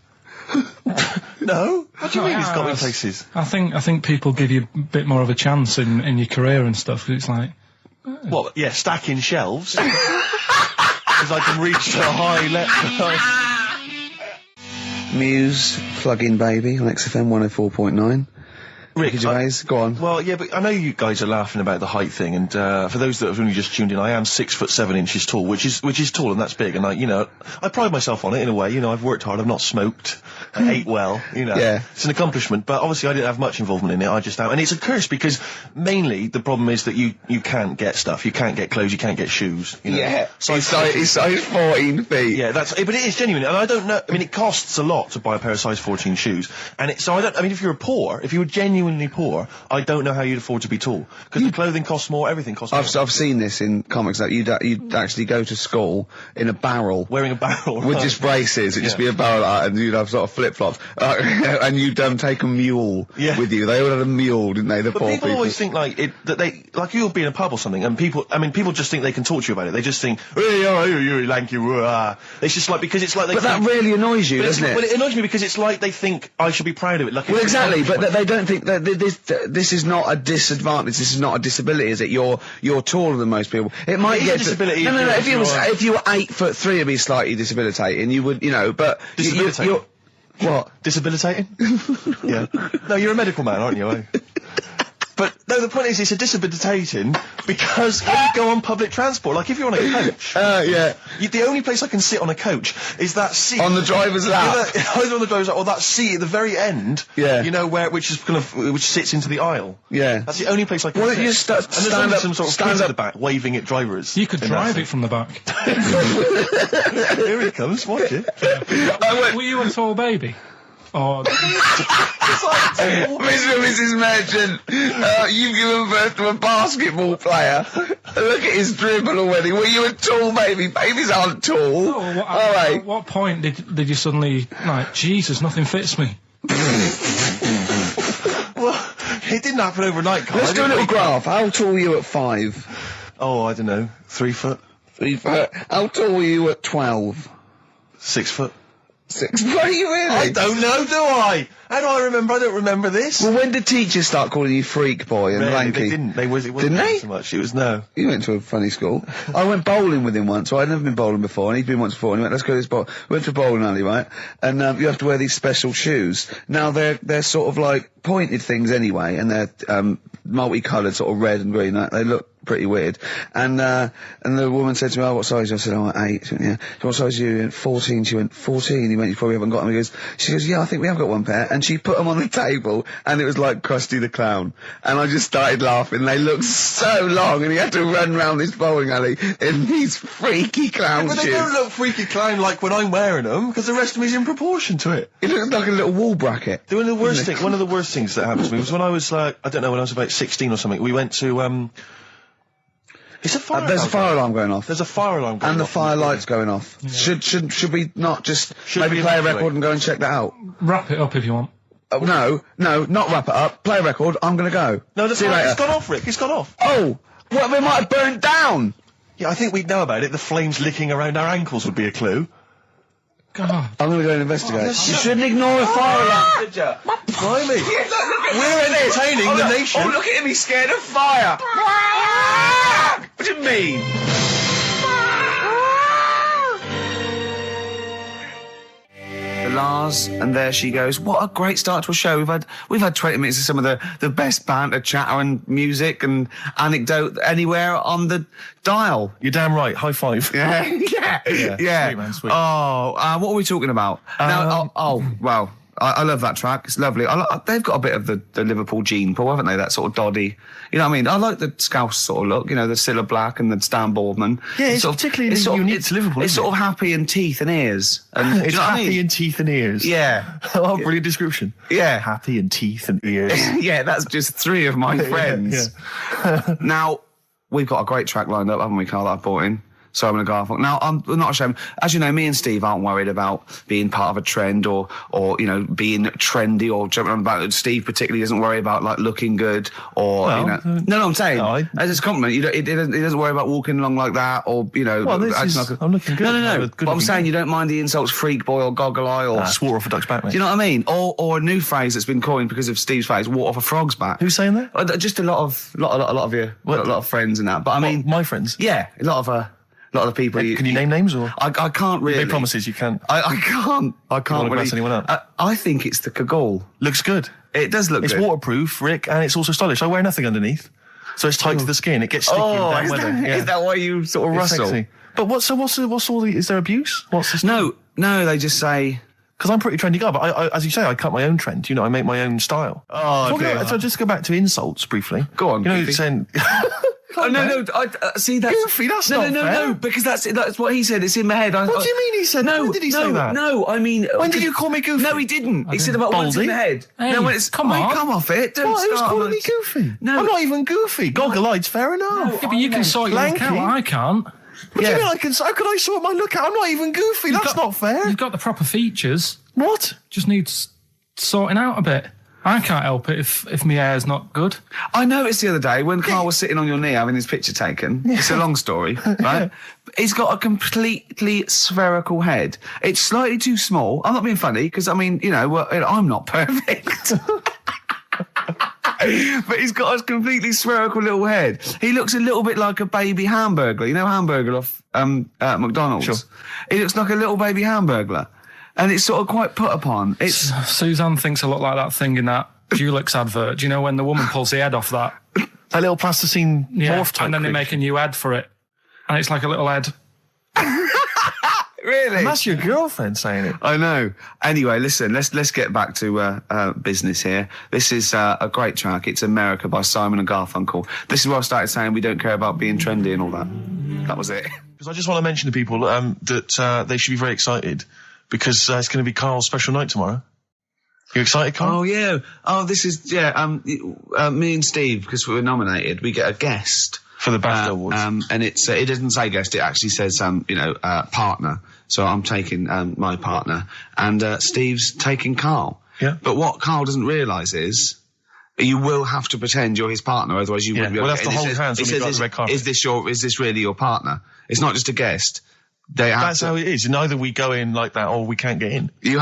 No? What do you mean it's got me places? I think people give you a bit more of a chance in your career and stuff, 'cause it's like... What, yeah, stacking shelves? Because I can reach to a high level. Muse, Plug-in Baby on XFM 104.9. Rick, Gervais, go on. Well, yeah, but I know you guys are laughing about the height thing, and for those that have only just tuned in, I am 6'7" tall, which is tall and that's big, and I pride myself on it in a way. You know, I've worked hard, I've not smoked, I ate well, you know. Yeah. It's an accomplishment, but obviously I didn't have much involvement in it. I just am, and it's a curse because mainly the problem is that you can't get stuff, you can't get clothes, you can't get shoes. You know? Yeah. He's size 14 feet. Yeah, but it is genuine, and I don't know. I mean, it costs a lot to buy a pair of size 14 shoes, and if you were genuinely poor, I don't know how you'd afford to be tall, because the clothing costs more, everything costs more. I've seen this in comics that you'd actually go to school in a barrel. Wearing a barrel. With just braces, it'd just be a barrel, and you'd have sort of flip-flops. And you'd take a mule with you. They all had a mule, didn't they, the poor people? People always think like you'll be in a pub or something, and people just think they can talk to you about it. They just think, hey, you're lanky, it's just like, because it's like they But that really annoys you, doesn't it? Well, it annoys me because it's like they think I should be proud of it. Like, well, exactly, but they don't think that this is not a disadvantage, this is not a disability, is it? You're taller than most people. It might get a disability. No, if you were 8'3", it'd be slightly debilitating. You would, but... Disabilitating? What? Disabilitating? Yeah. No, you're a medical man, aren't you, eh? But, no, the point is, it's a disabilitating because when you go on public transport, like if you're on a coach... yeah. The only place I can sit on a coach is that seat... On the driver's lap? Either on the driver's lap or that seat at the very end, yeah. You know, which sits into the aisle. Yeah. That's the only place I can sit. Well, you stand up... some sort of kids at the back waving at drivers. You could drive it from the back. Here he comes, watch it. Were you a tall baby? Oh, Mr. and Mrs. Merchant, you've given birth to a basketball player. Look at his dribble already. Were you a tall baby? Babies aren't tall. At what point did you suddenly, like, Jesus, nothing fits me? Well, it didn't happen overnight, Karl. Let's do a little graph. How tall were you at 5? Oh, I don't know. 3 foot. 3 foot. How tall were you at 12? 6 foot. Were you really? I don't know, do I? How do I remember? I don't remember this. Well, when did teachers start calling you freak boy and lanky? They didn't. It wasn't Didn't they? so much. It was no. You went to a funny school. I went bowling with him once. So I'd never been bowling before, and he'd been once before. And he went, "Let's go to this bowl." We went to a bowling alley, right? And you have to wear these special shoes. Now they're sort of like pointed things anyway, and they're multicoloured, sort of red and green. They look pretty weird. And the woman said to me, "Oh, what size?" I said, "Oh, 8. She went, "Yeah." "What size are you?" He went, 14. She went, 14. He went, "You probably haven't got them." She goes, "Yeah, I think we have got one pair." And she put them on the table, and it was like Krusty the Clown. And I just started laughing. They looked so long, and he had to run round this bowling alley in these freaky clown shoes. But they don't look freaky clown like when I'm wearing them, because the rest of me is in proportion to it. It looked like a little wall bracket. One of the worst things that happened to me was when I was like, I don't know, when I was about 16 or something, we went to, it's a fire there's a fire alarm going off. There's a fire alarm going off. And the fire light's going off. Yeah. Should we not just maybe play a record and go and check that out? Wrap it up if you want. No, not wrap it up. Play a record, I'm gonna go. No, it's gone off, Rick, it's gone off. Oh! What, we might have burned down! Yeah, I think we'd know about it. The flames licking around our ankles would be a clue. God. I'm gonna go and investigate. You shouldn't ignore a fire alarm, did you? Blimey. We're entertaining the nation. Oh, look at him, he's scared of fire! What do you mean? Lars, and there she goes. What a great start to a show. We've had 20 minutes of some of the best banter, chatter and music and anecdote anywhere on the dial. You're damn right. High five. Yeah. Sweet, man, sweet. Oh, what are we talking about? Well, I love that track. It's lovely. They've got a bit of the Liverpool gene pool, haven't they? That sort of doddy. You know what I mean? I like the Scouse sort of look. You know, the Cilla Black and the Stan Boardman. Yeah, it's particularly unique to Liverpool. It's sort of happy in teeth and ears. And, it's happy in teeth and ears. Yeah. Oh, brilliant description. Yeah. Happy in teeth and ears. Yeah, that's just 3 of my friends. Yeah. Now, we've got a great track lined up, haven't we, Karl, that I brought in? Simon & Garfunkel. Now, I'm not ashamed. As you know, me and Steve aren't worried about being part of a trend or you know, being trendy or jumping on about it. Steve particularly doesn't worry about, like, looking good or, you know. No, I'm saying, as a compliment, he doesn't worry about walking along like that or, you know. Well, I'm looking good. No. But I'm saying you don't mind the insults freak boy or goggle eye or... swore off a duck's back, mate. Do you know what I mean? Or a new phrase that's been coined because of Steve's face, walk off a frog's back. Who's saying that? Just a lot of you, a lot of friends and that. But I mean... My friends? Yeah, a lot of people. Can you name names or? I can't really. You made promises, you can't. I can't. I can't really. Anyone up? I think it's the Kaggle. Looks good. It does look good. It's waterproof, Rick, and it's also stylish. I wear nothing underneath, so it's tight to the skin. It gets sticky in damp weather. Is that why you sort of rustle? Sexy. But what's all the? Is there abuse? What's this? No. They just say. Because I'm a pretty trendy guy, but I, as you say, I cut my own trend. You know, I make my own style. Oh, dear. So just go back to insults briefly. Go on. You know, saying. Oh, no, see, that's... Goofy, that's not fair. No, because that's what he said, it's in my head. What do you mean he said that? When did he say that? No, I mean... When did you call me goofy? No, he didn't. He said about what's in the head. Hey, no, when it's... come on. Come off it. Don't Who's start. calling me goofy? No. I'm not even goofy. Goggle-eyed's fair enough. Yeah, but you can sort your look out, I can't. What do you mean I can... How can I sort my look out? I'm not even goofy. That's not fair. You've got the proper features. What? Just needs sorting out a bit. I can't help it if my hair's not good. I noticed the other day when Karl was sitting on your knee having his picture taken. It's a long story, right? He's got a completely spherical head. It's slightly too small. I'm not being funny because, I mean, you know, I'm not perfect. But he's got a completely spherical little head. He looks a little bit like a baby Hamburglar. You know Hamburglar off McDonald's? Sure. He looks like a little baby Hamburglar. And it's sort of quite put upon. It's Suzanne thinks I look like that thing in that Dulux advert. Do you know when the woman pulls the head off that? That little plasticine morph type. And then they make a new ad for it. And it's like a little head. Really? And that's your girlfriend saying it. I know. Anyway, listen, let's get back to business here. This is a great track. It's America by Simon & Garfunkel. This is where I started saying we don't care about being trendy and all that. That was it. Because I just want to mention to people that they should be very excited because it's going to be Karl's special night tomorrow. You excited, Karl? Oh, yeah. Oh, this is, me and Steve, because we were nominated, we get a guest. For the BAFTA Awards. And it's, it doesn't say guest, it actually says, partner. So I'm taking, my partner. And, Steve's taking Karl. Yeah. But what Karl doesn't realise is, you will have to pretend you're his partner, otherwise you wouldn't be able to. We'll have to hold hands when we go to the red carpet. Is this really your partner? It's not just a guest. That's how it is. And either we go in like that or we can't get in. You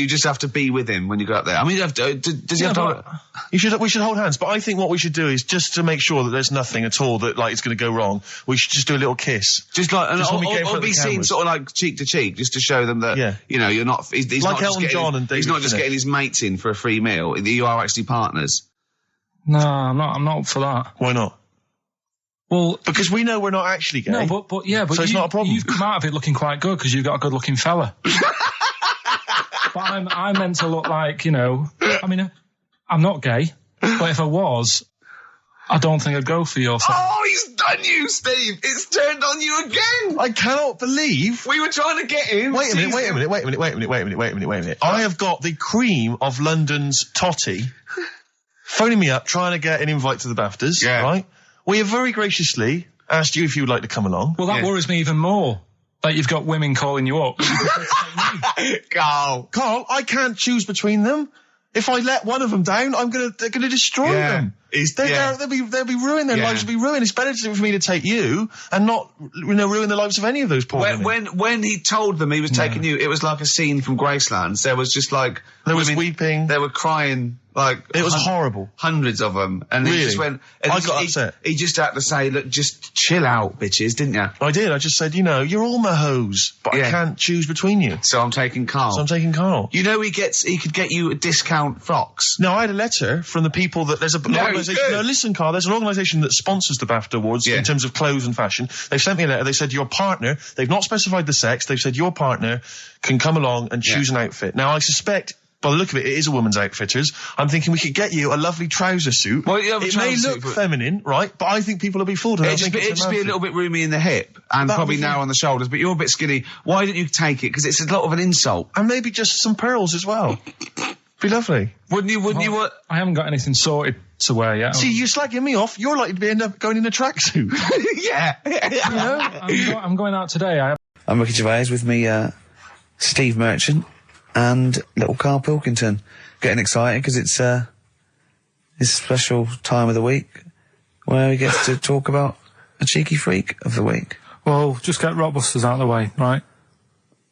just have to be with him when you go up there. I mean, you have to, does he have to... We should hold hands, but I think what we should do is just to make sure that there's nothing at all that, like, it's going to go wrong, we should just do a little kiss. Just like, or be seen sort of like cheek to cheek, just to show them that, you know, you're not, he's like not Elton John and David he's not just Finnick. getting his mates in for a free meal. You are actually partners. No, I'm not up for that. Why not? Well, because we know we're not actually gay. No, but so it's not a problem. You've come out of it looking quite good because you've got a good-looking fella. But I'm meant to look like, you know, I mean, I'm not gay, but if I was, I don't think I'd go for your thing. Oh, he's done you, Steve. It's turned on you again. I cannot believe we were trying to get him. Wait a minute. I have got the cream of London's totty phoning me up, trying to get an invite to the BAFTAs, right? We have very graciously asked you if you would like to come along. Well, that worries me even more, that you've got women calling you up. Carl, I can't choose between them. If I let one of them down, they're gonna destroy them. They'll be ruined. Their lives will be ruined. It's better for me to take you and not, you know, ruin the lives of any of those poor women. When he told them he was taking you, it was like a scene from Graceland. There was just like there was weeping. They were crying. Like it was horrible. Hundreds of them, and really? He just went. And I got upset. He just had to say, "Look, just chill out, bitches," didn't you? I did. I just said, you know, you're all my hoes, but I can't choose between you. So I'm taking Karl. You know, he could get you a discount frocks. No, I had a letter from the people that there's an organisation. No, listen, Karl. There's an organisation that sponsors the BAFTA Awards in terms of clothes and fashion. They sent me a letter. They said your partner. They've not specified the sex. They've said your partner can come along and choose an outfit. Now, I suspect, by the look of it, it is a woman's outfitters. I'm thinking we could get you a lovely trouser suit. Well, it may look feminine, right? But I think people will be fooled. It'd just be a little bit roomy in the hip and probably narrow on the shoulders, but you're a bit skinny. Why didn't you take it? Because it's a lot of an insult. And maybe just some pearls as well. Be lovely. Wouldn't you? I haven't got anything sorted to wear yet. See, you're slagging me off. You're likely to end up going in a tracksuit. Yeah. You know, I'm going out today. I'm Ricky Gervais, with me, Steve Merchant and little Karl Pilkington. Getting excited because it's a special time of the week where he gets to talk about a cheeky freak of the week. Well, just get Rockbusters out of the way, right?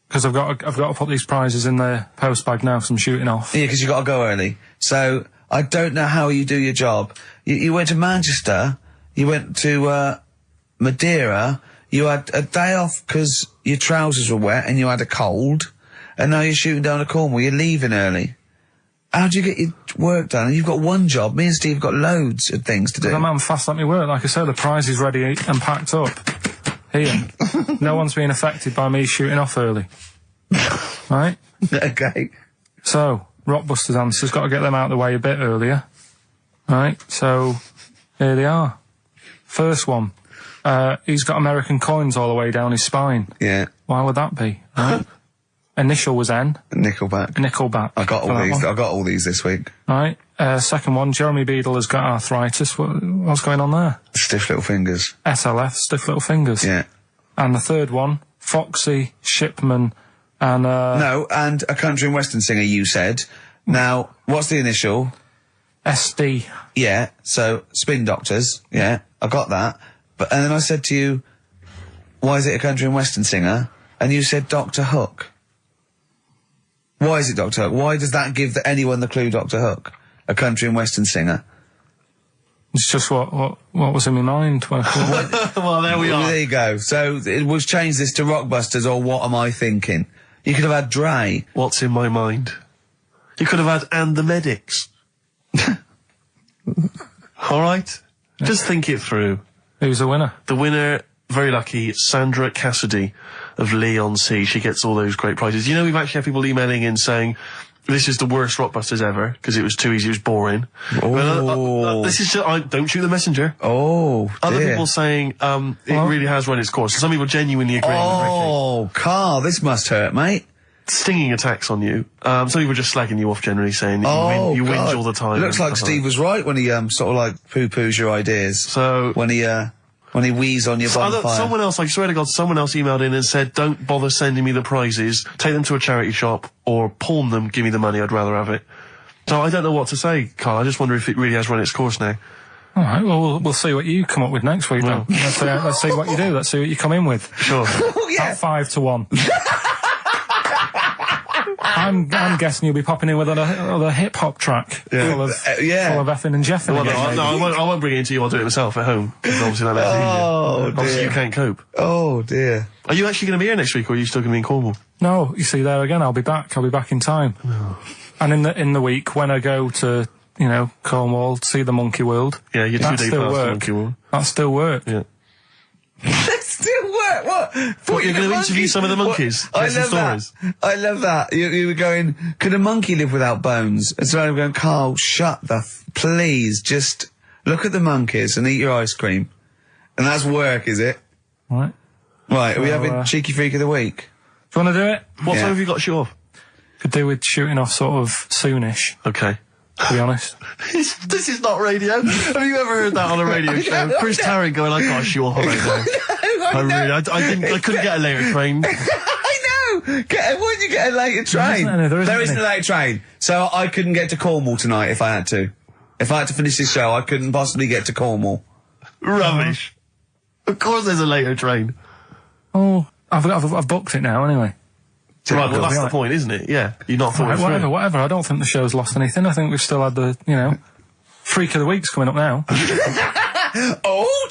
Because I've got to put these prizes in the post bag now, so I'm shooting off. Yeah, because you've got to go early. So I don't know how you do your job. You went to Manchester, you went to Madeira, you had a day off because your trousers were wet and you had a cold, and now you're shooting down to Cornwall. You're leaving early. How do you get your work done? And you've got one job. Me and Steve have got loads of things to do. The man fast let me work. Like I said, the prize is ready and packed up. Here. No one's being affected by me shooting off early. Right? Okay. So, Rockbusters answers, got to get them out of the way a bit earlier. Right? So, here they are. First one. He's got American coins all the way down his spine. Yeah. Why would that be? Right? Initial was N. Nickelback. I got all these this week. Right. Second one, Jeremy Beadle has got arthritis. What's going on there? Stiff little fingers. SLF, stiff little fingers. Yeah. And the third one, Foxy, Shipman, and No, and a country and western singer, you said. Now, what's the initial? SD. Yeah, so Spin Doctors. Yeah, I got that. And then I said to you, why is it a country and western singer? And you said Dr. Hook. Why is it Dr. Hook? Why does that give anyone the clue Dr. Hook? A country and western singer. It's just what was in my mind. Well, there we are. There you go. So we'll change this to Rockbusters or What Am I Thinking? You could have had Dre. What's in my mind? You could have had And the Medics. All right? Yeah. Just think it through. Who's the winner? The winner, very lucky, Sandra Cassidy of Leon C. She gets all those great prizes. You know, we've actually had people emailing in saying, this is the worst Rockbusters ever, because it was too easy, it was boring. Oh. This is just, don't shoot the messenger. Oh, Other people saying, it really has run its course. Some people genuinely agreeing with Ricky. Oh, Karl, this must hurt, mate. Stinging attacks on you. Some people just slagging you off generally, saying that you whinge all the time. It looks like Steve was right when he, sort of like poo-poos your ideas. So. When he wheezed on your bonfire. Someone else, I swear to God, someone else emailed in and said, don't bother sending me the prizes, take them to a charity shop, or pawn them, give me the money, I'd rather have it. So I don't know what to say, Karl. I just wonder if it really has run its course now. All right, well, we'll see what you come up with next week, then. Let's see what you do. Let's see what you come in with. Sure. Oh, yeah. At 5 to 1. I'm guessing you'll be popping in with another hip-hop track full of effing and jeffing. Well, again, I won't bring it into you. I'll do it myself at home. Obviously, that makes it easier. Obviously, you can't cope. Oh, dear. Are you actually going to be here next week, or are you still going to be in Cornwall? No, you see, there again, I'll be back in time. And in the week, when I go to, Cornwall, see the Monkey World. Yeah, you're 2 days past the Monkey World. That still work. Yeah. That still work? What you're going to interview some of the monkeys? I love that. I love that. You were going, could a monkey live without bones? And so I'm going, Karl, shut please, just look at the monkeys and eat your ice cream. And that's work, is it? Right. Right, are we having Cheeky Freak of the Week? Do you want to do it? What time have you got to shoot off? Could do with shooting off sort of soonish. Okay. To be honest. This is not radio. Have you ever heard that on a radio show? Chris Tarrant going, I can't shoot off right now. I couldn't get a later train. I know! Why did you get a later train? There isn't a later train. So I couldn't get to Cornwall tonight if I had to. If I had to finish this show, I couldn't possibly get to Cornwall. Rubbish. Of course there's a later train. Oh, I've booked it now anyway. Right, well, that's the point, isn't it? Yeah. You're not through. Whatever. I don't think the show's lost anything. I think we've still had the, Freak of the Week's coming up now. Oh!